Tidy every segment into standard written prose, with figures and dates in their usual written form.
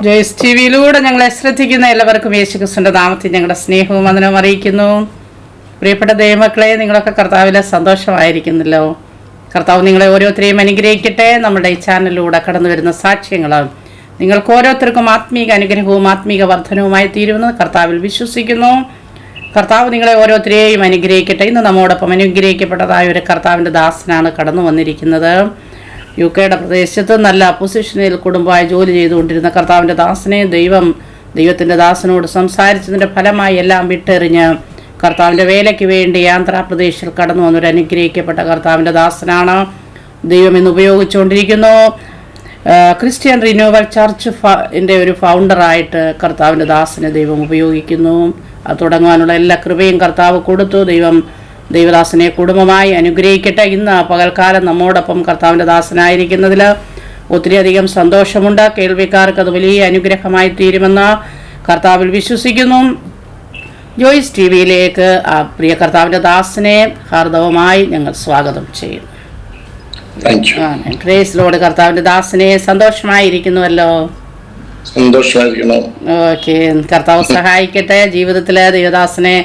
Joyce T വിയിലൂടെ ഞങ്ങളെ ശ്രദ്ധിക്കുന്ന എല്ലാവർക്കും യേശുക്രിസ്തുവിന്റെ നാമത്തിൽ ഞങ്ങളുടെ സ്നേഹവും വന്ദനവും അറിയിക്കുന്നു. പ്രിയപ്പെട്ട ദൈവമക്കളെ, നിങ്ങളൊക്കെ കർത്താവിലെ സന്തോഷമായിരിക്കുന്നല്ലോ. കർത്താവ് നിങ്ങളെ ഓരോരുത്തരെയും അനുഗ്രഹിക്കട്ടെ. നമ്മുടെ ഈ ചാനലിലൂടെ കടന്നു വരുന്ന സാക്ഷ്യങ്ങൾ നിങ്ങൾക്ക് ഓരോരുത്തർക്കും ആത്മീക അനുഗ്രഹവും ആത്മീക വർധനവുമായി തീരുമെന്ന് കർത്താവിൽ വിശ്വസിക്കുന്നു. കർത്താവ് നിങ്ങളെ ഓരോരുത്തരെയും അനുഗ്രഹിക്കട്ടെ. ഇന്ന് നമ്മോടൊപ്പം അനുഗ്രഹിക്കപ്പെട്ടതായ ഒരു കർത്താവിൻ്റെ ദാസനാണ് കടന്നു വന്നിരിക്കുന്നത്. UK പ്രദേശത്ത് നല്ല പൊസിഷനിൽ കുടുംബമായി ജോലി ചെയ്തുകൊണ്ടിരുന്ന കർത്താവിൻ്റെ ദാസനെ ദൈവത്തിൻ്റെ ദാസനോട് സംസാരിച്ചതിൻ്റെ ഫലമായി എല്ലാം വിട്ടെറിഞ്ഞ് കർത്താവിൻ്റെ വേലയ്ക്ക് വേണ്ടി ആന്ധ്രാപ്രദേശിൽ കടന്നു വന്നൊരു അനുഗ്രഹിക്കപ്പെട്ട കർത്താവിൻ്റെ ദാസനാണ്. ദൈവം ഇന്ന് ഉപയോഗിച്ചുകൊണ്ടിരിക്കുന്നു. ക്രിസ്ത്യൻ റിന്യൂവൽ ചർച്ച് ഒരു ഫൗണ്ടറായിട്ട് കർത്താവിൻ്റെ ദാസനെ ദൈവം ഉപയോഗിക്കുന്നു. അത് തുടങ്ങുവാനുള്ള എല്ലാ കൃപയും കർത്താവ് കൊടുത്തു. ദൈവദാസനെ കുടുംബമായി അനുഗ്രഹിക്കട്ടെ. ഇന്ന് പകൽക്കാലം നമ്മോടൊപ്പം കർത്താവിൻ്റെ ദാസനായിരിക്കുന്നതിൽ ഒത്തിരിയധികം സന്തോഷമുണ്ട്. കേൾവിക്കാർക്ക് അത് വലിയ അനുഗ്രഹമായി തീരുമെന്ന് കർത്താവിൽ വിശ്വസിക്കുന്നു. ജോയ്സ് ടി വിയിലേക്ക് പ്രിയ കർത്താവിൻ്റെ ദാസനെ ഹാർദവമായി ഞങ്ങൾ സ്വാഗതം ചെയ്യുന്നു. Praise Lord. കർത്താവിൻ്റെ ദാസനെ സന്തോഷമായിരിക്കുന്നുവല്ലോ. ഓക്കെ, കർത്താവ് സഹായിക്കട്ടെ. ജീവിതത്തിലെ ദൈവദാസനെ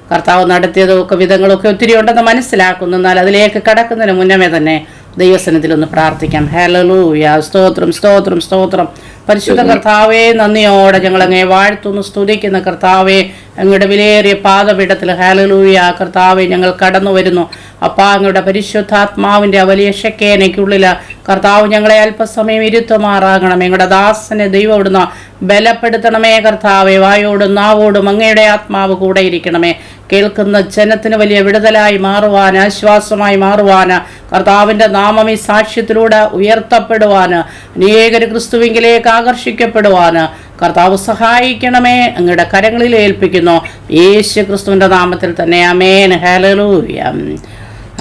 കർത്താവ് നടത്തിയതൊക്കെ വിധങ്ങളൊക്കെ ഒത്തിരി ഉണ്ടെന്ന് മനസ്സിലാക്കുന്നു. എന്നാൽ അതിലേക്ക് കടക്കുന്നതിന് മുന്നമേ തന്നെ ദൈവസനത്തിലൊന്ന് പ്രാർത്ഥിക്കാം. ഹല്ലേലൂയ. സ്തോത്രം സ്തോത്രം സ്തോത്രം. പരിശുദ്ധ കർത്താവേ, നന്ദിയോടെ ഞങ്ങളങ്ങേ വാഴ്ത്തുന്നു, സ്തുതിക്കുന്ന കർത്താവേ, അങ്ങയുടെ വിലയേറിയ പാദപീഠത്തിൽ ഹല്ലേലൂയ കർത്താവേ ഞങ്ങൾ കടന്നു വരുന്നു. അപ്പാ, അങ്ങയുടെ പരിശുദ്ധാത്മാവിൻ്റെ വലിയ ശക്കേനയ്ക്കുള്ളിൽ കർത്താവ് ഞങ്ങളെ അല്പസമയം ഇരുത്തുമാറാകണം. ഞങ്ങളുടെ ദാസനെ ദൈവം ഇവിടുന്ന് ബലപ്പെടുത്തണമേ കർത്താവേ. വായോടും നാവോടും അങ്ങയുടെ ആത്മാവ് കൂടെ ഇരിക്കണമേ. കേൾക്കുന്ന ജനത്തിന് വലിയ വിടുതലായി മാറുവാൻ, ആശ്വാസമായി മാറുവാൻ, കർത്താവിൻ്റെ നാമം ഈ സാക്ഷ്യത്തിലൂടെ ഉയർത്തപ്പെടുവാൻ, അനേകർ ക്രിസ്തുവിങ്കിലേക്ക് ആകർഷിക്കപ്പെടുവാൻ കർത്താവ് സഹായിക്കണമേ. അങ്ങയുടെ കരങ്ങളിൽ ഏൽപ്പിക്കുന്നു, യേശു ക്രിസ്തുവിൻ്റെ നാമത്തിൽ തന്നെ. ആമേൻ. ഹല്ലേലൂയ.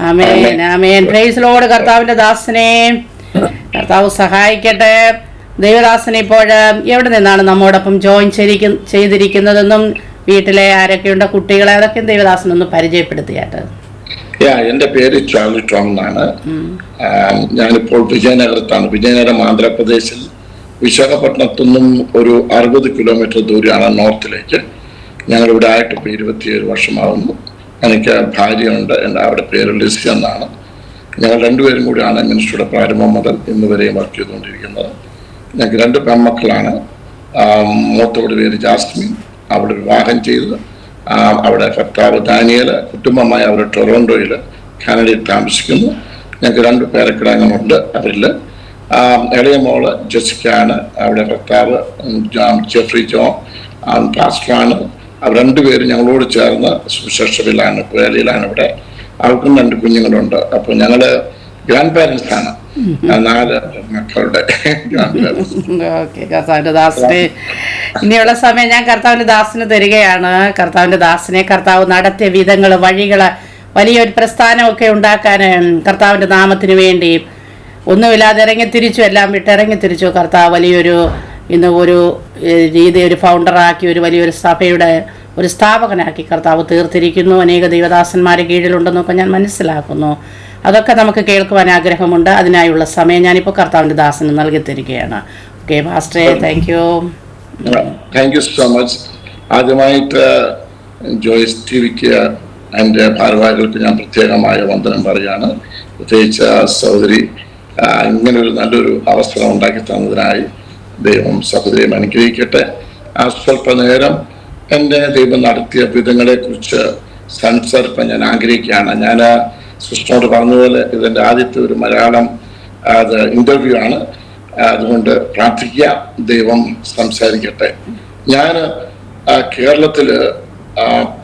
ആമേൻ ആമേൻ. Praise Lord. കർത്താവിൻ്റെ ദാസനെ കർത്താവ് സഹായിക്കട്ടെ. ദൈവദാസനെ ഇപ്പോൾ എവിടെ നിന്നാണ് നമ്മോടൊപ്പം ജോയിൻ ചെയ്തിരിക്കുന്നതെന്നും വീട്ടിലെ ആരൊക്കെയുണ്ട്, കുട്ടികളെ, അതൊക്കെ ദൈവദാസനൊന്ന് പരിചയപ്പെടുത്തിയാട്ട്. എന്റെ പേര് ചാർലി ടോം എന്നാണ്. ഞാനിപ്പോൾ വിജയനഗരത്താണ്. വിജയനഗരം ആന്ധ്രാപ്രദേശിൽ വിശാഖപട്ടണത്തു നിന്നും ഒരു 60 കിലോമീറ്റർ ദൂരെയാണ് നോർത്തിലേക്ക്. ഞങ്ങളിവിടെ ആയിട്ട് ഇപ്പോൾ 27 വർഷമാകുന്നു. എനിക്ക് ഭാര്യയുണ്ട്. അവിടെ പേര് ലിസി എന്നാണ്. ഞങ്ങൾ രണ്ടുപേരും കൂടിയാണ് മിനിസ്ട്രിയുടെ പ്രാരംഭം മുതൽ ഇന്ന് വരെയും വർക്ക് ചെയ്തുകൊണ്ടിരിക്കുന്നത്. ഞങ്ങൾക്ക് 2 പെൺമക്കളാണ്. മൂത്തവരുടെ പേര് ജാസ്മിൻ. അവിടെ വിവാഹം ചെയ്ത് അവിടെ ഭർത്താവ് ദാനിയേൽ, കുടുംബമായി അവർ ടൊറോണ്ടോയിൽ കാനഡയിൽ താമസിക്കുന്നു. ഞങ്ങൾക്ക് 2 പേരക്കിടാങ്ങളുണ്ട്. അവരിൽ ഇളയ മോള് ജെസിക്കയാണ്. അവിടെ ഭർത്താവ് ജെഫ്രി ജോൺ പാസ്റ്ററാണ്. അവർ 2 പേരും ഞങ്ങളോട് ചേർന്ന് സുശേഷയിലാണ്, വേലയിലാണ്. ഇവിടെ അവർക്കും 2 കുഞ്ഞുങ്ങളുണ്ട്. അപ്പോൾ ഞങ്ങള് ഗ്രാൻഡ് പാരൻസ് ആണ്. 4 മക്കളുടെ കർത്താവിന്റെ ദാസന് ഇനിയുള്ള സമയം ഞാൻ കർത്താവിന്റെ ദാസന് തരികയാണ്. കർത്താവിന്റെ ദാസനെ കർത്താവ് നടത്തിയ വിധങ്ങള്, വഴികള്, വലിയൊരു പ്രസ്ഥാനമൊക്കെ ഉണ്ടാക്കാൻ കർത്താവിന്റെ നാമത്തിന് വേണ്ടി ഒന്നുമില്ലാതെ ഇറങ്ങിത്തിരിച്ചു, എല്ലാം വിട്ടിറങ്ങിത്തിരിച്ചു. കർത്താവ് വലിയൊരു ഇന്ന് ഒരു ഒരു ഫൗണ്ടറാക്കി, ഒരു വലിയൊരു സഭയുടെ ഒരു സ്ഥാപകനാക്കി കർത്താവ് തീർത്തിരിക്കുന്നു. അനേക ദൈവദാസന്മാരെ കീഴിലുണ്ടെന്നൊക്കെ ഞാൻ മനസ്സിലാക്കുന്നു. അതൊക്കെ നമുക്ക് കേൾക്കുവാൻ ആഗ്രഹമുണ്ട്. അതിനായുള്ള സമയം ഞാനിപ്പോൾ കർത്താവിൻ്റെ ദാസന് നൽകി തരികയാണ്. ഓക്കെ പാസ്റ്ററെ, താങ്ക് യു സോ മച്ച്. ആദ്യമായിട്ട് ജോയ്സ് ടി വിക്ക് എൻ്റെ ഭാരവാഹികൾക്ക് ഞാൻ പ്രത്യേകമായ വന്ദനം പറയുകയാണ്. പ്രത്യേകിച്ച് സഹോദരി ഇങ്ങനൊരു നല്ലൊരു അവസരം ഉണ്ടാക്കി തന്നതിനായി ദൈവം സഹോദരിയെ അനുഗ്രഹിക്കട്ടെ. സ്വല്പനേരം എൻ്റെ ദൈവം നടത്തിയ വിധങ്ങളെക്കുറിച്ച് സംസാരിക്കാൻ ഞാൻ ആഗ്രഹിക്കുകയാണ്. ഞാൻ സിസ്റ്ററോട് പറഞ്ഞതുപോലെ ഇതെൻ്റെ ആദ്യത്തെ ഒരു മലയാളം ഇന്റർവ്യൂ ആണ്. അതുകൊണ്ട് പ്രാർത്ഥിക്കുക, ദൈവം സംസാരിക്കട്ടെ. ഞാൻ കേരളത്തില്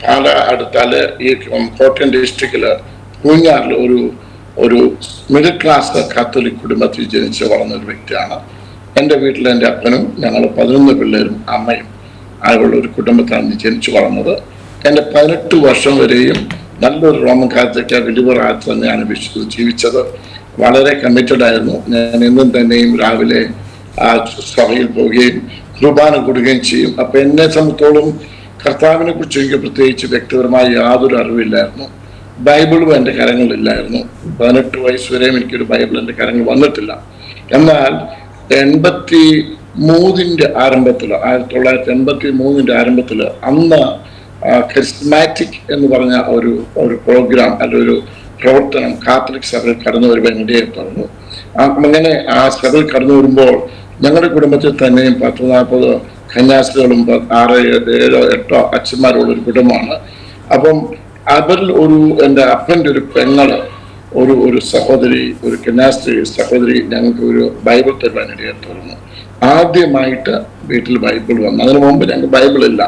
പാല അടുത്താല് ഈ കോട്ടയം ഡിസ്ട്രിക്റ്റില് പൂഞ്ഞാറിൽ ഒരു മിഡിൽ ക്ലാസ് കാത്തോലിക് കുടുംബത്തിൽ ജനിച്ച് വളർന്ന ഒരു വ്യക്തിയാണ്. എൻ്റെ വീട്ടിൽ എൻ്റെ അപ്പനും ഞങ്ങൾ 11 പിള്ളേരും അമ്മയും ആയുള്ള ഒരു കുടുംബത്തിലാണ് ജനിച്ചു വളർന്നത്. എൻ്റെ 18 വർഷം വരെയും നല്ലൊരു റോമൻ കാത്തലിക് ബിലീവറായിട്ട് തന്നെയാണ് ജീവിച്ചത്. വളരെ കമ്മിറ്റഡ് ആയിരുന്നു. ഞാൻ എന്നും തന്നെയും രാവിലെ സഭയിൽ പോവുകയും കുർബാന കൊടുക്കുകയും ചെയ്യും. അപ്പം എന്നെ സംബന്ധിച്ചോളം കർത്താവിനെ കുറിച്ച് എനിക്ക് പ്രത്യേകിച്ച് വ്യക്തിപരമായ യാതൊരു അറിവില്ലായിരുന്നു. ബൈബിളും എൻ്റെ കരങ്ങളിലില്ലായിരുന്നു. 18 വയസ്സ് വരെയും എനിക്കൊരു ബൈബിൾ എൻ്റെ കരങ്ങൾ വന്നിട്ടില്ല. എന്നാൽ മൂന്നിന്റെ ആരംഭത്തിൽ 1983 ആരംഭത്തിൽ അന്ന് കരിസ്മാറ്റിക് എന്ന് പറഞ്ഞ ഒരു പ്രോഗ്രാം ഒരു പ്രവർത്തനം കാത്തലിക് സഭയിൽ കടന്നു വരുവാൻ ഇടയായി പറഞ്ഞു. അങ്ങനെ ആ സഭയിൽ കടന്നു വരുമ്പോൾ ഞങ്ങളുടെ കുടുംബത്തിൽ തന്നെയും 10-40 കന്യാസ്ത്രീകളും 6-7-8 അച്ഛന്മാരുള്ള ഒരു കുടുംബമാണ്. അപ്പം അവരിൽ എൻ്റെ അപ്പൻ്റെ ഒരു പെങ്ങള് ഒരു സഹോദരി, ഒരു കന്യാസ്ത്രീ സഹോദരി ഞങ്ങൾക്ക് ഒരു ബൈബിൾ തരുവാൻ ഇടയായി തീർന്നു. ആദ്യമായിട്ട് വീട്ടിൽ ബൈബിൾ വന്നു. അതിനു മുമ്പ് ഞങ്ങൾക്ക് ബൈബിൾ ഇല്ല.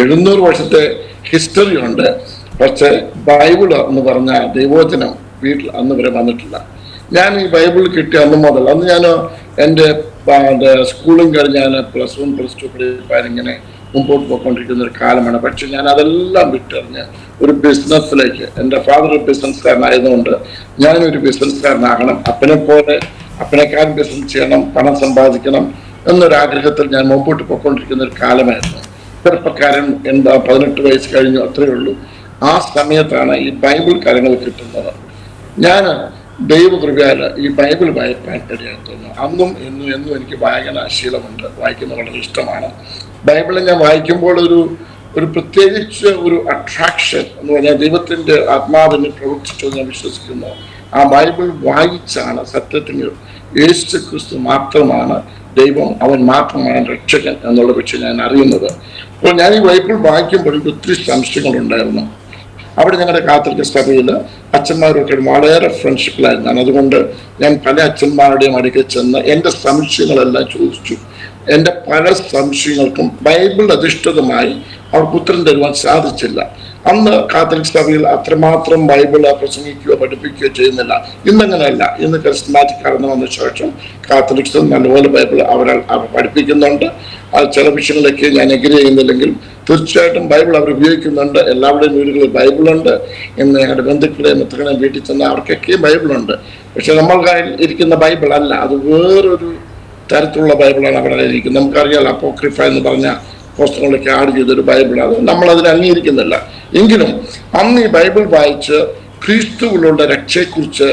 700 വർഷത്തെ ഹിസ്റ്ററി ഉണ്ട്, പക്ഷെ ബൈബിൾ എന്ന് പറഞ്ഞ ദൈവവചനം വീട്ടിൽ അന്ന് വരെ വന്നിട്ടില്ല. ഞാൻ ഈ ബൈബിൾ കിട്ടിയ അന്ന് മുതൽ, അന്ന് ഞാൻ എൻ്റെ സ്കൂളും കഴിഞ്ഞ് ഞാൻ +1 +2 പഠിപ്പാൻ ഇങ്ങനെ മുമ്പോട്ട് പോയിക്കൊണ്ടിരിക്കുന്ന ഒരു കാലമാണ്. പക്ഷെ ഞാൻ അതെല്ലാം വിട്ടെറിഞ്ഞ് ഒരു ബിസിനസ്സിലേക്ക്, എൻ്റെ ഫാദർ ഒരു ബിസിനസ്സുകാരനായതുകൊണ്ട് ഞാനൊരു ബിസിനസ്സുകാരനാകണം, അപ്പനെക്കാളും ബിസിനസ് ചെയ്യണം, പണം സമ്പാദിക്കണം എന്നൊരാഗ്രഹത്തിൽ ഞാൻ മുമ്പോട്ട് പോയിക്കൊണ്ടിരിക്കുന്ന ഒരു കാലമായിരുന്നു. ചെറുപ്പക്കാരൻ 18 വയസ്സ് കഴിഞ്ഞു, അത്രയേ ഉള്ളൂ. ആ സമയത്താണ് ഈ ബൈബിൾ കാര്യങ്ങൾ കിട്ടുന്നത്. ഞാൻ ദൈവകൃപയാൽ ഈ ബൈബിൾ വായിക്കാൻ ഇടയായി തോന്നുന്നു. അന്നും എന്നും എനിക്ക് വായനാശീലമുണ്ട്, വായിക്കുന്നത് വളരെ ഇഷ്ടമാണ്. ബൈബിൾ ഞാൻ വായിക്കുമ്പോൾ ഒരു പ്രത്യേകിച്ച് ഒരു അട്രാക്ഷൻ എന്ന് പറഞ്ഞാൽ ദൈവത്തിന്റെ ആത്മാവിനെ പ്രവർത്തിച്ചു ഞാൻ വിശ്വസിക്കുന്നു. ആ ബൈബിൾ വായിച്ചാണ് സത്യത്തിന് യേശു ക്രിസ്തു മാത്രമാണ് ദൈവം, അവൻ മാത്രമാണ് രക്ഷകൻ എന്നുള്ള പക്ഷേ ഞാൻ അറിയുന്നത്. അപ്പോൾ ഞാൻ ഈ ബൈബിൾ വായിക്കുമ്പോൾ എനിക്ക് ഒത്തിരി സംശയങ്ങളുണ്ടായിരുന്നു. അവിടെ ഞങ്ങളുടെ കാത്തലിക് സഭയിൽ അച്ഛന്മാരൊക്കെ വളരെ ഫ്രണ്ട്ഷിപ്പിലായിരുന്നു. അതുകൊണ്ട് ഞാൻ പല അച്ഛന്മാരുടെയും അടുക്കൽ ചെന്ന് എൻ്റെ സംശയങ്ങളെല്ലാം ചോദിച്ചു. എൻ്റെ പല സംശയങ്ങൾക്കും ബൈബിൾ അധിഷ്ഠിതമായി അവർക്ക് ഉത്തരം തരുവാൻ സാധിച്ചില്ല. അന്ന് കാത്തലിക് സഭയിൽ അത്രമാത്രം ബൈബിൾ പ്രസംഗിക്കുകയോ പഠിപ്പിക്കുകയോ ചെയ്യുന്നില്ല. ഇന്നങ്ങനെയല്ല. ഇന്ന് കരിസ്മാറ്റിക് കടന്നു വന്ന ശേഷം കാത്തലിക്സ് നല്ലപോലെ ബൈബിൾ അവർ പഠിപ്പിക്കുന്നുണ്ട്. ചില വിഷയങ്ങളിലേക്ക് ഞാൻ എഗ്രി ചെയ്യുന്നില്ലെങ്കിൽ തീർച്ചയായിട്ടും ബൈബിൾ അവർ ഉപയോഗിക്കുന്നുണ്ട്. എല്ലാവരുടെയും വീടുകളിൽ ബൈബിളുണ്ട്. ഇന്ന് ഞങ്ങളുടെ ബന്ധുക്കളെയും മിത്രങ്ങളെയും വീട്ടിൽ ചെന്ന അവർക്കൊക്കെ ബൈബിളുണ്ട്. പക്ഷെ നമ്മൾ ഇരിക്കുന്ന ബൈബിൾ അല്ല, അത് വേറൊരു തരത്തിലുള്ള ബൈബിളാണ് അവിടെ ഇരിക്കുന്നത്. നമുക്കറിയാലോ, അപ്പോക്രിഫ എന്ന് പറഞ്ഞ പുസ്തകങ്ങളൊക്കെ ആഡ് ചെയ്തൊരു ബൈബിൾ, അത് നമ്മളതിനെ അംഗീകരിക്കുന്നില്ല. എങ്കിലും അന്ന് ഈ ബൈബിൾ വായിച്ച് ക്രിസ്തുവിലുള്ള രക്ഷയെക്കുറിച്ച്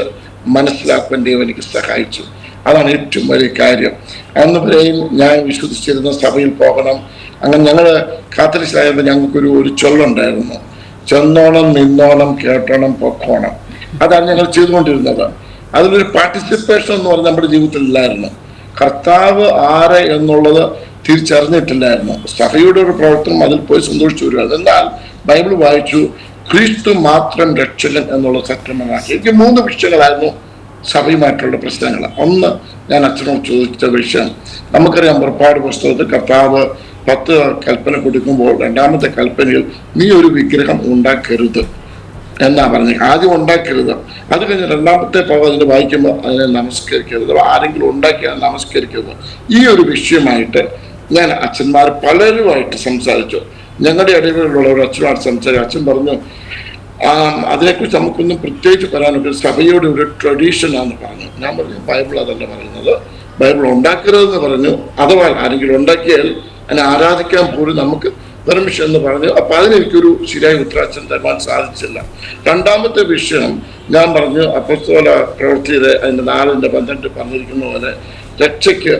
മനസ്സിലാക്കാൻ ദൈവം എനിക്ക് സഹായിച്ചു. അതാണ് ഏറ്റവും വലിയ കാര്യം. അന്ന് വരെയും ഞാൻ വിശ്വസിച്ചിരുന്ന സഭയിൽ പോകണം. അങ്ങനെ ഞങ്ങൾ കാത്തലിക്സായപ്പോൾ ഞങ്ങൾക്കൊരു ചൊല്ലുണ്ടായിരുന്നു, ചെന്നോണം നിന്നോണം കേട്ടോണം പൊക്കോണം. അതാണ് ഞങ്ങൾ ചെയ്തുകൊണ്ടിരുന്നത്. അതിലൊരു പാർട്ടിസിപ്പേഷൻ എന്ന് പറഞ്ഞാൽ നമ്മുടെ ജീവിതത്തിൽ ഇല്ലായിരുന്നു. കർത്താവ് ആര് എന്നുള്ളത് തിരിച്ചറിഞ്ഞിട്ടില്ലായിരുന്നു. സഭയുടെ ഒരു പ്രവർത്തനം അതിൽ പോയി സന്തോഷിച്ചു വരുമായിരുന്നു. എന്നാൽ ബൈബിൾ വായിച്ചു, ക്രിസ്തു മാത്രം രക്ഷകൻ എന്നുള്ള സത്യം മനസ്സിലാക്കി. എനിക്ക് 3 വിഷയങ്ങളായിരുന്നു സഭയുമായിട്ടുള്ള പ്രശ്നങ്ങൾ. ഒന്ന്, ഞാൻ അച്ഛനോട് ചോദിച്ച വിഷയം, നമുക്കറിയാം പുറപ്പാട് പുസ്തകത്തിൽ കർത്താവ് 10 കൽപ്പന കൊടുക്കുമ്പോൾ 2ാമത്തെ കൽപ്പനയിൽ നീ ഒരു വിഗ്രഹം ഉണ്ടാക്കരുത് എന്നാ പറഞ്ഞു. ആദ്യം ഉണ്ടാക്കരുത്, അത് കഴിഞ്ഞ് 2ാമത്തെ ഭാഗം അതിന് വായിക്കുമ്പോൾ അതിനെ നമസ്കരിക്കരുത്, ആരെങ്കിലും ഉണ്ടാക്കിയാൽ നമസ്കരിക്കരുത്. ഈ ഒരു വിഷയമായിട്ട് ഞാൻ അച്ഛന്മാർ പലരുമായിട്ട് സംസാരിച്ചു. ഞങ്ങളുടെ ഇടയിലുള്ള ഒരു അച്ഛനുമായിട്ട് സംസാരിച്ചു. അച്ഛൻ പറഞ്ഞു, അതിനെക്കുറിച്ച് നമുക്കൊന്നും പ്രത്യേകിച്ച് പറയാനൊക്കെ സഭയുടെ ഒരു ട്രഡീഷനാണെന്ന് പറഞ്ഞു. ഞാൻ പറഞ്ഞു, ബൈബിൾ അതല്ല പറയുന്നത്, ബൈബിൾ ഉണ്ടാക്കരുതെന്ന് പറഞ്ഞു. അഥവാ ആരെങ്കിലും ഉണ്ടാക്കിയാൽ അതിനെ ആരാധിക്കാൻ പോലും നമുക്ക് പെർമിഷൻ എന്ന് പറഞ്ഞു. അപ്പൊ അതിനെനിക്കൊരു ശരിയായ ഉത്തരാച്ചൻ തരുവാൻ സാധിച്ചില്ല. 2ാമത്തെ വിഷയം ഞാൻ പറഞ്ഞു, അപ്പോസ്തല പ്രവൃത്തിയിലെ അതിന്റെ 4:12 പറഞ്ഞിരിക്കുന്ന പോലെ രക്ഷയ്ക്ക്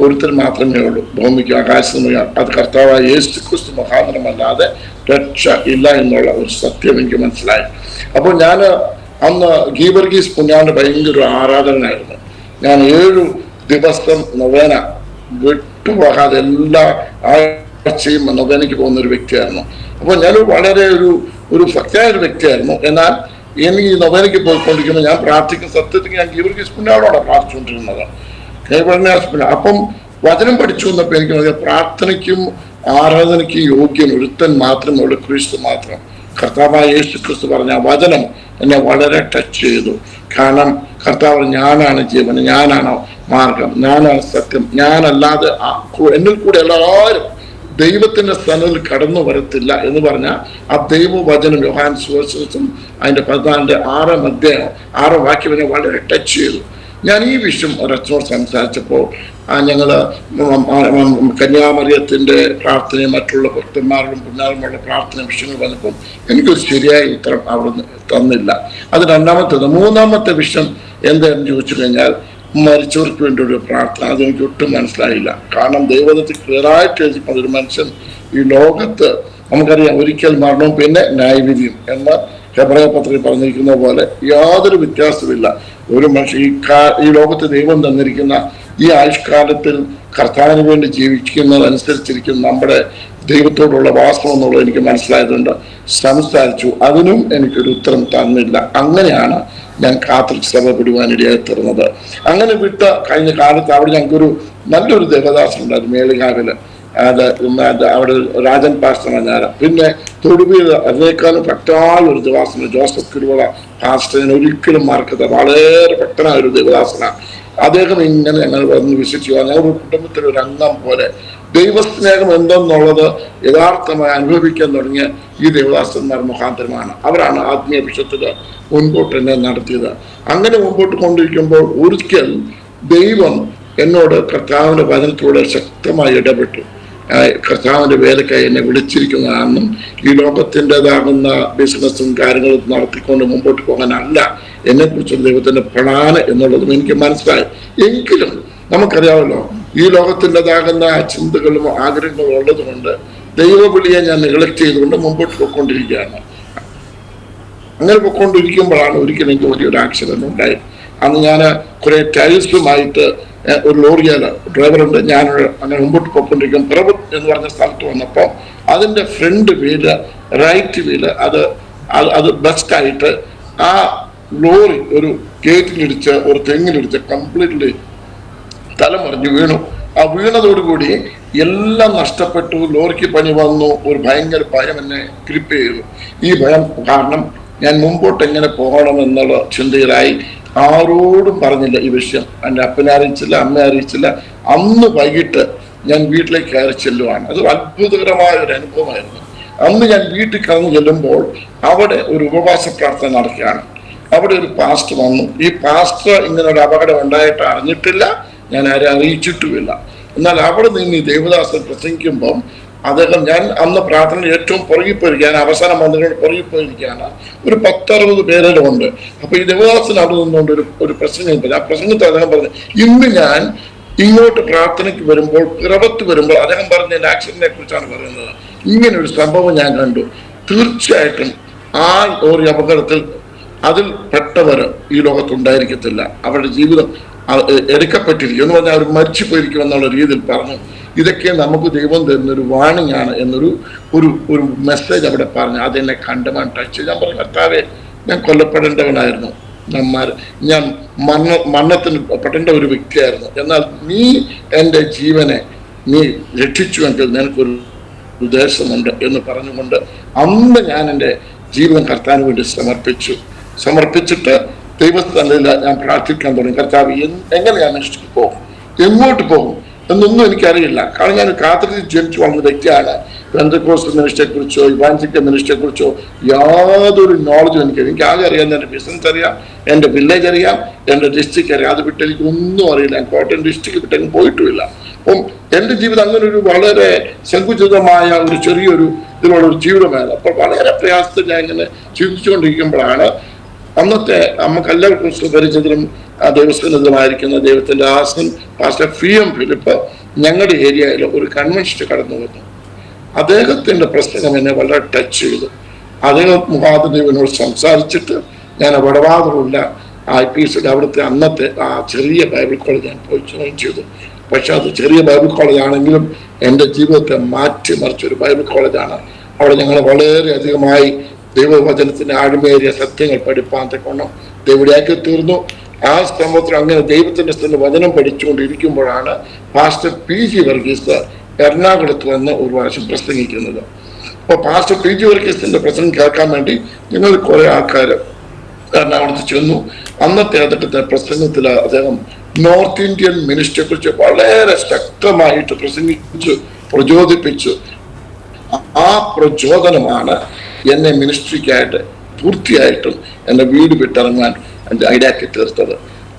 ഒരുത്തർ മാത്രമേ ഉള്ളൂ, ഭൂമിക്ക് ആകാശത്തിന്. അത് കർത്താവായ യേശു ക്രിസ്തു മുഖാന്തരമല്ലാതെ രക്ഷ ഇല്ല എന്നുള്ള ഒരു സത്യം എനിക്ക് മനസ്സിലായി. അപ്പോൾ ഞാൻ അന്ന് ഗീവർഗീസ് പുണ്യാന്റെ ഭയങ്കര ആരാധനായിരുന്നു. ഞാൻ 7 ദിവസം നൊവേന വിട്ടുപോകാതെ എല്ലാ ആഴ്ചയും നൊവേനയ്ക്ക് പോകുന്ന ഒരു വ്യക്തിയായിരുന്നു. അപ്പോൾ ഞാൻ വളരെ ഒരു ഭക്തിയായ ഒരു വ്യക്തിയായിരുന്നു. എന്നാൽ എനിക്ക് ഈ നൊവേനയ്ക്ക് പോയിക്കൊണ്ടിരിക്കുമ്പോൾ ഞാൻ പ്രാർത്ഥിക്കുന്ന സത്യത്തിൽ ഞാൻ ഗീവർഗീസ് പുണ്യാളോടാണ് പ്രാർത്ഥിച്ചുകൊണ്ടിരുന്നത്. അപ്പം വചനം പഠിച്ചു വന്നപ്പോൾ എനിക്ക് പ്രാർത്ഥനയ്ക്കും ആരാധനയ്ക്കും യോഗ്യൻ ഒരുത്തൻ മാത്രമേ ഉള്ളൂ, ക്രിസ്തു മാത്രം. കർത്താവായ യേശു ക്രിസ്തു പറഞ്ഞ വചനം എന്നെ വളരെ ടച്ച് ചെയ്തു. കാരണം കർത്താവ് ഞാനാണ് ജീവൻ, ഞാനാണ് മാർഗം, ഞാനാണ് സത്യം, ഞാനല്ലാതെ എന്നിൽ കൂടെ എല്ലാവരും ദൈവത്തിന്റെ സ്ഥാനത്തിൽ കടന്നു വരത്തില്ല എന്ന് പറഞ്ഞാൽ ആ ദൈവവചനം യോഹന്നാൻ സുവിശേഷം അതിന്റെ 14-6 വാക്യം എന്നെ വളരെ ടച്ച് ചെയ്തു. ഞാൻ ഈ വിഷയം ഒരച്ഛനോട് സംസാരിച്ചപ്പോൾ ഞങ്ങള് കന്യാമറിയത്തിന്റെ പ്രാർത്ഥനയും മറ്റുള്ള ഭക്തന്മാരോടും പുണ്യാളുമുള്ള പ്രാർത്ഥന വിഷയങ്ങൾ വന്നപ്പോൾ എനിക്കൊരു ശരിയായ ഉത്തരം അവിടെ തന്നില്ല. അത് 2ാമത്തേത്. 3ാമത്തെ വിഷയം എന്താണെന്ന് ചോദിച്ചു കഴിഞ്ഞാൽ മരിച്ചവർക്ക് വേണ്ടി ഒരു പ്രാർത്ഥന, അതെനിക്ക് ഒട്ടും മനസ്സിലായില്ല. കാരണം ദൈവത്തിൽ ക്ലിയറായിട്ട് എഴുതിക്കുന്ന ഒരു മനുഷ്യൻ ഈ ലോകത്ത്, നമുക്കറിയാം ഒരിക്കൽ മരണവും പിന്നെ ന്യായവിധിയും എന്ന് ഹെബ്രായ പത്രത്തിൽ പറഞ്ഞിരിക്കുന്ന പോലെ യാതൊരു വ്യത്യാസമില്ല. ഒരു മനുഷ്യൻ ഈ ലോകത്ത് ദൈവം തന്നിരിക്കുന്ന ഈ ആയുഷ്കാലത്തിൽ കർത്താവിന് വേണ്ടി ജീവിക്കുന്നതനുസരിച്ചിരിക്കും നമ്മുടെ ദൈവത്തോടുള്ള വാസനം എന്നുള്ളത് എനിക്ക് മനസ്സിലായതുകൊണ്ട് സംസാരിച്ചു. അതിനും എനിക്കൊരു ഉത്തരം തന്നില്ല. അങ്ങനെയാണ് ഞാൻ കാത്തലിക് സഭ വിടുവാനിടയായി തീർന്നത്. അങ്ങനെ വിട്ട കഴിഞ്ഞ കാലത്ത് അവിടെ ഞങ്ങൾക്കൊരു നല്ലൊരു ദേവദാസൻ ഉണ്ടായിരുന്നു മേലുകാവില്. അവിടെ രാജൻ പാസ്റ്റർ ഞാൻ. പിന്നെ തൊടുപുഴ അതിനേക്കാളും ഭക്തമായ ഒരു ദേവദാസന ജോസഫ് കിരുവള പാസ്റ്ററിനെ ഒരിക്കലും മറക്കത്ത വളരെ ഭക്തനായ ഒരു ദേവദാസനാണ് അദ്ദേഹം. ഇങ്ങനെ ഞങ്ങൾ വന്ന് വിശ്വസിച്ചു. ഞങ്ങളുടെ കുടുംബത്തിലെ ഒരു അംഗം പോലെ ദൈവസ്നേഹം എന്തെന്നുള്ളത് യഥാർത്ഥമായി അനുഭവിക്കാൻ തുടങ്ങിയ ഈ ദേവദാസന്മാർ മുഖാന്തരമാണ്. അവരാണ് ആത്മീയ വിഷയത്തിൽ മുൻപോട്ട് എന്നെ നടത്തിയത്. അങ്ങനെ മുമ്പോട്ട് കൊണ്ടിരിക്കുമ്പോൾ ഒരിക്കൽ ദൈവം എന്നോട് കർത്താവിന്റെ വചനത്തിലൂടെ ശക്തമായി ഇടപെട്ടു. കർത്താവിന്റെ വേലക്കായി എന്നെ വിളിച്ചിരിക്കുന്നതാണെന്നും ഈ ലോകത്തിൻ്റെതാകുന്ന ബിസിനസ്സും കാര്യങ്ങളും നടത്തിക്കൊണ്ട് മുമ്പോട്ട് പോകാനല്ല എന്നെക്കുറിച്ചുള്ള ദൈവത്തിന്റെ പ്ലാൻ എന്നുള്ളതും എനിക്ക് മനസ്സിലായി. എങ്കിലും നമുക്കറിയാമല്ലോ ഈ ലോകത്തിൻ്റെതാകുന്ന ചിന്തകളും ആഗ്രഹങ്ങളും ഉള്ളത് കൊണ്ട് ദൈവവിളിയെ ഞാൻ നെഗ്ലക്ട് ചെയ്തുകൊണ്ട് മുമ്പോട്ട് പോയിക്കൊണ്ടിരിക്കുകയാണ്. അങ്ങനെ പോയിക്കൊണ്ടിരിക്കുമ്പോഴാണ് ഒരിക്കലും എനിക്ക് വലിയൊരു ആക്സിഡന്റ് ഉണ്ടായി. അന്ന് ഞാൻ കുറെ ടൈൽസുമായിട്ട് ഒരു ലോറിയാൽ ഡ്രൈവറുണ്ട്, ഞാൻ അങ്ങനെ മുമ്പോട്ട് പോയിക്കൊണ്ടിരിക്കും. പ്രഭു എന്ന് പറഞ്ഞ സ്ഥലത്ത് വന്നപ്പോൾ അതിന്റെ ഫ്രണ്ട് വീല് റൈറ്റ് വീല് അത് ബസ്റ്റായിട്ട് ആ ലോറി ഒരു ഗേറ്റിലിടിച്ച് ഒരു തെങ്ങിലിടിച്ച് കംപ്ലീറ്റ്ലി തലമറിഞ്ഞു വീണു. ആ വീണതോടുകൂടി എല്ലാം നഷ്ടപ്പെട്ടു. ലോറിക്ക് പനി വന്നു. ഒരു ഭയങ്കര ഭയം എന്നെ ഗ്രിപ്പ് ചെയ്തു. ഈ ഭയം കാരണം ഞാൻ മുമ്പോട്ട് എങ്ങനെ പോകണം എന്നുള്ള ചിന്തയിലായി. ആരോടും പറഞ്ഞില്ല ഈ വിഷയം. എൻ്റെ അപ്പനെ അറിയിച്ചില്ല, അമ്മയെ അറിയിച്ചില്ല. അന്ന് വൈകിട്ട് ഞാൻ വീട്ടിലേക്ക് കയറി ചെല്ലുവാണ്. അത് അത്ഭുതകരമായ ഒരു അനുഭവമായിരുന്നു. അന്ന് ഞാൻ വീട്ടിൽ കടന്നു ചെല്ലുമ്പോൾ അവിടെ ഒരു ഉപവാസ പ്രാർത്ഥന നടക്കുകയാണ്. അവിടെ ഒരു പാസ്റ്റർ വന്നു. ഈ പാസ്റ്റർ ഇങ്ങനെ ഒരു അപകടം ഉണ്ടായിട്ട് അറിഞ്ഞിട്ടില്ല, ഞാൻ ആരെ അറിയിച്ചിട്ടുമില്ല. എന്നാൽ അവിടെ നിന്ന് ഈ ദേവദാസൻ പ്രസംഗിക്കുമ്പം അദ്ദേഹം, ഞാൻ അന്ന് പ്രാർത്ഥന ഏറ്റവും പുറകിൽ പോയിരിക്കുകയാണ്, അവസാനം വന്നതിനോട് പുറകിൽ പോയിരിക്കുകയാണ്. ഒരു 10-60 പേരെല്ലാം ഉണ്ട്. അപ്പൊ ഈ ദേവദാസൻ അവിടെ നിന്നുകൊണ്ട് ഒരു പ്രസംഗം പറഞ്ഞു. ആ പ്രസംഗത്തിൽ അദ്ദേഹം പറഞ്ഞു, ഇന്ന് ഞാൻ ഇങ്ങോട്ട് പ്രാർത്ഥനയ്ക്ക് വരുമ്പോൾ പിറവത്ത് വരുമ്പോൾ അദ്ദേഹം പറഞ്ഞ എൻ്റെ ആക്സിഡന്റിനെ കുറിച്ചാണ് പറയുന്നത്. ഇങ്ങനെ ഒരു സംഭവം ഞാൻ കണ്ടു. തീർച്ചയായിട്ടും ആ ഒരു അപകടത്തിൽ അതിൽ പെട്ടവർ ഈ ലോകത്തുണ്ടായിരിക്കത്തില്ല. അവരുടെ ജീവിതം എടുക്കപ്പെട്ടിരിക്കും എന്ന് പറഞ്ഞാൽ അവർ മരിച്ചു പോയിരിക്കും എന്നുള്ള രീതിയിൽ പറഞ്ഞു. ഇതൊക്കെ നമുക്ക് ദൈവം തരുന്നൊരു വാണിംഗ് ആണ് എന്നൊരു ഒരു മെസ്സേജ് അവിടെ പറഞ്ഞു. അതെന്നെ കണ്ടമാൻ ടച്ച് ചെയ്ത് ഞാൻ പറഞ്ഞു, കർത്താവേ, ഞാൻ കൊല്ലപ്പെടേണ്ടവനായിരുന്നു, ഞാൻ മരണത്തിന് പെടേണ്ട ഒരു വ്യക്തിയായിരുന്നു. എന്നാൽ നീ എൻ്റെ ജീവനെ നീ രക്ഷിച്ചുവെങ്കിൽ നിനക്കൊരു ഉദ്ദേശമുണ്ട് എന്ന് പറഞ്ഞുകൊണ്ട് അന്ന് ഞാൻ എൻ്റെ ജീവിതം കർത്താവിന് വേണ്ടി സമർപ്പിച്ചിട്ട് ദൈവസ്ഥനില ഞാൻ പ്രാർത്ഥിക്കാൻ തുടങ്ങി. കർത്താവ്, എങ്ങനെ ഞാൻ മിനിസ്ട്രിക്ക് പോകും, എങ്ങോട്ട് പോകും എന്നൊന്നും എനിക്കറിയില്ല. കാരണം ഞാൻ കാത്തലിക് ജനിച്ചു വളർന്ന വ്യക്തിയാണ്. പെന്തക്കോസ്റ്റ് മിനിസ്ട്രിയെ കുറിച്ചോ ഇവാഞ്ചലിക്കൽ മിനിസ്ട്രിയെ കുറിച്ചോ യാതൊരു നോളജും എനിക്ക് ആകെ അറിയാം. എൻ്റെ ബിസിനസ് അറിയാം, എൻ്റെ വില്ലേജ് അറിയാം, എൻ്റെ ഡിസ്ട്രിക്ട് അറിയാം. അത് വിട്ട് എനിക്ക് ഒന്നും അറിയില്ല. ഞാൻ കോട്ടയം ഡിസ്ട്രിക്ട് വിട്ടെങ്കിൽ പോയിട്ടുമില്ല. അപ്പം എൻ്റെ ജീവിതം അങ്ങനെ ഒരു വളരെ സങ്കുചിതമായ ഒരു ചെറിയൊരു ഇതിലുള്ള ഒരു ജീവിതമായിരുന്നു. അപ്പോൾ വളരെ പ്രയാസത്തിൽ ഞാൻ ഇങ്ങനെ ചിന്തിച്ചുകൊണ്ടിരിക്കുമ്പോഴാണ് അന്നത്തെ നമുക്കെല്ലാവർക്കും സുപരിചിതരും ദൈവസ്ഥനിതമായിരിക്കുന്ന ദൈവത്തിന്റെ ദാസൻ പാസ്റ്റർ PM ഫിലിപ്പ് ഞങ്ങളുടെ ഏരിയയിൽ ഒരു കൺവെൻഷൻ കടന്നു വന്നു. അദ്ദേഹത്തിന്റെ പ്രസംഗം എന്നെ വളരെ ടച്ച് ചെയ്തു. അദ്ദേഹം മുഖാന്തരം സംസാരിച്ചിട്ട് ഞാൻ വടവാതുള്ള IPS അവിടുത്തെ അന്നത്തെ ആ ചെറിയ ബൈബിൾ കോളേജ് ഞാൻ പോയി ജോയിൻ ചെയ്തു. പക്ഷെ അത് ചെറിയ ബൈബിൾ കോളേജ് ആണെങ്കിലും എൻ്റെ ജീവിതത്തെ മാറ്റിമറിച്ചൊരു ബൈബിൾ കോളേജാണ്. അവിടെ ഞങ്ങൾ വളരെയധികമായി ദൈവവചനത്തിന്റെ ആഴമേറിയ സത്യങ്ങൾ പഠിപ്പാൻ തക്കോണം ദൈവയാക്കി തീർന്നു. ആ സംഭവത്തിൽ അങ്ങനെ ദൈവത്തിന്റെ സ്ഥലം വചനം പഠിച്ചുകൊണ്ടിരിക്കുമ്പോഴാണ് പാസ്റ്റർ PG വർഗീസ് എറണാകുളത്ത് വന്ന് ഒരു പ്രാവശ്യം പ്രസംഗിക്കുന്നത്. അപ്പോൾ പാസ്റ്റർ PG വർഗീസിന്റെ പ്രസംഗം കേൾക്കാൻ വേണ്ടി ഞങ്ങൾ കുറെ ആൾക്കാർ എറണാകുളത്ത് ചെന്നു. അന്നത്തെ അദ്ദേഹത്തെ പ്രസംഗത്തിൽ അദ്ദേഹം നോർത്ത് ഇന്ത്യൻ മിനിസ്ട്രിയെ കുറിച്ച് വളരെ ശക്തമായിട്ട് പ്രസംഗിച്ചു, പ്രചോദിപ്പിച്ചു. ആ പ്രചോദനമാണ് എന്നെ മിനിസ്ട്രിക്കായിട്ട് പൂർത്തിയായിട്ടും എൻ്റെ വീട് വിട്ടിറങ്ങാൻ എൻ്റെ ഐഡിയാക്കി തീർത്തത്.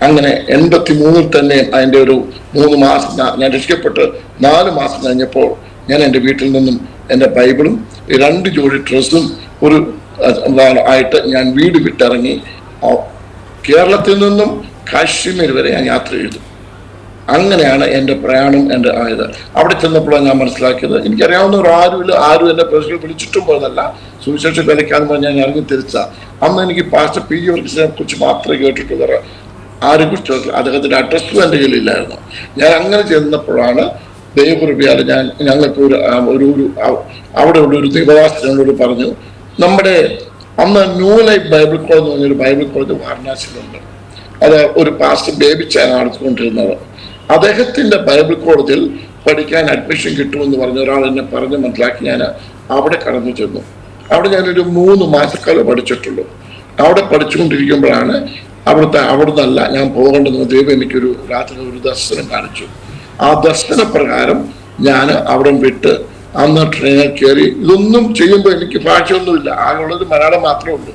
അങ്ങനെ 83 തന്നെ അതിൻ്റെ ഒരു 3 മാസം ഞാൻ രക്ഷിക്കപ്പെട്ട് 4 മാസം കഴിഞ്ഞപ്പോൾ ഞാൻ എൻ്റെ വീട്ടിൽ നിന്നും എൻ്റെ ബൈബിളും 2 ജോഡി ഡ്രസ്സും ആയിട്ട് ഞാൻ വീട് വിട്ടിറങ്ങി. കേരളത്തിൽ നിന്നും കാശ്മീർ വരെ ഞാൻ യാത്ര ചെയ്തു. അങ്ങനെയാണ് എൻ്റെ പ്രയാണം എൻ്റെ ആയത്. അവിടെ ചെന്നപ്പോഴാണ് ഞാൻ മനസ്സിലാക്കിയത്, എനിക്കറിയാവുന്നവർ ആരും എന്നെ പ്രശ്നം വിളിച്ചിട്ടും പോയതല്ല. സുവിശേഷം വിലക്കാന്ന് പറഞ്ഞ് ഞാൻ ഇറങ്ങി തിരിച്ച. അന്ന് എനിക്ക് പാസ്റ്റർ പി ജി വർഗീസിനെ കുറിച്ച് മാത്രമേ കേട്ടിട്ടുള്ളൂ, ആരെ കുറിച്ച് അദ്ദേഹത്തിന്റെ അഡ്രസ്സും എൻ്റെ കയ്യിലില്ലായിരുന്നു. ഞാൻ അങ്ങനെ ചെന്നപ്പോഴാണ് ദൈവകൃപയാൽ ഞങ്ങൾക്ക് അവിടെ ഉള്ള ഒരു ദൈവദാസനോട് പറഞ്ഞു, നമ്മുടെ അന്ന് ന്യൂ ലൈഫ് ബൈബിൾ കോളേജ് എന്ന് പറഞ്ഞൊരു ബൈബിൾ കോളേജ് വാരണാസിയിലുണ്ട്. അത് ഒരു പാസ്റ്റർ ബേബിച്ചാണ് നടത്തിക്കൊണ്ടിരുന്നത്. അദ്ദേഹത്തിന്റെ ബൈബിൾ കോളേജിൽ പഠിക്കാൻ അഡ്മിഷൻ കിട്ടുമെന്ന് പറഞ്ഞ ഒരാൾ എന്നെ പറഞ്ഞ് മനസ്സിലാക്കി ഞാൻ അവിടെ കടന്നു ചെന്നു. അവിടെ ഞാനൊരു 3 മാസക്കാലം പഠിച്ചിട്ടുള്ളൂ. അവിടെ പഠിച്ചുകൊണ്ടിരിക്കുമ്പോഴാണ് അവിടുന്നല്ല ഞാൻ പോകേണ്ടതെന്ന് ദൈവം എനിക്കൊരു രാത്രി ഒരു ദർശനം കാണിച്ചു. ആ ദർശന പ്രകാരം ഞാൻ അവിടെ വിട്ട് അന്ന് ട്രെയിനിൽ കയറി. ഇതൊന്നും ചെയ്യുമ്പോൾ എനിക്ക് ഭാഷയൊന്നുമില്ല, ആകെയുള്ളത് മലയാളം മാത്രമേ ഉള്ളൂ,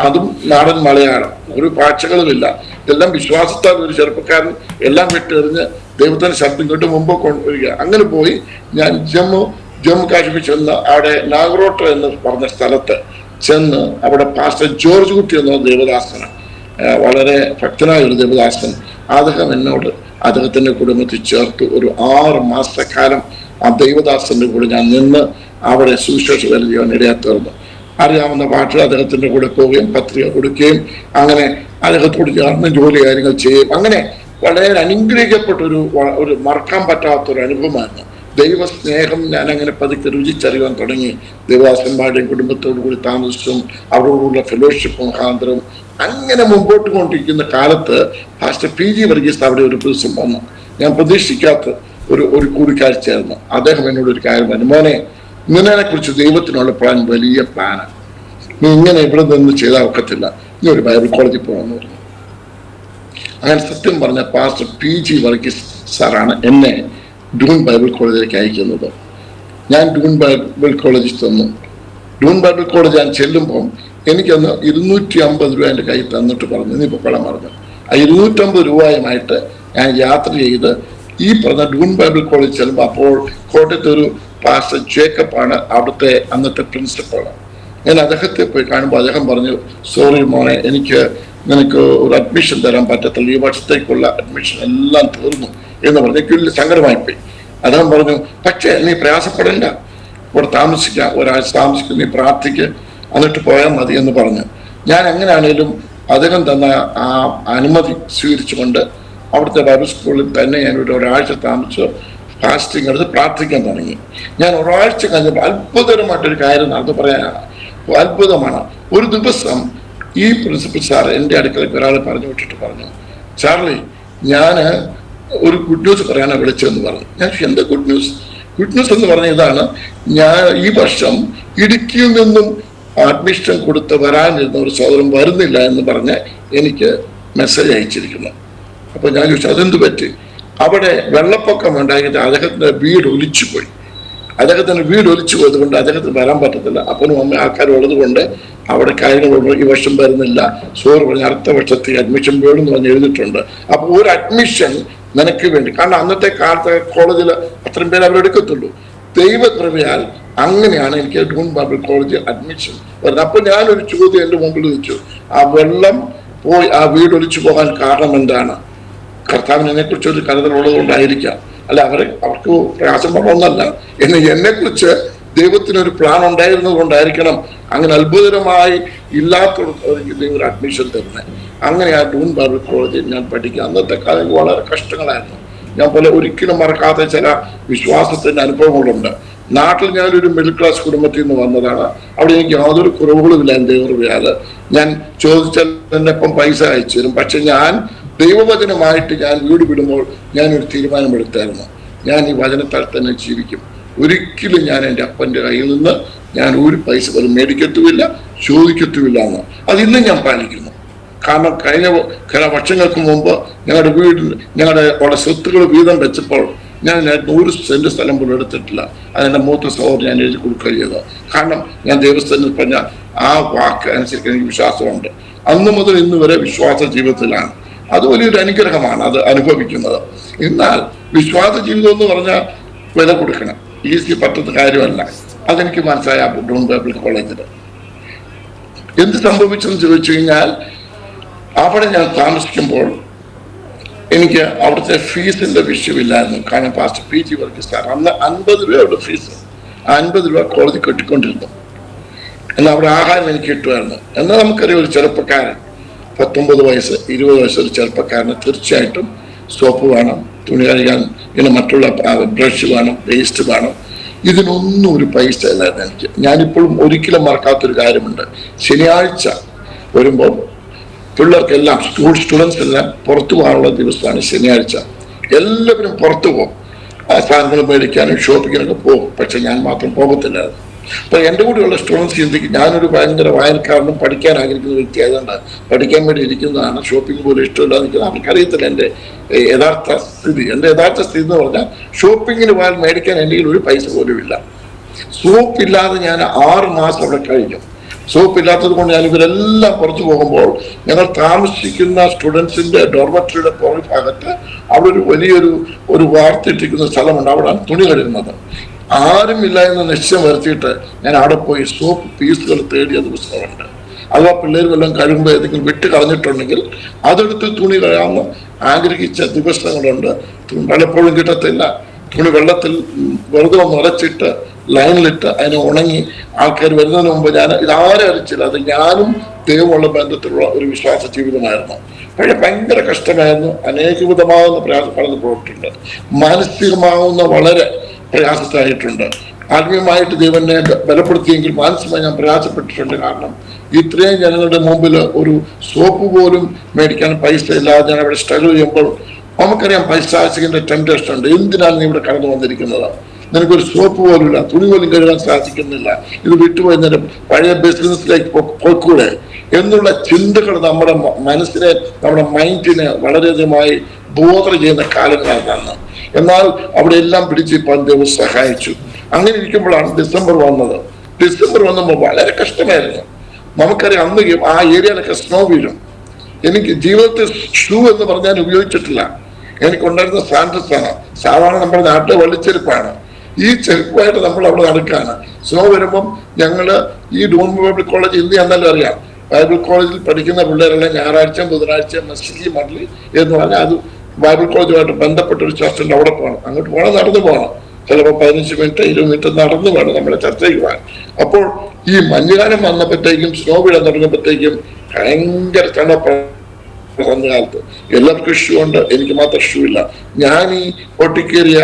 അതും നാടൻ മലയാളം, ഒരു ഭാഷകളുമില്ല. ഇതെല്ലാം വിശ്വാസത്താൽ ഒരു ചെറുപ്പക്കാരൻ എല്ലാം വിട്ടെറിഞ്ഞ് ദൈവത്തിന്റെ ശബ്ദം കേട്ട് മുമ്പ് കൊണ്ടുവരിക. അങ്ങനെ പോയി ഞാൻ ജമ്മു കാശ്മീർ ചെന്ന് അവിടെ നാഗറോട്ട് എന്ന് പറഞ്ഞ സ്ഥലത്ത് ചെന്ന് അവിടെ പാസ്റ്റർ ജോർജ് കുട്ടി എന്ന ദേവദാസന്, വളരെ ഭക്തനായ ഒരു ദേവദാസൻ, അദ്ദേഹം എന്നോട് അദ്ദേഹത്തിന്റെ കുടുംബത്തിൽ ചേർത്ത് ഒരു 6 മാസക്കാലം ആ ദൈവദാസന്റെ കൂടെ ഞാൻ നിന്ന് അവിടെ സുവിശേഷ വേല ചെയ്യാൻ ഇടയാത്തീർന്നു. അറിയാവുന്ന ഭാഷ അദ്ദേഹത്തിന്റെ കൂടെ പോവുകയും പത്രിക കൊടുക്കുകയും അങ്ങനെ അദ്ദേഹത്തോട് ചേർന്ന് ജോലി കാര്യങ്ങൾ ചെയ്യും. അങ്ങനെ വളരെ അനുഗ്രഹിക്കപ്പെട്ട ഒരു മറക്കാൻ പറ്റാത്തൊരു അനുഭവമായിരുന്നു. ദൈവസ്നേഹം ഞാൻ അങ്ങനെ പതുക്കെ രുചിച്ചറിയാൻ തുടങ്ങി. ദേവദാസന്മാരുടെയും കുടുംബത്തോടു കൂടി താമസിച്ചും അവരോടുള്ള ഫെലോഷിപ്പ് മുഖാന്തരം അങ്ങനെ മുമ്പോട്ട് കൊണ്ടിരിക്കുന്ന കാലത്ത് പാസ്റ്റർ പി ജി വർഗീസ് അവിടെ ഒരു ദിവസം വന്നു. ഞാൻ പ്രതീക്ഷിക്കാത്ത ഒരു കൂടിക്കാഴ്ചയായിരുന്നു. അദ്ദേഹം എന്നോട് ഒരു കാര്യം പറഞ്ഞു, മോനെ, ഇങ്ങനെ കുറിച്ച് ദൈവത്തിനുള്ള പ്ലാൻ വലിയ പ്ലാനാണ്, നീ ഇങ്ങനെ ഇവിടെ നിന്ന് ചെയ്താൽ ഒക്കത്തില്ല, നീ ഒരു ബൈബിൾ കോളേജിൽ പോകണമെന്ന് പറഞ്ഞു. അങ്ങനെ സത്യം പറഞ്ഞ പാസ്റ്റർ പി ജി വർഗീസ് സാറാണ് എന്നെ ഡൂൺ ബൈബിൾ കോളേജിലേക്ക് അയക്കുന്നത്. ഞാൻ ഡൂൺ ബൈബിൾ കോളേജിൽ ചെന്നു. ഡൂൺ ബൈബിൾ കോളേജ് ഞാൻ ചെല്ലുമ്പോൾ എനിക്കന്ന് 250 രൂപ എൻ്റെ കയ്യിൽ തന്നിട്ട് പറഞ്ഞു, നീ പൊക്കോളാൻ പറഞ്ഞു. ആ 250 രൂപയുമായിട്ട് ഞാൻ യാത്ര ചെയ്ത് ഈ പറഞ്ഞ ഡൂൺ ബൈബിൾ കോളേജ് ചെല്ലുമ്പോൾ, അപ്പോൾ കോട്ടയത്ത് ഒരു പാസ്റ്റർ ജേക്കബാണ് അവിടുത്തെ അന്നത്തെ പ്രിൻസിപ്പൾ. ഞാൻ അദ്ദേഹത്തെ പോയി കാണുമ്പോൾ അദ്ദേഹം പറഞ്ഞു, സോറി മോനെ, നിനക്ക് ഒരു അഡ്മിഷൻ തരാൻ പറ്റത്തില്ല, ഈ വർഷത്തേക്കുള്ള അഡ്മിഷൻ എല്ലാം തീർന്നു എന്ന് പറഞ്ഞു. എനിക്ക് വലിയ സങ്കടമായിപ്പോയി. അദ്ദേഹം പറഞ്ഞു, പക്ഷേ നീ പ്രയാസപ്പെടേണ്ട, ഇവിടെ താമസിക്കാം, ഒരാഴ്ച താമസിക്കും, നീ പ്രാർത്ഥിക്ക്, എന്നിട്ട് പോയാൽ മതി എന്ന് പറഞ്ഞു. ഞാൻ എങ്ങനെയാണേലും അദ്ദേഹം തന്ന ആ അനുമതി സ്വീകരിച്ചുകൊണ്ട് അവിടുത്തെ ബൈബിൾ സ്കൂളിൽ തന്നെ ഞാൻ ഒരാഴ്ച താമസിച്ച് ഫാസ്റ്റിംഗ് എടുത്ത് പ്രാർത്ഥിക്കാൻ തുടങ്ങി. ഞാൻ ഒരാഴ്ച കഴിഞ്ഞപ്പോൾ അത്ഭുതകരമായിട്ടൊരു കാര്യം നടന്നു പറയാനാണ്, അത്ഭുതമാണ്. ഒരു ദിവസം ഈ പ്രിൻസിപ്പൽ സാർ എൻ്റെ അടുക്കളയ്ക്ക് ഒരാളെ പറഞ്ഞു വിട്ടിട്ട് പറഞ്ഞു, ചാർലി, ഞാൻ ഒരു ഗുഡ് ന്യൂസ് പറയാനാണ് വിളിച്ചതെന്ന് പറഞ്ഞു. ഞാൻ എന്താ ഗുഡ് ന്യൂസ്? ഗുഡ് ന്യൂസ് എന്ന് പറഞ്ഞ ഇതാണ്, ഞാൻ ഈ വർഷം ഇടുക്കിയിൽ നിന്നും അഡ്മിഷൻ കൊടുത്ത് വരാനിരുന്ന ഒരു സഹോദരൻ വരുന്നില്ല എന്ന് പറഞ്ഞ് എനിക്ക് മെസ്സേജ് അയച്ചിരിക്കുന്നു. അപ്പൊ ഞാൻ ചോദിച്ചു, അതെന്ത് പറ്റി? അവിടെ വെള്ളപ്പൊക്കം ഉണ്ടായിട്ട് അദ്ദേഹത്തിന്റെ വീട് ഒലിച്ചുപോയി. അദ്ദേഹത്തിന്റെ വീട് ഒലിച്ചു പോയതുകൊണ്ട് അദ്ദേഹത്തിന് വരാൻ പറ്റത്തില്ല. അപ്പനും അമ്മ ആൾക്കാരുള്ളത് കൊണ്ട് അവിടെ കാര്യങ്ങളുണ്ട്, ഈ വർഷം വരുന്നില്ല, സോറി പറഞ്ഞ് അടുത്ത വർഷത്തേക്ക് അഡ്മിഷൻ വേണമെന്ന് പറഞ്ഞ് എഴുതിയിട്ടുണ്ട്. അപ്പൊ ഒരു അഡ്മിഷൻ നിനക്ക് വേണ്ടി, കാരണം അന്നത്തെ കാലത്ത് കോളേജിൽ അത്രയും പേര് അവരെടുക്കത്തുള്ളൂ. ദൈവകൃപയാൽ അങ്ങനെയാണ് എനിക്ക് ഡൂൺ ബൈബിൾ കോളേജിൽ അഡ്മിഷൻ വരുന്നത്. അപ്പൊ ഞാനൊരു ചോദ്യം എൻ്റെ മുമ്പിൽ വെച്ചു, ആ വെള്ളം പോയി ആ വീട് ഒലിച്ചു പോകാൻ കാരണം എന്താണ്? കർത്താവിന് എന്നെക്കുറിച്ച് ഒരു കരുതലുള്ളത് കൊണ്ടായിരിക്കാം, അല്ല അവർക്ക് പ്രയാസം പറഞ്ഞൊന്നല്ല, എന്നെ കുറിച്ച് ദൈവത്തിനൊരു പ്ലാൻ ഉണ്ടായിരുന്നത് കൊണ്ടായിരിക്കണം അങ്ങനെ അത്ഭുതകരമായി ഒരു അഡ്മിഷൻ തരുന്നത്. അങ്ങനെ ആ ഡൂൺ ബൈബിൾ കോളേജിൽ ഞാൻ പഠിക്കുക. അന്നത്തെ കാലം വളരെ കഷ്ടങ്ങളായിരുന്നു. ഞാൻ പോലെ ഒരിക്കലും മറക്കാത്ത ചില വിശ്വാസത്തിന്റെ അനുഭവങ്ങളുണ്ട്. നാട്ടിൽ ഞാനൊരു മിഡിൽ ക്ലാസ് കുടുംബത്തിൽ നിന്ന് വന്നതാണ്. അവിടെ എനിക്ക് യാതൊരു കുറവുകളുമില്ല. എൻ്റെ ദൈവകൃപയാൽ ഞാൻ ചോദിച്ചാൽ എൻ്റെ ഒപ്പം പൈസ അയച്ചു തരും. പക്ഷെ ഞാൻ ദൈവവചനമായിട്ട് ഞാൻ വീട് വിടുമ്പോൾ ഞാനൊരു തീരുമാനമെടുത്തായിരുന്നു, ഞാൻ ഈ വചനത്താൽ തന്നെ ജീവിക്കും. ഒരിക്കലും ഞാൻ എൻ്റെ അപ്പൻ്റെ കയ്യിൽ നിന്ന് ഞാൻ ഒരു പൈസ പോലും മേടിക്കത്തുമില്ല, ചോദിക്കത്തുമില്ല എന്ന്. അതിന്നും ഞാൻ പാലിക്കുന്നു. കാരണം കഴിഞ്ഞ വർഷങ്ങൾക്ക് മുമ്പ് ഞങ്ങളുടെ സ്വത്തുക്കൾ വീതം വെച്ചപ്പോൾ ഞാൻ 100 സെന്റ് സ്ഥലം പോലും എടുത്തിട്ടില്ല. അതെൻ്റെ മൂത്ത സഹോദരൻ ഞാൻ എഴുതി കൊടുക്കുകയും ചെയ്തത്. കാരണം ഞാൻ ദൈവസ്ഥനിൽ പറഞ്ഞ ആ വാക്ക് അനുസരിച്ച് എനിക്ക് വിശ്വാസമുണ്ട്. അന്ന് മുതൽ ഇന്ന് വരെ വിശ്വാസ ജീവിതത്തിലാണ്. അത് വലിയൊരു അനുഗ്രഹമാണ് അത് അനുഭവിക്കുന്നത്. എന്നാൽ വിശ്വാസ ജീവിതം എന്ന് പറഞ്ഞാൽ വില കൊടുക്കണം, ഈസി പറ്റുന്ന കാര്യമല്ല. അതെനിക്ക് മനസ്സിലായ ഡൂൺ ബൈബിൾ കോളേജിൽ എന്ത് സംഭവിച്ചെന്ന് ചോദിച്ചു കഴിഞ്ഞാൽ, അവിടെ ഞാൻ താമസിക്കുമ്പോൾ എനിക്ക് അവിടുത്തെ ഫീസിന്റെ വിഷയമില്ലായിരുന്നു. കാരണം പാസ്റ്റർ PG വർഗീസ് സാർ അന്ന് 50 രൂപയുടെ ഫീസ്, 50 രൂപ കോളേജിൽ കെട്ടിക്കൊണ്ടിരുന്നു. എന്നാൽ അവിടെ ആഹാരം എനിക്ക് കിട്ടുമായിരുന്നു. എന്നാൽ നമുക്കറിയാം, ഒരു ചെറുപ്പക്കാരൻ 19 വയസ്സ് 20 വയസ്സ് ഒരു ചെറുപ്പക്കാരന് തീർച്ചയായിട്ടും സോപ്പ് വേണം, തുണി കഴുകാൻ പിന്നെ മറ്റുള്ള ബ്രഷ് വേണം, പേസ്റ്റ് വേണം. ഇതിനൊന്നും ഒരു പൈസ ഇല്ലായിരുന്നു എനിക്ക്. ഞാനിപ്പോഴും ഒരിക്കലും മറക്കാത്തൊരു കാര്യമുണ്ട്. ശനിയാഴ്ച വരുമ്പോൾ പിള്ളേർക്കെല്ലാം സ്റ്റുഡൻസ് എല്ലാം പുറത്തു പോകാനുള്ള ദിവസമാണ് ശനിയാഴ്ച. എല്ലാവരും പുറത്തു പോകും, സാധനങ്ങൾ മേടിക്കാനും ഷോപ്പിങ്ങിനൊക്കെ പോകും. പക്ഷെ ഞാൻ മാത്രം പോകത്തില്ലായിരുന്നു. അപ്പൊ എൻ്റെ കൂടെയുള്ള സ്റ്റുഡൻസ് ചിന്തിക്കും ഞാനൊരു ഭയങ്കര വായനക്കാരനും പഠിക്കാൻ ആഗ്രഹിക്കുന്ന വ്യക്തി ആയതുകൊണ്ട് പഠിക്കാൻ വേണ്ടി ഇരിക്കുന്നതാണ്, ഷോപ്പിംഗ് പോലും ഇഷ്ടമില്ലാതെ നിൽക്കുന്നത്. അവർക്കറിയത്തില്ല എൻ്റെ യഥാർത്ഥ സ്ഥിതി. എൻ്റെ യഥാർത്ഥ സ്ഥിതി എന്ന് പറഞ്ഞാൽ ഷോപ്പിങ്ങിന് പോയാൽ മേടിക്കാൻ എൻ്റെ കയ്യിൽ ഒരു പൈസ പോലും ഇല്ല. സോപ്പ് ഇല്ലാതെ ഞാൻ 6 മാസം അവിടെ കഴിഞ്ഞു. സോപ്പ് ഇല്ലാത്തത് കൊണ്ട് ഞാൻ ഇവരെല്ലാം പുറത്തു പോകുമ്പോൾ ഞങ്ങൾ താമസിക്കുന്ന സ്റ്റുഡൻസിന്റെ ഡോർമെറ്ററിയുടെ പുറകെ ഭാഗത്ത് അവിടെ ഒരു വലിയൊരു വാർത്തിട്ടിരിക്കുന്ന സ്ഥലമുണ്ട്. അവിടെയാണ് തുണി കഴുകുന്നത്. ആരുമില്ല എന്ന് നിശ്ചയം വരുത്തിയിട്ട് ഞാൻ അവിടെ പോയി സോപ്പ് പീസുകൾ തേടിയ ദിവസമുണ്ട്. അഥവാ പിള്ളേർ വല്ലതും കഴുകുമ്പോൾ ഏതെങ്കിലും വിട്ട് കളഞ്ഞിട്ടുണ്ടെങ്കിൽ അതെടുത്ത് തുണി കഴുകാമെന്ന് ആഗ്രഹിച്ച ദിവസങ്ങളുണ്ട്. പലപ്പോഴും കിട്ടത്തില്ല. തുണി വെള്ളത്തിൽ വെറുതെ ഒന്ന് ഉരച്ചിട്ട് ലൈനിലിട്ട് അതിനെ ഉണങ്ങി ആൾക്കാർ വരുന്നതിന് മുമ്പ് ഞാൻ ഇതാരും അറിയിച്ചില്ല. അത് ഞാനും ദൈവമുള്ള ബന്ധത്തിലുള്ള ഒരു വിശ്വാസ ജീവിതമായിരുന്നു. പക്ഷേ ഭയങ്കര കഷ്ടമായിരുന്നു. അനേകവിധമാകുന്ന പ്രയാസം പലത് പോയിട്ടുണ്ട്. മാനസികമാകുന്ന വളരെ പ്രയാസത്തായിട്ടുണ്ട്. ആത്മീയമായിട്ട് ദൈവനെ ബലപ്പെടുത്തിയെങ്കിൽ മാനസികമായി ഞാൻ പ്രയാസപ്പെട്ടിട്ടുണ്ട്. കാരണം ഇത്രയും ജനങ്ങളുടെ മുമ്പിൽ ഒരു സോപ്പ് പോലും മേടിക്കാൻ പൈസ ഇല്ലാതെ ഞാൻ അവിടെ സ്ട്രഗിൾ ചെയ്യുമ്പോൾ നമുക്കറിയാം പൈശാചികന്റെ ടെംപ്റ്റേഷൻ ഉണ്ട്. എന്തിനാണ് നീ ഇവിടെ കടന്നു വന്നിരിക്കുന്നത്? നിനക്കൊരു സോപ്പ് പോലും ഇല്ല, തുണി പോലും കഴുകാൻ സാധിക്കുന്നില്ല, ഇത് വിട്ടുപോയി നിന്റെ പഴയ ബിസിനസ്സിലേക്ക് പോയിക്കൂടെ എന്നുള്ള ചിന്തകൾ നമ്മുടെ മനസ്സിനെ, നമ്മുടെ മൈൻഡിനെ വളരെയധികമായി ബോധർ ചെയ്യുന്ന കാലങ്ങളാണ്. എന്നാൽ അവിടെ എല്ലാം പിടിച്ച് ഇപ്പം ദൈവം സഹായിച്ചു. അങ്ങനെ ഇരിക്കുമ്പോഴാണ് ഡിസംബർ വന്നത്. ഡിസംബർ വന്നപ്പോൾ വളരെ കഷ്ടമായിരുന്നു. നമുക്കറിയാം അന്ന് ആ ഏരിയയിലൊക്കെ സ്നോ വീഴും. എനിക്ക് ജീവിതത്തിൽ ഷൂ എന്ന് പറഞ്ഞാൽ ഉപയോഗിച്ചിട്ടില്ല. എനിക്കുണ്ടായിരുന്ന സാൻഡൽസ് ആണ്. സാധാരണ നമ്മുടെ നാട്ടിലെ വള്ളിച്ചെരുപ്പാണ്. ഈ ചെരുപ്പായിട്ട് നമ്മൾ അവിടെ നടക്കാണ്. സ്നോ വരുമ്പം ഞങ്ങള് ഈ ഡൂൺ ബൈബിൾ കോളേജ് ഇന്ന് എന്നാലും അറിയാം, ബൈബിൾ കോളേജിൽ പഠിക്കുന്ന പിള്ളേരെല്ലാം ഞായറാഴ്ച ബുധനാഴ്ച മെസ്സിലി മഡ്ലി എന്ന് പറഞ്ഞാൽ അത് ബൈബിൾ കോളേജുമായിട്ട് ബന്ധപ്പെട്ട ഒരു ചർച്ചുണ്ട്. അവിടെ പോകണം. അങ്ങോട്ട് പോകണം, നടന്നു പോകണം. ചിലപ്പോൾ 15 മിനിറ്റ് 20 മിനിറ്റ് നടന്നു വേണം നമ്മുടെ ചർച്ചയ്ക്ക് പോകാൻ. അപ്പോൾ ഈ മഞ്ഞുകാലം വന്നപ്പോഴത്തേക്കും സ്നോ വീഴാൻ തുടങ്ങിയപ്പോഴത്തേക്കും ഭയങ്കര തണുപ്പാണ്. കാലത്ത് എല്ലാവർക്കും ഷൂ ഉണ്ട്, എനിക്ക് മാത്രം ഷൂ ഇല്ല. ഞാൻ ഈ പൊട്ടിക്കേറിയ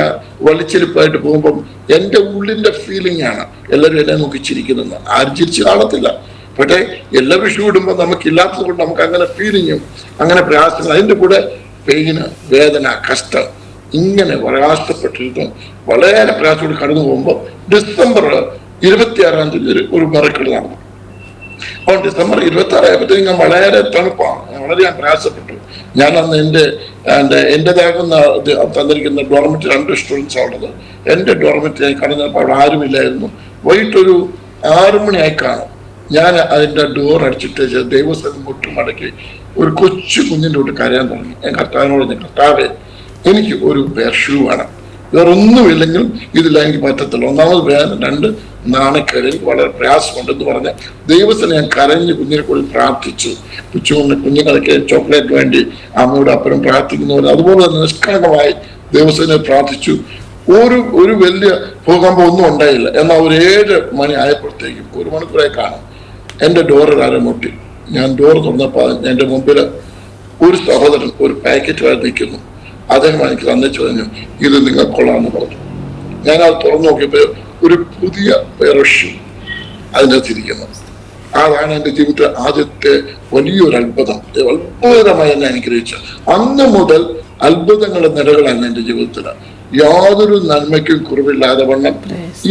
വലിച്ചെരുപ്പായിട്ട് പോകുമ്പം എൻ്റെ ഉള്ളിന്റെ ഫീലിംഗ് ആണ് എല്ലാവരും എന്നെ നോക്കിച്ചിരിക്കുന്നത്. ആരും ചിരിച്ചു കാണത്തില്ല. പക്ഷേ എല്ലാവരും ഷൂ ഇടുമ്പോൾ നമുക്കില്ലാത്തത് കൊണ്ട് നമുക്ക് അങ്ങനെ ഫീലിങ്ങും അങ്ങനെ പ്രയാസങ്ങൾ, അതിൻ്റെ കൂടെ പെയിന്, വേദന, കഷ്ടം, ഇങ്ങനെ പ്രയാസപ്പെട്ടിരുന്നു. വളരെ പ്രയാസത്തോട് കടന്നു പോകുമ്പോൾ ഡിസംബർ 26-ാം തീയതി ഒരു മറക്കട് നടന്നു. അപ്പോൾ ഡിസംബർ 26 ആയപ്പോഴത്തേക്കും ഞാൻ വളരെ തണുപ്പാണ്. വളരെ ഞാൻ പ്രയാസപ്പെട്ടു. ഞാൻ അന്ന് എൻ്റെതാകുന്ന തന്നിരിക്കുന്ന ഡോർമെറ്ററി 2 സ്റ്റുഡൻസ് ഉള്ളത്. എൻ്റെ ഡോർമെറ്ററി കടന്നപ്പോൾ അവിടെ ആരുമില്ലായിരുന്നു. വൈകിട്ടൊരു 6 മണിയായി കാണും. ഞാൻ അതിൻ്റെ ഡോർ അടിച്ചിട്ട് ദൈവസ്ഥലം മുട്ടുമടക്കി ഒരു കൊച്ചു കുഞ്ഞിൻ്റെ കൂട്ട് കരയാൻ തുടങ്ങി. ഞാൻ കർത്താവിനോട് പറഞ്ഞു, കർത്താവേ എനിക്ക് ഒരു പെയർ ഷൂ വേണം, വേറൊന്നുമില്ലെങ്കിലും ഇതില്ല, എനിക്ക് പറ്റത്തില്ല. ഒന്നാമത് വേദന, 2 നാണക്കേട്, എനിക്ക് വളരെ പ്രയാസമുണ്ടെന്ന് പറഞ്ഞ് ദൈവത്തിന് ഞാൻ കരഞ്ഞ് കുഞ്ഞിനെ കൂടി പ്രാർത്ഥിച്ചു. കുഞ്ഞുങ്ങൾക്ക് ചോക്ലേറ്റ് വേണ്ടി അമ്മയോട് അപ്പനും പ്രാർത്ഥിക്കുന്ന പോലെ അതുപോലെ തന്നെ നിഷ്കളങ്കമായി ദൈവത്തിനെ പ്രാർത്ഥിച്ചു. ഒരു വലിയ ഭൂകമ്പം ഒന്നും ഉണ്ടായില്ല. എന്നാൽ ഒരു 7 മണി ആയപ്പോഴത്തേക്കും 1 മണിക്കൂറായി കാണും എൻ്റെ ഡോറിലാരും മുട്ടി. ഞാൻ ഡോർ തുറന്നപ്പോൾ എൻ്റെ മുമ്പിൽ ഒരു സഹോദരൻ ഒരു പാക്കറ്റുമായി നിൽക്കുന്നു. അദ്ദേഹം എനിക്ക് തന്നിച്ചു പറഞ്ഞു, ഇത് നിങ്ങൾക്കൊള്ളാന്ന് പറഞ്ഞു. ഞാൻ അത് തുറന്നു നോക്കിയപ്പോൾ ഒരു പുതിയ ഷൂ അതിനകത്തിരിക്കുന്നു. അതാണ് എൻ്റെ ജീവിതത്തിലെ ആദ്യത്തെ വലിയൊരു അത്ഭുതം. അത്ഭുതമായി എന്നെ അനുഗ്രഹിച്ചു. അന്ന് മുതൽ അത്ഭുതങ്ങളുടെ നിരകളാണ് എൻ്റെ ജീവിതത്തിൽ. യാതൊരു നന്മയ്ക്കും കുറവില്ലാതെ വണ്ണം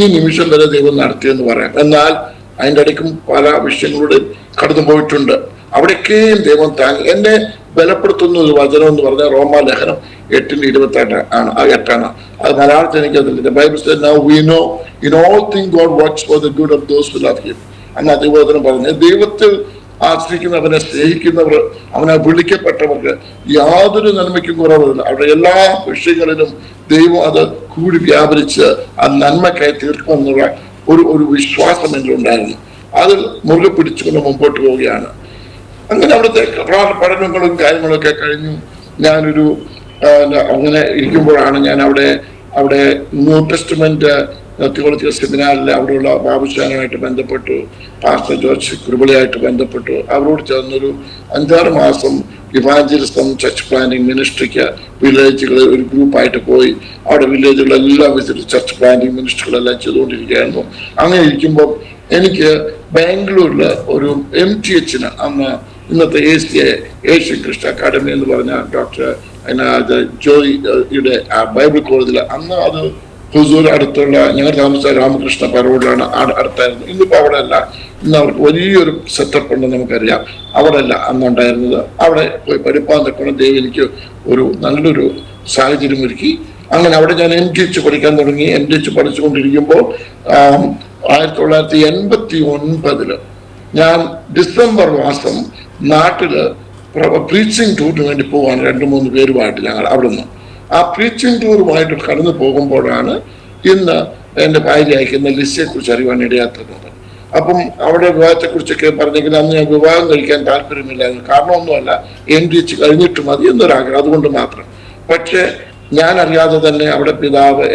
ഈ നിമിഷം വരെ ദൈവം നടത്തിയെന്ന് പറയാം. എന്നാൽ അതിൻ്റെ ഇടയ്ക്കും പല വിഷയങ്ങളുടെ കടന്നു പോയിട്ടുണ്ട്. അവിടേക്കെയും ദൈവം താങ്ങി എന്നെ ബലപ്പെടുത്തുന്ന ഒരു വചനം എന്ന് പറഞ്ഞാൽ റോമാലേഖനം 8:28 ആണ്. 8 അത് മലയാളത്തിൽ എനിക്കതില്ല. Bible says now we know in all things God works for the good of those who love him. അന്ന് അതിവചനം പറഞ്ഞ് ദൈവത്തിൽ ആശ്രയിക്കുന്നവനെ സ്നേഹിക്കുന്നവർ, അവനെ വിളിക്കപ്പെട്ടവർക്ക് യാതൊരു നന്മയ്ക്കും കുറവില്ല. അവിടെ എല്ലാ വിഷയങ്ങളിലും ദൈവം അത് കൂടി വ്യാപരിച്ച് ആ നന്മക്കായി തീർക്കുമെന്നുള്ള ഒരു വിശ്വാസം എന്നിലുണ്ടായിരുന്നു. അതിൽ മുറുകെ പിടിച്ചുകൊണ്ട് മുമ്പോട്ട് പോവുകയാണ്. അങ്ങനെ അവിടുത്തെ പഠനങ്ങളും കാര്യങ്ങളൊക്കെ കഴിഞ്ഞു. ഞാനൊരു അങ്ങനെ ഇരിക്കുമ്പോഴാണ് ഞാൻ അവിടെ ന്യൂ ടെസ്റ്റ്മെന്റ് തിയോളജിക്കൽ സെമിനാറിൽ അവിടെയുള്ള ബാബുശാനുമായിട്ട് ബന്ധപ്പെട്ടു, പാസ്റ്റർ ജോർജ് കുരുവിളിയായിട്ട് ബന്ധപ്പെട്ടു. അവരോട് ചേർന്നൊരു 5-6 മാസം ഇവാഞ്ചലിസം ചർച്ച് പ്ലാന്റിംഗ് മിനിസ്ട്രിക്ക് വില്ലേജുകൾ ഒരു ഗ്രൂപ്പായിട്ട് പോയി അവിടെ വില്ലേജുകളെല്ലാം വെച്ചിട്ട് ചർച്ച് പ്ലാന്റിംഗ് മിനിസ്ട്രികളെല്ലാം ചെയ്തുകൊണ്ടിരിക്കുകയായിരുന്നു. അങ്ങനെ ഇരിക്കുമ്പോൾ എനിക്ക് ബാംഗ്ലൂരിൽ ഒരു MTH അന്ന് ഇന്നത്തെ ഏഷ്യൻ കൃഷ്ണ അക്കാഡമി എന്ന് പറഞ്ഞ ഡോക്ടർ ജോയിയുടെ ബൈബിൾ കോളേജിൽ, അന്ന് അത് ഹുസൂർ അടുത്തുള്ള ഞങ്ങൾ താമസിച്ച രാമകൃഷ്ണ പരോഡിലാണ് അടുത്തായിരുന്നു. ഇന്നിപ്പോ അവിടെ അല്ല, ഇന്ന് അവർക്ക് വലിയൊരു സെറ്റപ്പ് ഉണ്ടെന്ന് നമുക്കറിയാം. അവിടെ അല്ല അന്നുണ്ടായിരുന്നത്. അവിടെ പോയി പഠിപ്പാൻ തക്കണം ദൈവം എനിക്ക് ഒരു നല്ലൊരു സാഹചര്യം ഒരുക്കി. അങ്ങനെ അവിടെ ഞാൻ MTH പഠിക്കാൻ തുടങ്ങി. MTH പഠിച്ചുകൊണ്ടിരിക്കുമ്പോൾ 1989 ഞാൻ ഡിസംബർ മാസം നാട്ടില് പ്രീച്ചിങ് ടൂറിന് വേണ്ടി പോവാണ് 2-3 പേരുമായിട്ട് ഞങ്ങൾ അവിടുന്ന്. ആ പ്രീച്ചിങ് ടൂറുമായിട്ട് കടന്നു പോകുമ്പോഴാണ് ഇന്ന് എൻ്റെ ഭാര്യ അയക്കുന്ന ലിസ്റ്റിയെ കുറിച്ച് അറിയാൻ ഇടയാക്കുന്നത്. അപ്പം അവിടെ വിവാഹത്തെക്കുറിച്ചൊക്കെ പറഞ്ഞെങ്കിൽ അന്ന് ഞാൻ വിവാഹം കഴിക്കാൻ താല്പര്യമില്ലായിരുന്നു. കാരണമൊന്നുമല്ല, MTH കഴിഞ്ഞിട്ട് മതി എന്നൊരാഗ്രഹം, അതുകൊണ്ട് മാത്രം. പക്ഷേ ഞാൻ അറിയാതെ തന്നെ അവിടെ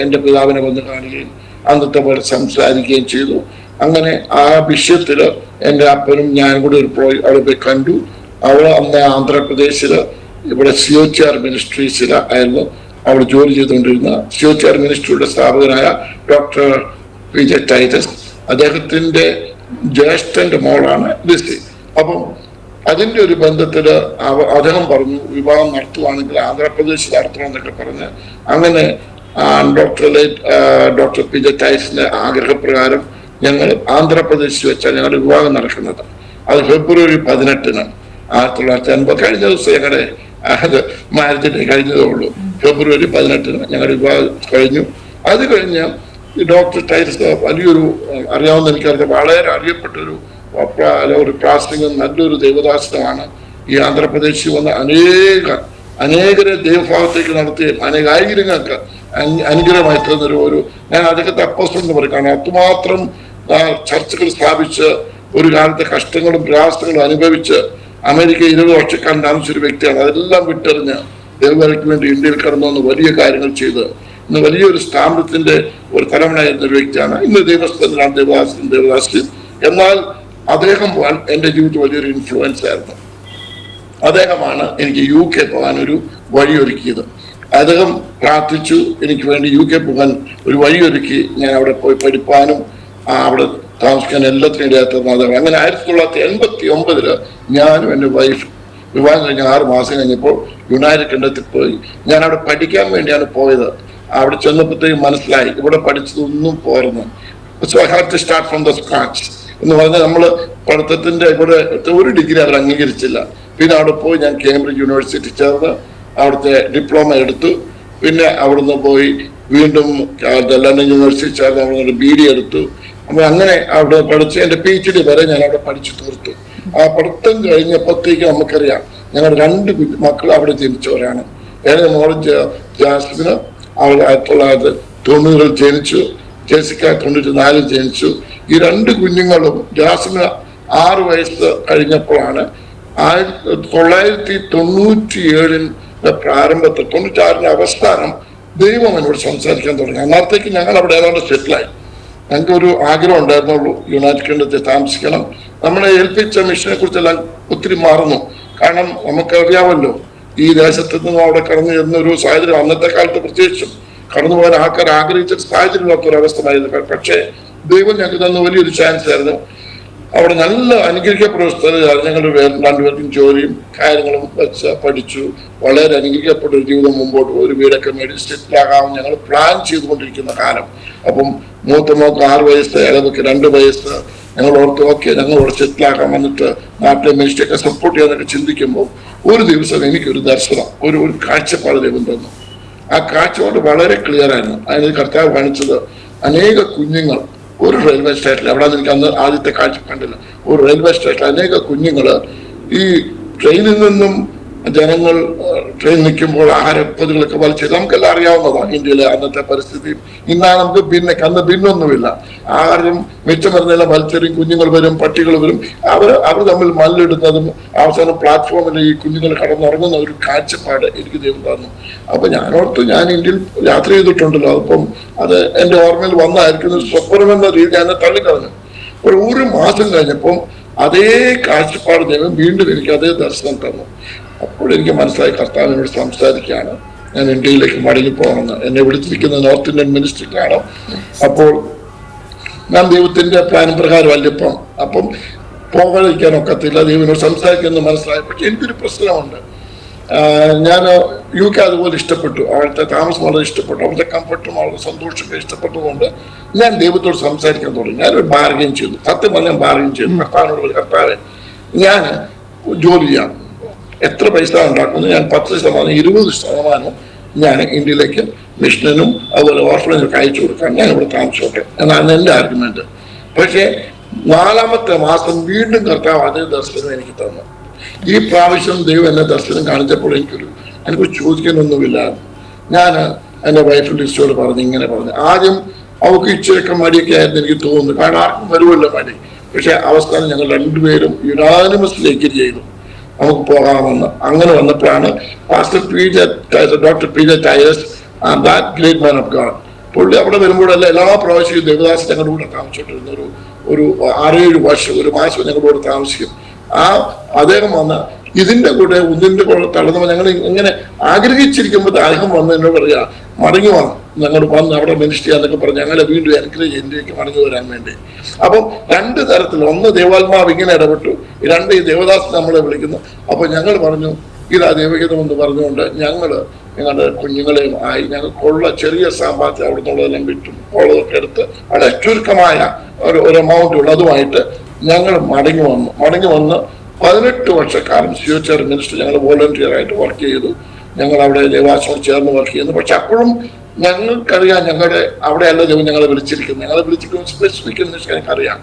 എൻ്റെ പിതാവിനെ വന്ന് കാണുകയും അന്നത്തെ പോലെ സംസാരിക്കുകയും ചെയ്തു. അങ്ങനെ ആ വിഷയത്തിൽ എൻ്റെ അപ്പനും ഞാൻ കൂടി അവിടെ പോയി കണ്ടു. അവിടെ അന്ന് ആന്ധ്രാപ്രദേശില് ഇവിടെ COCR മിനിസ്ട്രീസിൽ ആയിരുന്നു അവിടെ ജോലി ചെയ്തുകൊണ്ടിരുന്ന. COCR മിനിസ്ട്രിയുടെ സ്ഥാപകനായ ഡോക്ടർ PJ ടൈറ്റസ്, അദ്ദേഹത്തിന്റെ ജ്യേഷ്ഠന്റെ മോളാണ് ലിസി. അപ്പം അതിന്റെ ഒരു ബന്ധത്തില് അദ്ദേഹം പറഞ്ഞു വിവാഹം നടത്തുവാണെങ്കിൽ ആന്ധ്രാപ്രദേശിൽ നടത്തണം എന്നൊക്കെ പറഞ്ഞ് അങ്ങനെ ഡോക്ടർ PJ ടൈറ്റസിന്റെ ആഗ്രഹപ്രകാരം ഞങ്ങൾ ആന്ധ്രാപ്രദേശിൽ വെച്ചാൽ ഞങ്ങളുടെ വിവാഹം നടക്കുന്നത്. അത് ഫെബ്രുവരി 18 1980. കഴിഞ്ഞ ദിവസം ഞങ്ങളുടെ മാരേജ് ഡേ കഴിഞ്ഞതേ ഉള്ളൂ. ഫെബ്രുവരി 18 ഞങ്ങളുടെ വിവാഹം കഴിഞ്ഞു. അത് കഴിഞ്ഞ് ഡോക്ടർ ടൈറ്റസ് വലിയൊരു അറിയാവുന്ന എനിക്കറിയാം വളരെ അറിയപ്പെട്ടൊരു പ്രാസംഗികൻ, നല്ലൊരു ദൈവദാസനമാണ്. ഈ ആന്ധ്രാപ്രദേശിൽ വന്ന അനേകരെ ദൈവഭാവത്തേക്ക് നടത്തി അനേകായിരങ്ങൾക്ക് അനുഗ്രഹമായി തന്നൊരു ഞാൻ അദ്ദേഹത്തെ അപ്പോസ്തലൻ എന്ന് പറയും. കാരണം അത്രമാത്രം ചർച്ചകൾ സ്ഥാപിച്ച് ഒരു കാലത്തെ കഷ്ടങ്ങളും പ്രയാസങ്ങളും അനുഭവിച്ച് അമേരിക്ക 20 വർഷക്കാലം താമസിച്ചൊരു വ്യക്തിയാണ്. അതെല്ലാം വിട്ടെറിഞ്ഞ് ദൈവവേലയ്ക്ക് വേണ്ടി ഇന്ത്യയിൽ കടന്നു വന്ന് വലിയ കാര്യങ്ങൾ ചെയ്ത് ഇന്ന് വലിയൊരു സ്ഥാപനത്തിന്റെ ഒരു തലമുറയായിരുന്ന ഒരു വ്യക്തിയാണ്. ഇന്ന് ദൈവസ്ഥനാണ് ദേവദാസൻ. എന്നാൽ അദ്ദേഹം എൻ്റെ ജീവിതത്തിൽ വലിയൊരു ഇൻഫ്ലുവൻസ് ആയിരുന്നു. അദ്ദേഹമാണ് എനിക്ക് UK പോകാനൊരു വഴിയൊരുക്കിയത്. അദ്ദേഹം പ്രാർത്ഥിച്ചു എനിക്ക് വേണ്ടി UK പോകാൻ ഒരു വഴിയൊരുക്കി. ഞാൻ അവിടെ പോയി പഠിപ്പാനും അവിടെ താമസിക്കാൻ എല്ലാത്തിനും ഇടയാത്തത് അദ്ദേഹം. അങ്ങനെ 1989 ഞാനും എൻ്റെ വൈഫ് വിവാഹം കഴിഞ്ഞ 6 മാസം കഴിഞ്ഞപ്പോൾ യുണൈറ്റഡ് കിങ്ഡത്തിൽ പോയി. ഞാൻ അവിടെ പഠിക്കാൻ വേണ്ടിയാണ് പോയത്. അവിടെ ചെന്നപ്പോഴത്തേക്കും മനസ്സിലായി ഇവിടെ പഠിച്ചതൊന്നും പോരുന്നു. So I have to start from the scratch എന്ന് പറഞ്ഞാൽ നമ്മൾ പഠിത്തത്തിന്റെ ഇവിടെ ഒരു ഡിഗ്രി അവർ അംഗീകരിച്ചില്ല. പിന്നെ അവിടെ പോയി ഞാൻ കേംബ്രിഡ്ജ് യൂണിവേഴ്സിറ്റി ചേർന്ന് അവിടുത്തെ ഡിപ്ലോമ എടുത്തു. പിന്നെ അവിടുന്ന് പോയി വീണ്ടും ലണ്ടൻ യൂണിവേഴ്സിറ്റി ചേർന്ന് അവിടെ BD എടുത്തു. അപ്പൊ അങ്ങനെ അവിടെ പഠിച്ച് എൻ്റെ PhD വരെ ഞാൻ അവിടെ പഠിച്ചു തീർത്തു. ആ പഠിത്തം കഴിഞ്ഞപ്പോഴത്തേക്ക് നമുക്കറിയാം ഞങ്ങളുടെ 2 മക്കൾ അവിടെ ജനിച്ചവരാണ്. ഏറെ മോള് ജാസ്മിന് അവൾ 1990 ജനിച്ചു, ജെസിക്ക 94 ജനിച്ചു. ഈ 2 കുഞ്ഞുങ്ങളും ജാസ്മിന് 6 വയസ്സ് കഴിഞ്ഞപ്പോഴാണ് 1997 പ്രാരംഭത്തിൽ 96 അവസാനം ദൈവം എന്നോട് സംസാരിക്കാൻ തുടങ്ങി. അന്നേരത്തേക്ക് ഞങ്ങൾ അവിടെ ഏതാണ്ട് സെറ്റിലായി. ഞങ്ങൾക്ക് ഒരു ആഗ്രഹം ഉണ്ടായിരുന്നുള്ളൂ, യുണൈറ്റഡ് കിങ്ഡത്തിൽ താമസിക്കണം. നമ്മളെ ഏൽപ്പിച്ച മിഷനെ കുറിച്ചെല്ലാം ഒത്തിരി മാറുന്നു. കാരണം നമുക്കറിയാമല്ലോ ഈ ദേശത്ത് നിന്നും അവിടെ കടന്നു ചെന്നൊരു സാഹചര്യം അന്നത്തെ കാലത്ത് പ്രത്യേകിച്ചും കടന്നു പോകാൻ ആൾക്കാർ ആഗ്രഹിച്ച സാഹചര്യമില്ലാത്ത ഒരു അവസ്ഥയായിരുന്നു. പക്ഷേ ദൈവം ഞങ്ങൾക്ക് തന്ന വലിയൊരു ചാൻസ് ആയിരുന്നു. അവിടെ നല്ല അനുഗ്രഹിക്കപ്പെട്ട സ്ഥലം. ഞങ്ങൾ 2 പേർക്കും ജോലിയും കാര്യങ്ങളും വെച്ച് പഠിച്ചു. വളരെ അനുഗ്രഹിക്കപ്പെട്ട ഒരു ജീവിതം മുമ്പോട്ട് ഒരു വീടൊക്കെ മേടിച്ച് സെറ്റിലാകാൻ ഞങ്ങൾ പ്ലാൻ ചെയ്തുകൊണ്ടിരിക്കുന്ന കാലം. അപ്പം മൂത്ത മോക്ക് 6 വയസ്സ്, ഇളവക്ക് 2 വയസ്സ്. ഞങ്ങൾ ഓർത്ത് ഓക്കെ ഞങ്ങൾ ഇവിടെ സെറ്റിലാക്കാൻ വന്നിട്ട് നാട്ടിലെ മിനിസ്റ്റൊക്കെ സപ്പോർട്ട് ചെയ്യാനൊക്കെ ചിന്തിക്കുമ്പോൾ ഒരു ദിവസം എനിക്കൊരു ദർശനം, ഒരു കാഴ്ചപ്പാട് ദൈവം തന്നു. ആ കാഴ്ചപ്പാട് വളരെ ക്ലിയർ ആയിരുന്നു. അതിന് കർത്താവ് കാണിച്ചത് അനേക കുഞ്ഞുങ്ങൾ ഒരു റെയിൽവേ സ്റ്റേഷനിൽ, അവിടെ എനിക്ക് അന്ന് ആദ്യത്തെ കാഴ്ച കണ്ടില്ല, ഒരു റെയിൽവേ സ്റ്റേഷനിൽ അനേക കുഞ്ഞുങ്ങൾ ഈ ട്രെയിനിൽ നിന്നും ജനങ്ങൾ ട്രെയിൻ നിൽക്കുമ്പോൾ ആഹാരപ്പൊതികളൊക്കെ വലിച്ചെറിയും. നമുക്കെല്ലാം അറിയാവുന്നതാണ് ഇന്ത്യയിലെ അന്നത്തെ പരിസ്ഥിതി. ഇന്നാണ് നമുക്ക് അന്ന് ഭിന്നൊന്നുമില്ല. ആഹാരം മിച്ചം വരുന്നതെല്ലാം വലിച്ചെറിയും, കുഞ്ഞുങ്ങൾ വരും, പട്ടികൾ വരും, അവർ തമ്മിൽ മല്ലിടുന്നതും അവസാനം പ്ലാറ്റ്ഫോമിൽ ഈ കുഞ്ഞുങ്ങൾ കടന്നുറങ്ങുന്ന ഒരു കാഴ്ചപ്പാട് എനിക്ക് ദൈവം തന്നു. അപ്പൊ ഞാനോർത്ത് ഞാൻ ഇന്ത്യയിൽ യാത്ര ചെയ്തിട്ടുണ്ടല്ലോ, അപ്പം അത് എന്റെ ഓർമ്മയിൽ വന്നായിരിക്കുന്ന ഒരു സ്വപ്നമെന്ന രീതി ഞാൻ തള്ളിക്കളഞ്ഞു. അപ്പോൾ ഒരു മാസം കഴിഞ്ഞപ്പം അതേ കാഴ്ചപ്പാട് ദൈവം വീണ്ടും എനിക്ക് അതേ ദർശനം തന്നു. അപ്പോൾ എനിക്ക് മനസ്സിലായി കർത്താവിനോട് സംസാരിക്കുകയാണ്, ഞാൻ ഇന്ത്യയിലേക്ക് മടങ്ങി പോകണമെന്ന്. എന്നെ വിളിച്ചിരിക്കുന്ന നോർത്ത് ഇന്ത്യൻ മിനിസ്ട്രിക്കാണ്. അപ്പോൾ ഞാൻ ദൈവത്തിന്റെ പ്ലാൻ പ്രകാരമല്ല ഇപ്പം, അപ്പം പോകാതിരിക്കാൻ ഒക്കത്തില്ല, ദൈവനോട് സംസാരിക്കുന്നത് മനസ്സിലായി. പക്ഷെ എനിക്കൊരു പ്രശ്നമുണ്ട്. ഞാൻ UK അതുപോലെ ഇഷ്ടപ്പെട്ടു, അവിടുത്തെ താമസം വളരെ ഇഷ്ടപ്പെട്ടു, അവിടുത്തെ കംഫർട്ടും അവരുടെ സന്തോഷമൊക്കെ ഇഷ്ടപ്പെട്ടതുകൊണ്ട് ഞാൻ ദൈവത്തോട് സംസാരിക്കാൻ തുടങ്ങി. ഞാനൊരു ബാർഗൈൻ ചെയ്തു, സത്യം പറഞ്ഞാൽ ബാർഗൈൻ ചെയ്തു. കർത്താവേ, ഞാൻ ജോലി ചെയ്യാം, എത്ര പൈസ ഉണ്ടാക്കുന്നത് ഞാൻ 10% 20% ഞാൻ ഇന്ത്യയിലേക്ക് മിഷനും അതുപോലെ ഓർഫനേജൊക്കെ അയച്ചു കൊടുക്കാൻ ഞാൻ ഇവിടെ താമസിച്ചോട്ടെ എന്നാണ് എൻ്റെ ആർഗ്യുമെന്റ്. പക്ഷേ 4ാമത്തെ മാസം വീണ്ടും കർത്താവ് അതേ ദർശനം എനിക്ക് തന്നു. ഈ പ്രാവശ്യം ദൈവം എന്നെ ദർശനം കാണിച്ചപ്പോൾ എനിക്ക് ചോദിക്കാനൊന്നുമില്ല. ഞാൻ എൻ്റെ വൈഫ് ലിസ്റ്റോട് ഇങ്ങനെ പറഞ്ഞു. ആദ്യം അവൾക്ക് ഇച്ചിരൊക്കെ മടിയൊക്കെ ആയിരുന്നു എനിക്ക് തോന്നുന്നു, കാരണം ആർക്കും വരുമല്ലോ മടി. പക്ഷെ അവസാനം ഞങ്ങൾ രണ്ടുപേരും യുനാനിമസ്ലി എഗ്രി ചെയ്തു നമുക്ക് പോകാമെന്ന്. അങ്ങനെ വന്നപ്പോഴാണ് doctor P J tiles, that great man of God, പുള്ളി അവിടെ വരുമ്പോഴല്ല എല്ലാ പ്രാവശ്യവും ദേവദാസ് ഞങ്ങളുടെ കൂടെ താമസിച്ചോണ്ടിരുന്ന ഒരു 6-7 വർഷം, ഒരു മാസം ഞങ്ങളുടെ കൂടെ താമസിക്കും. അദ്ദേഹം വന്ന ഇതിന്റെ കൂടെ ഒന്നിന്റെ കൂടെ തളർന്നപ്പോൾ ഞങ്ങൾ ഇങ്ങനെ ആഗ്രഹിച്ചിരിക്കുമ്പോൾ അദ്ദേഹം വന്ന് എന്നോട് പറയാ, മടങ്ങി വന്നു, ഞങ്ങൾ വന്ന് അവിടെ മിനിസ്റ്റർ ചെയ്യാന്നൊക്കെ പറഞ്ഞ് ഞങ്ങളെ വീണ്ടും എൻകറേജ് ഇന്ത്യക്ക് മടങ്ങി വരാൻ വേണ്ടി. അപ്പം 2 തരത്തിൽ, ഒന്ന് ദൈവാത്മാവ് ഇങ്ങനെ ഇടപെട്ടു, 2 ഈ ദേവദാസ് നമ്മളെ വിളിക്കുന്നു. അപ്പൊ ഞങ്ങൾ പറഞ്ഞു ഇതാ ദൈവഗീതം എന്ന് പറഞ്ഞുകൊണ്ട് ഞങ്ങളുടെ കുഞ്ഞുങ്ങളെയും ആയി ഞങ്ങൾക്കുള്ള ചെറിയ സാമ്പാദ്യം അവിടെ നിന്നുള്ളതെല്ലാം വിട്ടും ഉള്ളതൊക്കെ എടുത്ത് അവിടെ ചുരുക്കമായ ഒരു എമൗണ്ട് ഉള്ളതുമായിട്ട് ഞങ്ങൾ മടങ്ങി വന്ന് 18 വർഷക്കാലം COCR മിനിസ്റ്റർ ഞങ്ങൾ വോളണ്ടിയർ ആയിട്ട് വർക്ക് ചെയ്തു. ഞങ്ങൾ അവിടെ ദേവാശ്രമം ചേർന്ന് വർക്ക് ചെയ്യുന്നു. പക്ഷെ അപ്പോഴും ഞങ്ങൾക്കറിയാം ഞങ്ങളുടെ അവിടെയല്ല ദൈവം ഞങ്ങളെ വിളിച്ചിരിക്കുന്നത് സ്പെസിഫിക് മിനിസ്റ്റർ എനിക്കറിയാം.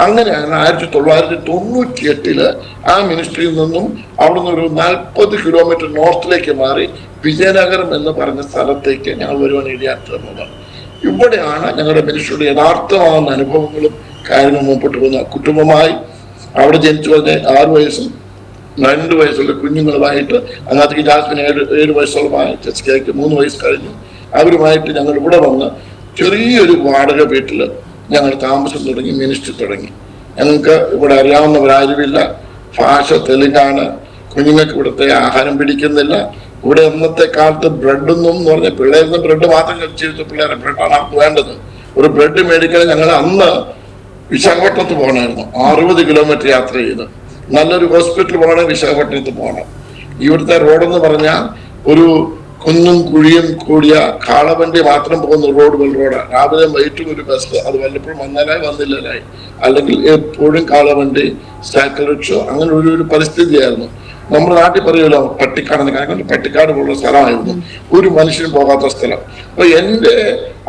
അങ്ങനെയാണ് 1998 ആ മിനിസ്ട്രിയിൽ നിന്നും അവിടുന്ന് ഒരു 40 കിലോമീറ്റർ നോർത്തിലേക്ക് മാറി വിജയനഗരം എന്ന് പറഞ്ഞ സ്ഥലത്തേക്ക് ഞങ്ങൾ വരുവാൻ ഇടയാക്കുന്നത്. ഇവിടെയാണ് ഞങ്ങളുടെ മിനിസ്ട്രിയുടെ യഥാർത്ഥമാകുന്ന അനുഭവങ്ങളും കാര്യങ്ങൾ മുമ്പോട്ട് പോകുന്ന. കുടുംബമായി അവിടെ ജനിച്ചു വന്ന 6 വയസ്സും 2 വയസ്സുള്ള കുഞ്ഞുങ്ങളുമായിട്ട്, അതിനകത്തേക്ക് ജാസ്മിന് 7 വയസ്സോളമായി, ചെസ്കയ്ക്ക് 3 വയസ്സ് കഴിഞ്ഞു. അവരുമായിട്ട് ഞങ്ങൾ ഇവിടെ വന്ന് ചെറിയൊരു വാടക വീട്ടിൽ ഞങ്ങൾ താമസം തുടങ്ങി, മിനിസ്റ്റർ തുടങ്ങി. ഞങ്ങൾക്ക് ഇവിടെ അറിയാവുന്നവരാരുമില്ല, ഭാഷ തെലുങ്കാണ്, കുഞ്ഞുങ്ങൾക്ക് ഇവിടുത്തെ ആഹാരം പിടിക്കുന്നില്ല. ഇവിടെ അന്നത്തെ കാലത്ത് ബ്രെഡൊന്നും എന്ന് പറഞ്ഞാൽ പിള്ളേരുന്ന് ബ്രെഡ് മാത്രം കഴിച്ചിരുന്ന പിള്ളേരെ ബ്രെഡാണ് അവർക്ക് വേണ്ടത്. ഒരു ബ്രെഡ് മേടിക്കാൻ ഞങ്ങൾ അന്ന് വിശാഖപട്ടണത്ത് പോകണമായിരുന്നു, 60 കിലോമീറ്റർ യാത്ര ചെയ്ത്. നല്ലൊരു ഹോസ്പിറ്റൽ പോകണമെങ്കിൽ വിശാഖപട്ടണത്ത് പോകണം. ഇവിടുത്തെ റോഡെന്ന് പറഞ്ഞാൽ ഒരു കുന്നും കുഴിയും കൂടിയ കാളവണ്ടി മാത്രം പോകുന്ന റോഡാണ്. രാവിലെ വൈകിട്ടും ഒരു ബസ്, അത് വല്ലപ്പോഴും വന്നില്ലായി, അല്ലെങ്കിൽ എപ്പോഴും കാളവണ്ടി, സൈക്കിൾ റിക്ഷ, അങ്ങനെ ഒരു പരിസ്ഥിതിയായിരുന്നു. നമ്മുടെ നാട്ടിൽ പറയുമല്ലോ പട്ടിക്കാടെന്ന്, കാരണം പട്ടിക്കാട് പോലുള്ള സ്ഥലമായിരുന്നു, ഒരു മനുഷ്യനും പോകാത്ത സ്ഥലം. അപ്പൊ എൻ്റെ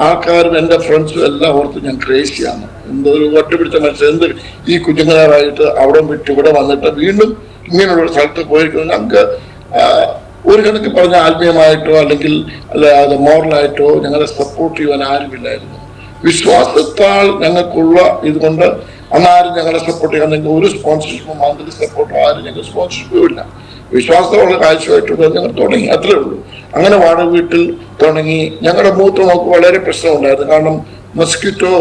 ആൾക്കാരും എൻ്റെ ഫ്രണ്ട്സും എല്ലാം ഓർത്ത് ഞാൻ ക്രേസിയാണ്, എന്തൊരു ഒറ്റപിടിച്ച മനുഷ്യൻ, എന്ത് ഈ കുഞ്ഞുങ്ങളായിട്ട് അവിടെ വിട്ട് ഇവിടെ വന്നിട്ട് വീണ്ടും ഇങ്ങനെയുള്ള സ്ഥലത്ത് പോയിരിക്കുന്നത്. നമുക്ക് ഒരു കണക്ക് പറഞ്ഞ ആത്മീയമായിട്ടോ അല്ലെങ്കിൽ അത് മോറലായിട്ടോ ഞങ്ങളെ സപ്പോർട്ട് ചെയ്യാൻ ആരുമില്ലായിരുന്നു. വിശ്വാസത്താൽ ഞങ്ങൾക്കുള്ള ഇതുകൊണ്ട് അന്നാരും ഞങ്ങളെ സപ്പോർട്ട് ചെയ്യാൻ ഒരു സ്പോൺസർഷിപ്പും മന്ത്രി സപ്പോർട്ടോ ആരും ഞങ്ങൾക്ക് സ്പോൺസർഷിപ്പും ഇല്ല. വിശ്വാസമുള്ള കാഴ്ചയായിട്ട് ഞങ്ങൾ തുടങ്ങി, അത്രേ ഉള്ളൂ. അങ്ങനെ വാടക വീട്ടിൽ തുടങ്ങി. ഞങ്ങളുടെ മൂത്ത് നമുക്ക് വളരെ പ്രശ്നമുണ്ടായിരുന്നു, കാരണം മസ്കിറ്റോ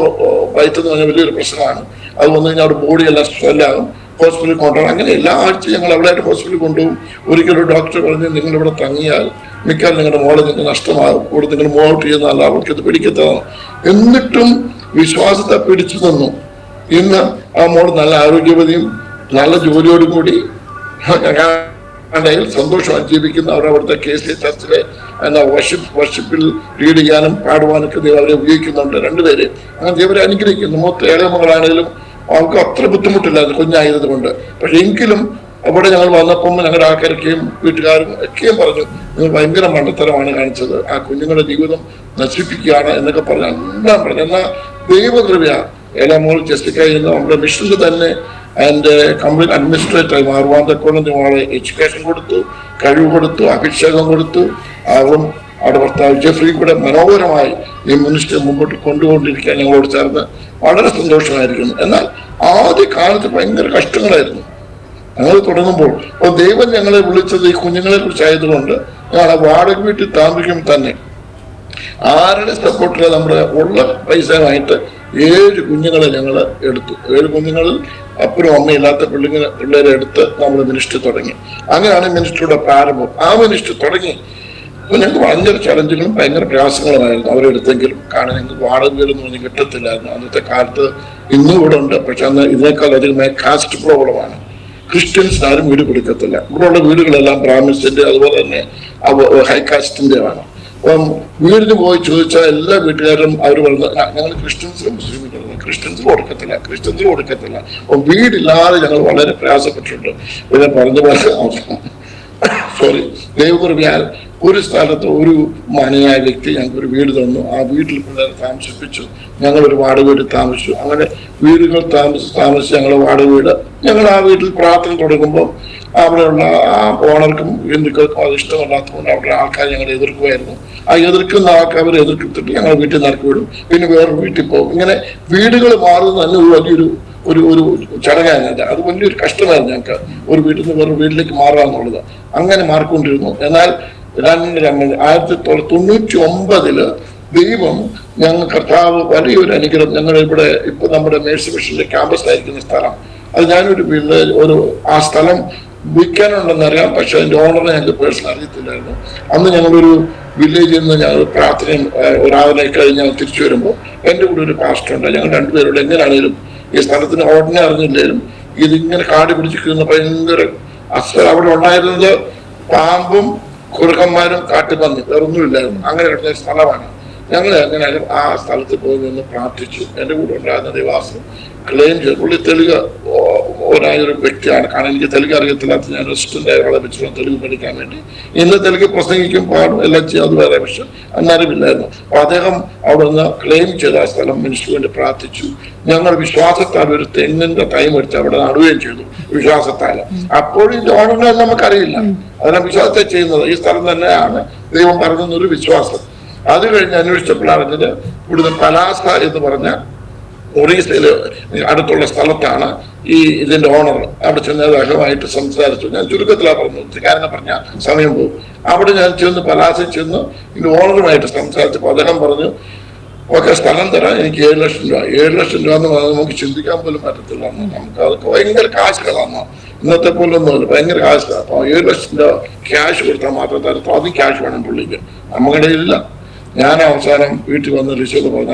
ബൈറ്റ് എന്ന് പറഞ്ഞാൽ വലിയൊരു പ്രശ്നമാണ്. അത് വന്നു കഴിഞ്ഞാൽ അവിടെ ബോഡിയെല്ലാം സ്വെല്ലാകും, ഹോസ്പിറ്റലിൽ കൊണ്ടുപോകും. അങ്ങനെ എല്ലാ ആഴ്ചയും ഞങ്ങൾ അവിടെ ഹോസ്പിറ്റലിൽ കൊണ്ടുപോകും. ഒരിക്കലും ഡോക്ടർ പറഞ്ഞ് നിങ്ങളിവിടെ തങ്ങിയാൽ മിക്കാൽ നിങ്ങളുടെ മോളെ നിങ്ങൾക്ക് നഷ്ടമാകും, ഇവിടെ നിങ്ങൾ മൂവ് ഔട്ട് ചെയ്യുന്നതല്ല, അവർക്കത് പിടിക്കത്തതാണ്. എന്നിട്ടും വിശ്വാസത്തെ പിടിച്ചു നിന്നു. ഇന്ന് ആ മോൾ നല്ല ആരോഗ്യവതിയും നല്ല ജോലിയോടും കൂടി സന്തോഷമായി ജീവിക്കുന്ന അവിടുത്തെ KC ചർച്ചിലെ വർഷിപ്പിൽ ലീഡ് ചെയ്യാനും പാടുവാനൊക്കെ ദൈവം അവരെ ഉപയോഗിക്കുന്നുണ്ട്. 2 പേര് അങ്ങനെ ദൈവരെ അനുഗ്രഹിക്കുന്നു. മൂത്ത ഏഴ് മകളാണെങ്കിലും അവർക്ക് അത്ര ബുദ്ധിമുട്ടില്ലായിരുന്നു കുഞ്ഞായത് കൊണ്ട്. പക്ഷെ എങ്കിലും അവിടെ ഞങ്ങൾ വന്നപ്പം ഞങ്ങളുടെ ആൾക്കാരൊക്കെയും വീട്ടുകാരും ഒക്കെയും പറഞ്ഞു, നിങ്ങൾ ഭയങ്കര മണ്ടത്തരമാണ് കാണിച്ചത്, ആ കുഞ്ഞുങ്ങളുടെ ജീവിതം നശിപ്പിക്കുകയാണ് എന്നൊക്കെ പറഞ്ഞു. എല്ലാം പറഞ്ഞു. എന്നാൽ ദൈവകൃപ ഏലാമോൾ ജസ്റ്റിക്ക എന്ന നമ്മുടെ മിഷനിൽ തന്നെ അതിൻ്റെ കംപ്ലീറ്റ് അഡ്മിനിസ്ട്രേറ്ററായി മാറുവാൻ തക്കോളം ഞങ്ങളെ എഡ്യൂക്കേഷൻ കൊടുത്തു, കഴിവ് കൊടുത്തു, അഭിഷേകം കൊടുത്തു. അവളും അവിടെ ഭർത്താവ് ജെഫ്രിയും കൂടെ മനോഹരമായി ഈ മിനിസ്റ്റർ മുമ്പോട്ട് കൊണ്ടുകൊണ്ടിരിക്കാൻ ഞങ്ങളോട് ചേർന്ന് വളരെ സന്തോഷമായിരിക്കുന്നു. എന്നാൽ ആദ്യ കാലത്ത് ഭയങ്കര കഷ്ടങ്ങളായിരുന്നു ഞങ്ങൾ തുടങ്ങുമ്പോൾ. അപ്പോൾ ദൈവം ഞങ്ങളെ വിളിച്ചത് ഈ കുഞ്ഞുങ്ങളെ കുറിച്ചായതുകൊണ്ട് ഞങ്ങളെ വാടക വീട്ടിൽ താമസിക്കുമ്പോൾ തന്നെ ആരുടെ സപ്പോർട്ടില്ല നമ്മുടെ ഉള്ള പൈസയുമായിട്ട് 7 കുഞ്ഞുങ്ങളെ ഞങ്ങൾ എടുത്തു. 7 കുഞ്ഞുങ്ങളിൽ അപ്പനും അമ്മയും ഇല്ലാത്ത പിള്ളേരെ എടുത്ത് നമ്മൾ മിനിസ്റ്റർ തുടങ്ങി. അങ്ങനെയാണ് മിനിസ്റ്ററുടെ പ്രാരംഭം. ആ മിനിസ്റ്റർ തുടങ്ങി ഞങ്ങൾക്ക് ഭയങ്കര ചലഞ്ചുകളും ഭയങ്കര പ്രയാസങ്ങളുമായിരുന്നു അവരെടുത്തെങ്കിലും. കാരണം ഞങ്ങൾക്ക് വാടക വീടൊന്നും ഒന്നും കിട്ടത്തില്ലായിരുന്നു അന്നത്തെ കാലത്ത്. ഇന്നും ഇവിടെ ഉണ്ട്, പക്ഷെ അന്ന് ഇതിനേക്കാൾ അധികമായി കാസ്റ്റ് പ്രോബ്ലമാണ്. ക്രിസ്ത്യൻസിന് ആരും വീട് കൊടുക്കത്തില്ല. ഇവിടെയുള്ള വീടുകളെല്ലാം ബ്രാഹ്മിൻസിന്റെ അതുപോലെ തന്നെ ഹൈകാസ്റ്റിന്റെയാണ്. അപ്പം വീടിന് പോയി ചോദിച്ചാൽ എല്ലാ വീട്ടുകാരും അവർ പറഞ്ഞത് ഞങ്ങൾ ക്രിസ്ത്യൻസിനും മുസ്ലിമിനും ക്രിസ്ത്യൻസിന് കൊടുക്കത്തില്ല. അപ്പം വീടില്ലാതെ ഞങ്ങൾ വളരെ പ്രയാസപ്പെട്ടിട്ടുണ്ട്. പിന്നെ പറഞ്ഞ പോലെ ദൈവകൃപയാൽ ഒരു സ്ഥലത്ത് ഒരു മാന്യനായ വ്യക്തി ഞങ്ങൾക്ക് ഒരു വീട് തന്നു. ആ വീട്ടിൽ പിള്ളേരെ താമസിപ്പിച്ചു. ഞങ്ങൾ ഒരു വാടക വീട് താമസിച്ചു. അങ്ങനെ വീടുകൾ താമസിച്ച് ഞങ്ങൾ വാടക വീട് ഞങ്ങൾ ആ വീട്ടിൽ പ്രാർത്ഥന തുടങ്ങുമ്പോൾ അവിടെയുള്ള ആ ഓണർക്കും ഹിന്ദുക്കൾക്കും അത് ഇഷ്ടമല്ലാത്തതുകൊണ്ട് അവിടെ ആൾക്കാർ ഞങ്ങളെ എതിർക്കുമായിരുന്നു. ആ എതിർക്കുന്ന ആൾക്കാർ അവർ എതിർത്തിട്ട് ഞങ്ങൾ വീട്ടിൽ നിറക്കി വിടും, പിന്നെ വേറൊരു വീട്ടിൽ പോകും. ഇങ്ങനെ വീടുകൾ മാറുന്നത് തന്നെ ഒരു വലിയൊരു ഒരു ചടങ്ങായിരുന്നു. അത് വലിയൊരു കഷ്ടമായിരുന്നു ഞങ്ങൾക്ക്, ഒരു വീട്ടിൽ നിന്ന് വേറൊരു വീട്ടിലേക്ക് മാറുക എന്നുള്ളത്. അങ്ങനെ മാറിക്കൊണ്ടിരുന്നു. എന്നാൽ 1999 ദൈവം ഞങ്ങൾ കർത്താവ് വലിയൊരു അനുഗ്രഹം. ഞങ്ങൾ ഇവിടെ ഇപ്പൊ നമ്മുടെ മേഴ്സി മിഷന്റെ ക്യാമ്പസിലായിരിക്കുന്ന സ്ഥലം, അത് ഞാനൊരു ഒരു ആ സ്ഥലം വിൽക്കാനുണ്ടെന്നറിയാം, പക്ഷെ അതിന്റെ ഓണറിനെ ഞങ്ങൾക്ക് പേഴ്സണൽ അറിയത്തില്ലായിരുന്നു. അന്ന് ഞങ്ങളൊരു വില്ലേജിൽ നിന്ന് ഞങ്ങൾ പ്രാർത്ഥനയും രാവിലെ കഴിഞ്ഞ് ഞങ്ങൾ തിരിച്ചു വരുമ്പോൾ എൻ്റെ കൂടെ ഒരു പാസ്റ്റർ ഉണ്ട്. ഞങ്ങൾ രണ്ടുപേരോട് എങ്ങനെയാണെങ്കിലും ഈ സ്ഥലത്തിന് ഓർഡിനെ അറിഞ്ഞില്ലേലും ഇതിങ്ങനെ കാട് പിടിച്ചിരിക്കുന്ന ഭയങ്കര അവിടെ ഉണ്ടായിരുന്നത് പാമ്പും കുറുക്കന്മാരും കാട്ടുപന്നി, വേറൊന്നുമില്ലായിരുന്നു. അങ്ങനെ കിടന്ന സ്ഥലമാണ്. ഞങ്ങൾ എങ്ങനെയാലും ആ സ്ഥലത്ത് പോയി നിന്ന് പ്രാർത്ഥിച്ചു. എൻ്റെ കൂടെ ഉണ്ടായിരുന്ന ദേവാസം ക്ലെയിം ചെയ്തു. പുള്ളി തെലുങ്ക് ഒരായൊരു വ്യക്തിയാണ്. കാരണം എനിക്ക് തെലുങ്ക് അറിയത്തില്ലാത്ത ഞാൻ റെസിസ്റ്റൻ്റ് ആയ വെച്ചിട്ടുള്ള തെലുങ്ക് പഠിക്കാൻ വേണ്ടി. ഇന്ന് തെലുങ്ക് പ്രസംഗിക്കും പാടും എല്ലാം ചെയ്യും, അത് വേറെ പക്ഷെ അന്നറിവില്ലായിരുന്നു. അപ്പൊ അദ്ദേഹം അവിടെ നിന്ന് ക്ലെയിം ചെയ്ത ആ സ്ഥലം മിനിസ്റ്റർ വേണ്ടി പ്രാർത്ഥിച്ചു. ഞങ്ങൾ വിശ്വാസത്താൽ ഒരു തെങ്ങിന്റെ ടൈം എടുത്ത് അവിടെ നടുകയും ചെയ്തു, വിശ്വാസത്താൽ. അപ്പോഴും ഇത് ഓണറിനെ നമുക്കറിയില്ല, അതിനെ വിശ്വാസത്തെ ചെയ്യുന്നത് ഈ സ്ഥലം തന്നെയാണ് ദൈവം പറഞ്ഞൊരു വിശ്വാസം. അത് കഴിഞ്ഞ് അന്വേഷിച്ചപ്പോഴാണ് അറിഞ്ഞത് ഇവിടുന്ന് പലാസ എന്ന് പറഞ്ഞ ഒറീസയില് അടുത്തുള്ള സ്ഥലത്താണ് ഈ ഇതിന്റെ ഓണർ. അവിടെ ചെന്ന് അദ്ദേഹമായിട്ട് സംസാരിച്ചു. ഞാൻ ചുരുക്കത്തിലാണ് പറഞ്ഞത്, കാരണം പറഞ്ഞ സമയം പോകും. അവിടെ ഞാൻ ചെന്ന് പലാസയിൽ ചെന്ന് ഇതിന്റെ ഓണറുമായിട്ട് സംസാരിച്ചപ്പോൾ അദ്ദേഹം പറഞ്ഞു, ഓക്കെ സ്ഥലം തരാം, എനിക്ക് 7 ലക്ഷം രൂപ. 7 ലക്ഷം രൂപ എന്ന് പറഞ്ഞാൽ നമുക്ക് ചിന്തിക്കാൻ പോലും പറ്റത്തില്ല. നമുക്ക് അതൊക്കെ ഭയങ്കര കാശുകളാണ്, ഇന്നത്തെ പോലെ ഒന്നുമില്ല, ഭയങ്കര കാശ്. അപ്പൊ 7 ലക്ഷം രൂപ ക്യാഷ് കൊടുത്താൽ മാത്രം തരത്തും, അതും ക്യാഷ് വേണം പുള്ളിക്ക്, നമ്മുടെ ഇല്ല. ഞാൻ അവസാനം വീട്ടിൽ വന്ന് ഋഷിയോട് പറഞ്ഞു,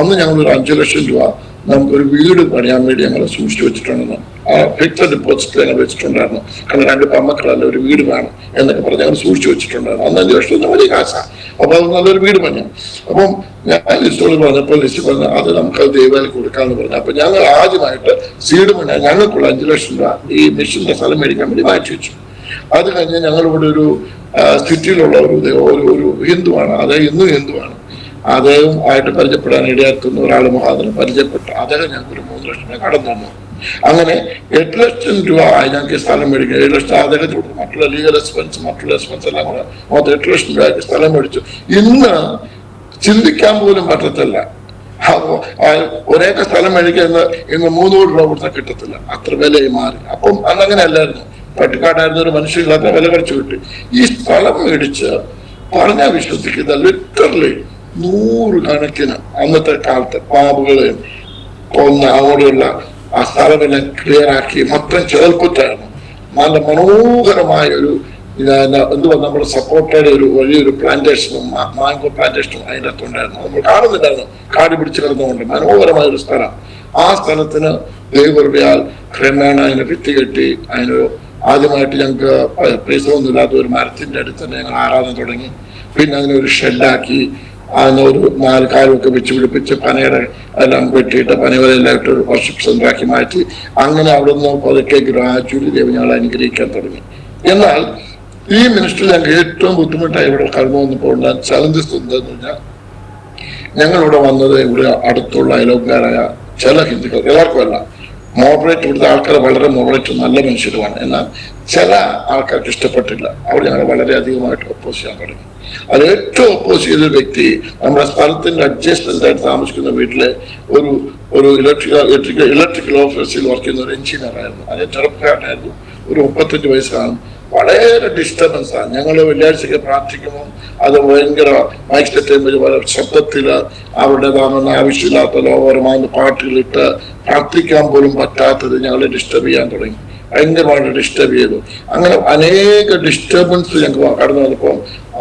അന്ന് ഞങ്ങളൊരു 5 ലക്ഷം രൂപ നമുക്കൊരു വീട് പണിയാൻ വേണ്ടി ഞങ്ങൾ സൂക്ഷിച്ചു വെച്ചിട്ടുണ്ടെന്ന്. ആ ഫിക്സഡ് ഡിപ്പോസിറ്റ് ഞങ്ങൾ വെച്ചിട്ടുണ്ടായിരുന്നു. കാരണം 2 പെമ്മക്കളല്ല, ഒരു വീട് വേണം എന്നൊക്കെ പറഞ്ഞ് ഞങ്ങൾ സൂക്ഷിച്ചു വെച്ചിട്ടുണ്ടായിരുന്നു. അന്ന് 5 ലക്ഷം വലിയ കാശാണ്. അപ്പൊ അത് നല്ലൊരു വീട് പണിയാം. അപ്പം ഞാൻ ലിസ്റ്റോട് പറഞ്ഞപ്പോൾ ലിസ്റ്റ് പറഞ്ഞു അത് നമുക്കത് ദൈവമായി കൊടുക്കാമെന്ന് പറഞ്ഞു. അപ്പൊ ഞങ്ങൾ ആദ്യമായിട്ട് സീഡ് പണിയാൻ ഞങ്ങൾക്കുള്ള 5 ലക്ഷം രൂപ ഈ മിഷന്റെ സ്ഥലം മേടിക്കാൻ വേണ്ടി മാറ്റി വെച്ചു. അത് കഴിഞ്ഞ് ഞങ്ങളിവിടെ ഒരു സിറ്റിയിലുള്ള ഒരു ഹിന്ദുവാണ്, അദ്ദേഹം ഇന്നും ഹിന്ദുവാണ്. അദ്ദേഹം ആയിട്ട് പരിചയപ്പെടാൻ ഇടയാക്കുന്ന ഒരാൾ മുഖാന്തരം പരിചയപ്പെട്ടു. അദ്ദേഹം ഞങ്ങൾക്ക് 3 ലക്ഷം രൂപ കടം തന്നു. അങ്ങനെ 8 ലക്ഷം രൂപ ആയി ഞങ്ങൾക്ക് സ്ഥലം മേടിക്കുക. 7 ലക്ഷം അദ്ദേഹത്തോട് മറ്റുള്ള ലീഗൽ എക്സ്പെൻസ് മറ്റുള്ള എക്സ്പെൻസ് എല്ലാം കൂടെ മൊത്തം 8 ലക്ഷം രൂപയ്ക്ക് സ്ഥലം മേടിച്ചു. ഇന്ന് ചിന്തിക്കാൻ പോലും പറ്റത്തില്ല. ഒരേക്കർ സ്ഥലം മേടിക്കാൻ ഇന്ന് 3 കോടി രൂപ കൊടുത്താൽ കിട്ടത്തില്ല, അത്ര വിലയായി മാറി. അപ്പം അന്നങ്ങനെ അല്ലായിരുന്നു. പട്ടിക്കാടായിരുന്ന ഒരു മനുഷ്യരില്ലാത്ത വില കഴിച്ചു കിട്ടി. ഈ സ്ഥലം മേടിച്ച് പറഞ്ഞാൽ വിശ്വസിക്കുന്ന ലിറ്ററലി 100 കണക്കിന് അന്നത്തെ കാലത്ത് പാമ്പുകളെയും കൊന്ന അവിടെയുള്ള ആ സ്ഥലമെല്ലാം ക്ലിയർ ആക്കി മൊത്തം ചേർക്കുറ്റായിരുന്നു. നല്ല മനോഹരമായ ഒരു എന്തുവാ നമ്മുടെ സപ്പോർട്ടയുടെ ഒരു വലിയൊരു പ്ലാന്റേഷനും മാംഗോ പ്ലാന്റേഷനും അതിൻ്റെ അകത്തുണ്ടായിരുന്നു. നമ്മൾ കാണുന്നില്ലായിരുന്നു, കാട് പിടിച്ച് കിടന്നുകൊണ്ട് മനോഹരമായ ഒരു സ്ഥലം. ആ സ്ഥലത്തിന് ദൈവകൃപയാൽ ക്രമേണ അതിനെ ഭിത്തി കെട്ടി അതിന് ആദ്യമായിട്ട് ഞങ്ങൾക്ക് പൈസയൊന്നുമില്ലാത്ത ഒരു മരത്തിന്റെ അടുത്ത് തന്നെ ഞങ്ങൾ ആരാധന തുടങ്ങി. പിന്നെ അതിനൊരു ഷെഡാക്കി അതിനൊരു 4 കാലമൊക്കെ വെച്ച് പിടിപ്പിച്ച് പനയുടെ എല്ലാം വെട്ടിയിട്ട് പനവരെല്ലായിട്ട് ഒരു വർഷിപ്പ് സെന്ററാക്കി മാറ്റി. അങ്ങനെ അവിടെ നിന്ന് പതുക്കെ ഗ്രാജുവലി ദൈവം ഞങ്ങൾ അനുഗ്രഹിക്കാൻ തുടങ്ങി. എന്നാൽ ഈ മിനിസ്റ്റർ ഞങ്ങൾക്ക് ഏറ്റവും ബുദ്ധിമുട്ടായി ഇവിടെ കടന്നു വന്നപ്പോൾ ചലഞ്ചസ് എന്താന്ന് പറഞ്ഞാൽ, ഞങ്ങളിവിടെ വന്നത് ഇവിടെ അടുത്തുള്ള അയലോക്കാരായ ചില ഹിന്ദുക്കൾ, എല്ലാവർക്കും അല്ല, മോഡറേറ്റ് ഇവിടുത്തെ ആൾക്കാർ വളരെ മോഡറേറ്റ് നല്ല മനുഷ്യരുമാണ്. എന്നാൽ ചില ആൾക്കാർക്ക് ഇഷ്ടപ്പെട്ടില്ല. അവർ ഞങ്ങളെ വളരെയധികമായിട്ട് ഒപ്പോസ് ചെയ്യാൻ തുടങ്ങി. അത് ഏറ്റവും ഒപ്പോസ് ചെയ്ത വ്യക്തി നമ്മുടെ സ്ഥലത്തിന്റെ അഡ്ജസ്റ്റന്റ് ആയിട്ട് താമസിക്കുന്ന വീട്ടിലെ ഒരു ഇലക്ട്രിക്കൽ ഓഫീസിൽ വർക്ക് ചെയ്യുന്ന ഒരു എഞ്ചിനീയർ ആയിരുന്നു. അത് ചെറുപ്പക്കാരനായിരുന്നു, ഒരു 35 വയസ്സാണ്. വളരെ ഡിസ്റ്റർബൻസ് ആണ്. ഞങ്ങൾ വെള്ളിയാഴ്ചക്ക് പ്രാർത്ഥിക്കുമ്പോൾ അത് ഭയങ്കര മൈക്ക് സെറ്റ് പോലെ ശബ്ദത്തില് അവരുടേതാണെന്ന് ആവശ്യമില്ലാത്ത ലോകപരമായ പാട്ടുകളിട്ട് പ്രാർത്ഥിക്കാൻ പോലും പറ്റാത്തത് ഞങ്ങളെ ഡിസ്റ്റർബ് ചെയ്യാൻ തുടങ്ങി. ഭയങ്കരമായിട്ട് ഡിസ്റ്റർബ് ചെയ്തു. അങ്ങനെ അനേക ഡിസ്റ്റർബൻസ് ഞങ്ങൾക്ക് കടന്നു വന്നപ്പോൾ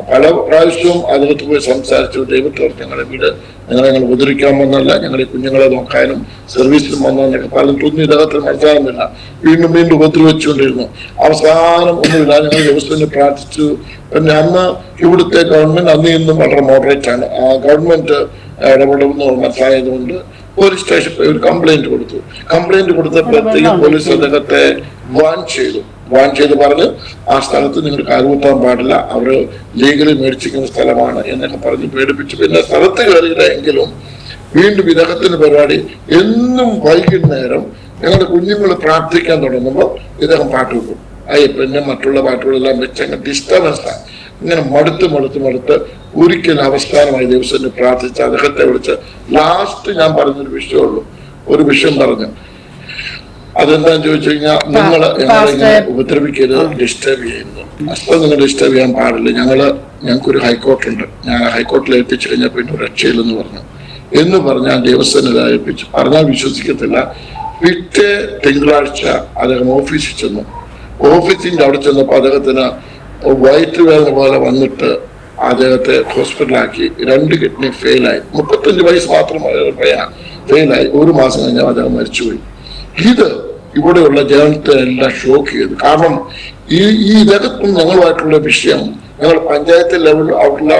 പല പ്രാവശ്യവും അതിനകത്ത് പോയി സംസാരിച്ചു. ദൈവത്തോട് ഞങ്ങളുടെ വീട് ഞങ്ങൾ ഉപദ്രവിക്കാൻ വന്നല്ല, ഞങ്ങളുടെ കുഞ്ഞുങ്ങളെ നോക്കാനും സർവീസിലും വന്നതെന്നൊക്കെ പറഞ്ഞിട്ടൊന്നും ഇദ്ദേഹത്തിന് മനസ്സിലാകുന്നില്ല. വീണ്ടും ഉപദ്രവിച്ചുകൊണ്ടിരുന്നു. അവസാനം ഒന്നുമില്ല, ഞങ്ങൾ ദിവസത്തിന് പ്രാർത്ഥിച്ചു. പിന്നെ അന്ന് ഇവിടുത്തെ ഗവൺമെന്റ് അന്ന് ഇന്നും വളരെ മോഡറേറ്റ് ആണ്. ആ ഗവൺമെന്റ് ഇടപെടുന്ന മനസ്സിലായതുകൊണ്ട് പോലീസ് സ്റ്റേഷനിൽ ഒരു കംപ്ലൈന്റ് കൊടുത്തു. കംപ്ലൈന്റ് കൊടുത്തപ്പോഴത്തേക്കും പോലീസ് അദ്ദേഹത്തെ വാൺ ചെയ്ത് പറഞ്ഞ് ആ സ്ഥലത്ത് നിങ്ങൾ കാലുകുത്താൻ പാടില്ല, അവര് ലീഗലി മേടിച്ചിരിക്കുന്ന സ്ഥലമാണ് എന്നൊക്കെ പറഞ്ഞ് പേടിപ്പിച്ചു. പിന്നെ സ്ഥലത്ത് കയറിയില്ല എങ്കിലും വീണ്ടും ഇദ്ദേഹത്തിന്റെ പരിപാടി എന്നും വൈകുന്നേരം ഞങ്ങളുടെ കുഞ്ഞുങ്ങൾ പ്രാർത്ഥിക്കാൻ തുടങ്ങുമ്പോൾ ഇദ്ദേഹം പാട്ട് വെക്കും. പിന്നെ മറ്റുള്ള പാട്ടുകളെല്ലാം വെച്ച് അങ്ങനെ ഡിസ്റ്റർബൻസാണ്. ഇങ്ങനെ മടുത്ത് ഒരിക്കലും അവസാനമായി ദിവസം പ്രാർത്ഥിച്ച് അദ്ദേഹത്തെ വിളിച്ച് ലാസ്റ്റ് ഞാൻ പറഞ്ഞൊരു വിഷയമുള്ളൂ. ഒരു വിഷയം പറഞ്ഞു. അതെന്താന്ന് ചോദിച്ചു കഴിഞ്ഞാൽ, നിങ്ങൾ ഞങ്ങളിങ്ങനെ ഉപദ്രവിക്കരുത്, ഡിസ്റ്റർബ് ചെയ്യുന്നു. അപ്പൊ നിങ്ങൾ ഡിസ്റ്റർബ് ചെയ്യാൻ പാടില്ല. ഞങ്ങൾക്കൊരു ഹൈക്കോർട്ടുണ്ട്, ഞാൻ ഹൈക്കോർട്ടിൽ ഏൽപ്പിച്ചു കഴിഞ്ഞാൽ പിന്നെ രക്ഷയില്ലെന്ന് പറഞ്ഞു. എന്ന് പറഞ്ഞാൽ ദേവസ്വനെ ഏൽപ്പിച്ചു. പറഞ്ഞാൽ വിശ്വസിക്കത്തില്ല. പിറ്റേ തിങ്കളാഴ്ച അദ്ദേഹം ഓഫീസിൽ ചെന്നു. ഓഫീസിന്റെ അവിടെ ചെന്നപ്പോൾ അദ്ദേഹത്തിന് വയറ്റ് വേദന പോലെ വന്നിട്ട് അദ്ദേഹത്തെ ഹോസ്പിറ്റലാക്കി. 2 കിഡ്നി ഫെയിലായി. 35 വയസ്സ് മാത്രം ഫെയിലായി. 1 മാസം കഴിഞ്ഞാൽ അദ്ദേഹം മരിച്ചുപോയി. ഇത് ഇവിടെയുള്ള ജനത്തെ എല്ലാം ഷോക്ക് ചെയ്തു. കാരണം ഈ ഇദ്ദേഹത്തും ഞങ്ങളുമായിട്ടുള്ള വിഷയം ഞങ്ങൾ പഞ്ചായത്ത് ലെവലിൽ അവിടെയുള്ള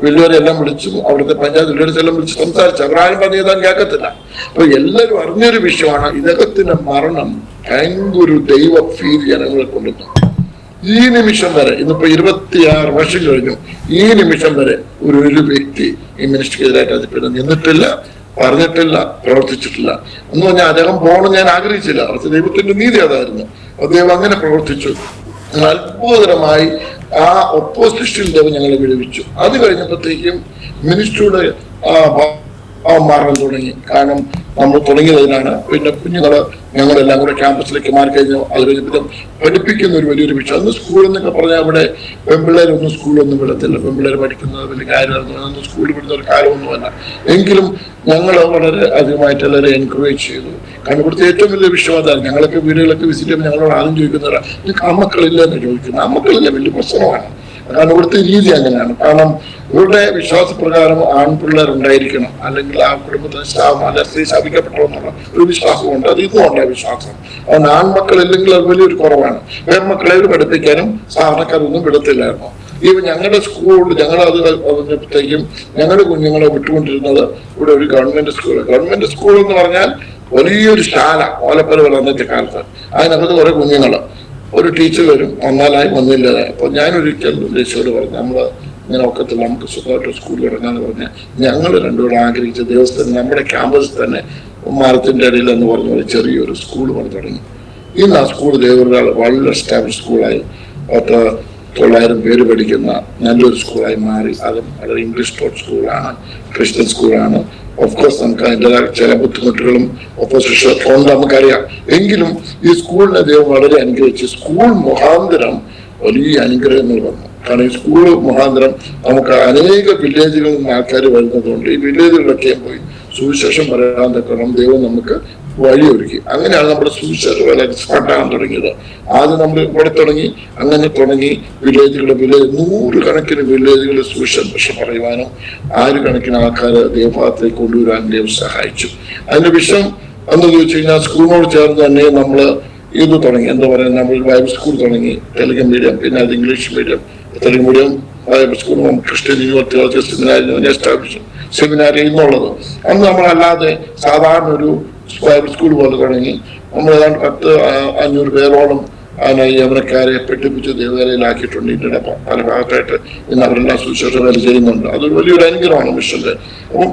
വലിയവരെല്ലാം വിളിച്ചു, അവിടുത്തെ പഞ്ചായത്ത് ലീഡേഴ്സ് എല്ലാം വിളിച്ച് സംസാരിച്ചു. അവരാരും പറഞ്ഞു ചെയ്താൽ കേൾക്കത്തില്ല. അപ്പൊ എല്ലാവരും അറിഞ്ഞൊരു വിഷയമാണ്. ഇദ്ദേഹത്തിന്റെ മരണം ഭയങ്കര ദൈവ ഫീൽ ജനങ്ങളെ കൊണ്ടുവന്നു. ഈ നിമിഷം വരെ, ഇന്നിപ്പോ 26 വർഷം കഴിഞ്ഞു, ഈ നിമിഷം വരെ ഒരു വ്യക്തി ഈ മിനിസ്ട്രിക്കെതിരായിട്ട് അതിൽ നിന്നിട്ടില്ല, പറഞ്ഞിട്ടില്ല, പ്രവർത്തിച്ചിട്ടില്ല. എന്ന് പറഞ്ഞാൽ അദ്ദേഹം പോകണം ഞാൻ ആഗ്രഹിച്ചില്ല. അവർക്ക് ദൈവത്തിന്റെ നീതി അതായിരുന്നു. അദ്ദേഹം അങ്ങനെ പ്രവർത്തിച്ചു. അത്ഭുതകരമായി ആ ഒപ്പോസിഷൻ ദൈവം ഞങ്ങളെ വിടുവിച്ചു. അത് കഴിഞ്ഞപ്പോഴത്തേക്കും മിനിസ്ട്രിയുടെ മാറാൻ തുടങ്ങി. കാരണം നമ്മൾ തുടങ്ങിയതിനാണ്. പിന്നെ കുഞ്ഞുങ്ങള് ഞങ്ങളെല്ലാം കൂടെ ക്യാമ്പസിലേക്ക് മാറി കഴിഞ്ഞു. അത് കഴിഞ്ഞപ്പോൾ പഠിപ്പിക്കുന്ന ഒരു വലിയൊരു വിഷയം. അന്ന് സ്കൂൾ എന്നൊക്കെ പറഞ്ഞാൽ അവിടെ പെൺപിള്ളേരൊന്നും സ്കൂളൊന്നും വിടത്തില്ല. പെൺപിള്ളേർ പഠിക്കുന്നത് വലിയ കാര്യമായിരുന്നു. സ്കൂളിൽ വിടുന്ന ഒരു കാലമൊന്നുമല്ല. എങ്കിലും ഞങ്ങൾ വളരെ അധികമായിട്ട് എല്ലാവരും എൻകറേജ് ചെയ്തു. കാരണം ഇവിടുത്തെ ഏറ്റവും വലിയ വിഷയം അതാണ്. ഞങ്ങളൊക്കെ വീടുകളൊക്കെ വിസിറ്റ് ചെയ്യുമ്പോൾ ഞങ്ങളോട് ആദ്യം ചോദിക്കുന്നവരാണ്, നിങ്ങൾക്ക് അമ്മക്കളില്ല എന്ന് ചോദിക്കുന്നത്. അമ്മക്കളില്ല വലിയ പ്രശ്നമാണ്. കാരണം ഇവിടുത്തെ രീതി അങ്ങനെയാണ്. കാരണം ഇവരുടെ വിശ്വാസപ്രകാരം ആൺപിള്ളേർ ഉണ്ടായിരിക്കണം, അല്ലെങ്കിൽ ആ കുടുംബത്തിന് അല്ല സ്ത്രീ ശാപിക്കപ്പെട്ടോ ഒരു വിശ്വാസമുണ്ട്. അത് ഇന്നും ഉണ്ട് വിശ്വാസം. അതുകൊണ്ട് ആൺമക്കളില്ലെങ്കിൽ അത് വലിയൊരു കുറവാണ്. പെൺമക്കളെ അവർ പഠിപ്പിക്കാനും സാധാരണക്കാരൊന്നും വിടത്തില്ലായിരുന്നു. ഇവ ഞങ്ങളുടെ സ്കൂളിൽ ഞങ്ങളത് പറഞ്ഞപ്പോഴത്തേക്കും ഞങ്ങളുടെ കുഞ്ഞുങ്ങളെ വിട്ടുകൊണ്ടിരുന്നത് ഇവിടെ ഒരു ഗവൺമെന്റ് സ്കൂൾ എന്ന് പറഞ്ഞാൽ വലിയൊരു ശാല, ഓലപ്പല അന്നത്തെ കാലത്ത്. അതിനകത്ത് കുറെ കുഞ്ഞുങ്ങൾ, ഒരു ടീച്ചർ വരും, ഒന്നാലായി ഒന്നില്ലാതായി. അപ്പൊ ഞാനൊരിക്കൽ ദേശീയോട് പറഞ്ഞു, നമ്മള് ഇങ്ങനെ ഒക്കത്തില്ല, നമുക്ക് സ്വന്തമായിട്ട് സ്കൂളിൽ ഇറങ്ങാന്ന് പറഞ്ഞാൽ ഞങ്ങൾ രണ്ടുകൂടെ ആഗ്രഹിച്ച ദിവസത്തിന് നമ്മുടെ ക്യാമ്പസിൽ തന്നെ മരത്തിന്റെ ഇടയിൽ എന്ന് പറഞ്ഞ ഒരു ചെറിയൊരു സ്കൂൾ പണി തുടങ്ങി. ഇന്ന് ആ സ്കൂൾ ദേവരാൾ വളരെ എസ്റ്റാബ്ലിഷ് സ്കൂളായി. 900 പേര് പഠിക്കുന്ന നല്ലൊരു സ്കൂളായി മാറി. അതും വളരെ ഇംഗ്ലീഷ് ടോട്ട് സ്കൂളാണ്, ക്രിസ്ത്യൻ സ്കൂളാണ്. ഓഫ്കോഴ്സ് നമുക്ക് അതിൻ്റെ ചില ബുദ്ധിമുട്ടുകളും ഓപ്പോസിഷൻ ഉണ്ട്, നമുക്കറിയാം. എങ്കിലും ഈ സ്കൂളിനെ ദൈവം വളരെ അനുഗ്രഹിച്ചു. സ്കൂൾ മുഖാന്തരം വലിയ അനുഗ്രഹങ്ങൾ വന്നു. കാരണം ഈ സ്കൂൾ മുഖാന്തരം നമുക്ക് അനേക വില്ലേജുകളിൽ നിന്ന് ആൾക്കാർ വരുന്നതുകൊണ്ട് ഈ വില്ലേജുകളിലൊക്കെ പോയി സുവിശേഷം പറയാൻ തക്കണം ദൈവം നമുക്ക് വഴിയൊരുക്കി. അങ്ങനെയാണ് നമ്മുടെ സുവിശേഷം എക്സ്പാർട്ടാകാൻ തുടങ്ങിയത്. ആദ്യം നമ്മൾ ഇവിടെ തുടങ്ങി വില്ലേജുകളുടെ 100 കണക്കിന് വില്ലേജുകളിൽ സുവിശേഷം പറയുവാനും 1000 കണക്കിന് ആൾക്കാർ ദൈവഭാഗത്തേക്ക് കൊണ്ടുവരാൻ ദൈവം സഹായിച്ചു. അതിന്റെ വിഷയം എന്ന് ചോദിച്ചു കഴിഞ്ഞാൽ സ്കൂളിനോട് ചേർന്ന് തന്നെ നമ്മൾ ഇത് തുടങ്ങി. എന്താ പറയുക, നമ്മൾ ബൈബിൾ സ്കൂൾ തുടങ്ങി, തെലുങ്ക് മീഡിയം, പിന്നെ അത് English medium. Telugu medium Bible school Christian university seminary എന്നുള്ളത്. അന്ന് നമ്മളല്ലാതെ സാധാരണ ഒരു ബൈബിൾ സ്കൂൾ പോലെ തുടങ്ങി. നമ്മൾ ഏതാണ്ട് 500 പേരോളം യവനക്കാരെ പെട്ടിപ്പിച്ച് ദേവാലയത്തിലാക്കിയിട്ടുണ്ട്. ഇന്ത്യയുടെ പല ഭാഗത്തായിട്ട് ഇന്ന് അവരെല്ലാം സുവിശേഷ വേല ചെയ്യുന്നുണ്ട്. അതൊരു വലിയൊരു അനുഗ്രഹമാണ് മിഷന്റെ. അപ്പം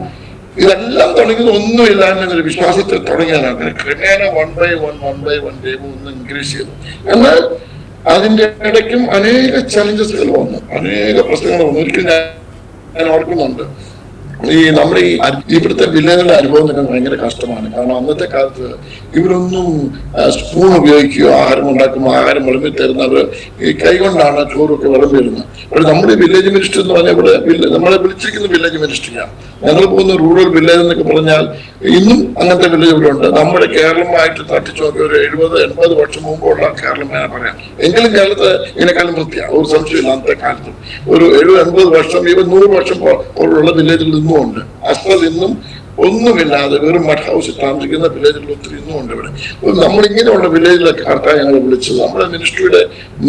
ഇതെല്ലാം തുടങ്ങിയത് ഒന്നുമില്ല എന്നൊരു വിശ്വാസത്തിൽ തുടങ്ങിയതാണ്. ക്രമേണ വൺ ബൈ വൺ ദൈവം ഒന്ന് ഇൻക്രീസ് ചെയ്തു. എന്നാൽ അതിന്റെ ഇടയ്ക്കും അനേക ചലഞ്ചസുകൾ വന്നു, അനേക പ്രശ്നങ്ങൾ വന്നു. ഒരിക്കലും ഞാൻ ഓർക്കുന്നുണ്ട്, നമ്മുടെ ഇവിടുത്തെ വില്ലേജുകളുടെ അനുഭവം തന്നെ ഭയങ്കര കഷ്ടമാണ്. കാരണം അന്നത്തെ കാലത്ത് ഇവരൊന്നും സ്പൂൺ ഉപയോഗിക്കുകയോ ആഹാരം ഉണ്ടാക്കുമ്പോൾ ആഹാരം വിളമ്പി തരുന്നത് ഈ കൈകൊണ്ടാണ് ചോറൊക്കെ വിളമ്പി വരുന്നത്. അപ്പോൾ നമ്മുടെ വില്ലേജ് മിനിസ്റ്റർ എന്ന് പറഞ്ഞാൽ ഇവിടെ നമ്മളെ വിളിച്ചിരിക്കുന്ന വില്ലേജ് മിനിസ്റ്ററിയാണ്. ഞങ്ങൾ പോകുന്ന റൂറൽ വില്ലേജ് എന്നൊക്കെ പറഞ്ഞാൽ ഇന്നും അങ്ങനത്തെ വില്ലേജ് ഇവിടെ ഉണ്ട്. നമ്മുടെ കേരളമായിട്ട് തട്ടിച്ചു നോക്കി ഒരു 70-80 വർഷം മുമ്പുള്ള കേരളം ഞാൻ പറയാം. എങ്കിലും കേരളത്തെ ഇതിനേക്കാളും വൃത്തിയാണ്, ഒരു സംശയമില്ല. അന്നത്തെ കാലത്ത് ഒരു 70-80 വർഷം, ഇവ 100 വർഷം പോലുള്ള വില്ലേജിൽ നിന്നും ഉണ്ട്. അത്ര ഇന്നും ഒന്നുമില്ലാതെ വെറും മഡ് ഹൗസിൽ താമസിക്കുന്ന വില്ലേജുകൾ ഒത്തിരി ഇന്നും ഉണ്ട് ഇവിടെ. നമ്മളിങ്ങനെയുള്ള വില്ലേജിലൊക്കെ കറക്റ്റാണ് ഞങ്ങൾ വിളിച്ചത്. നമ്മുടെ മിനിസ്ട്രിയുടെ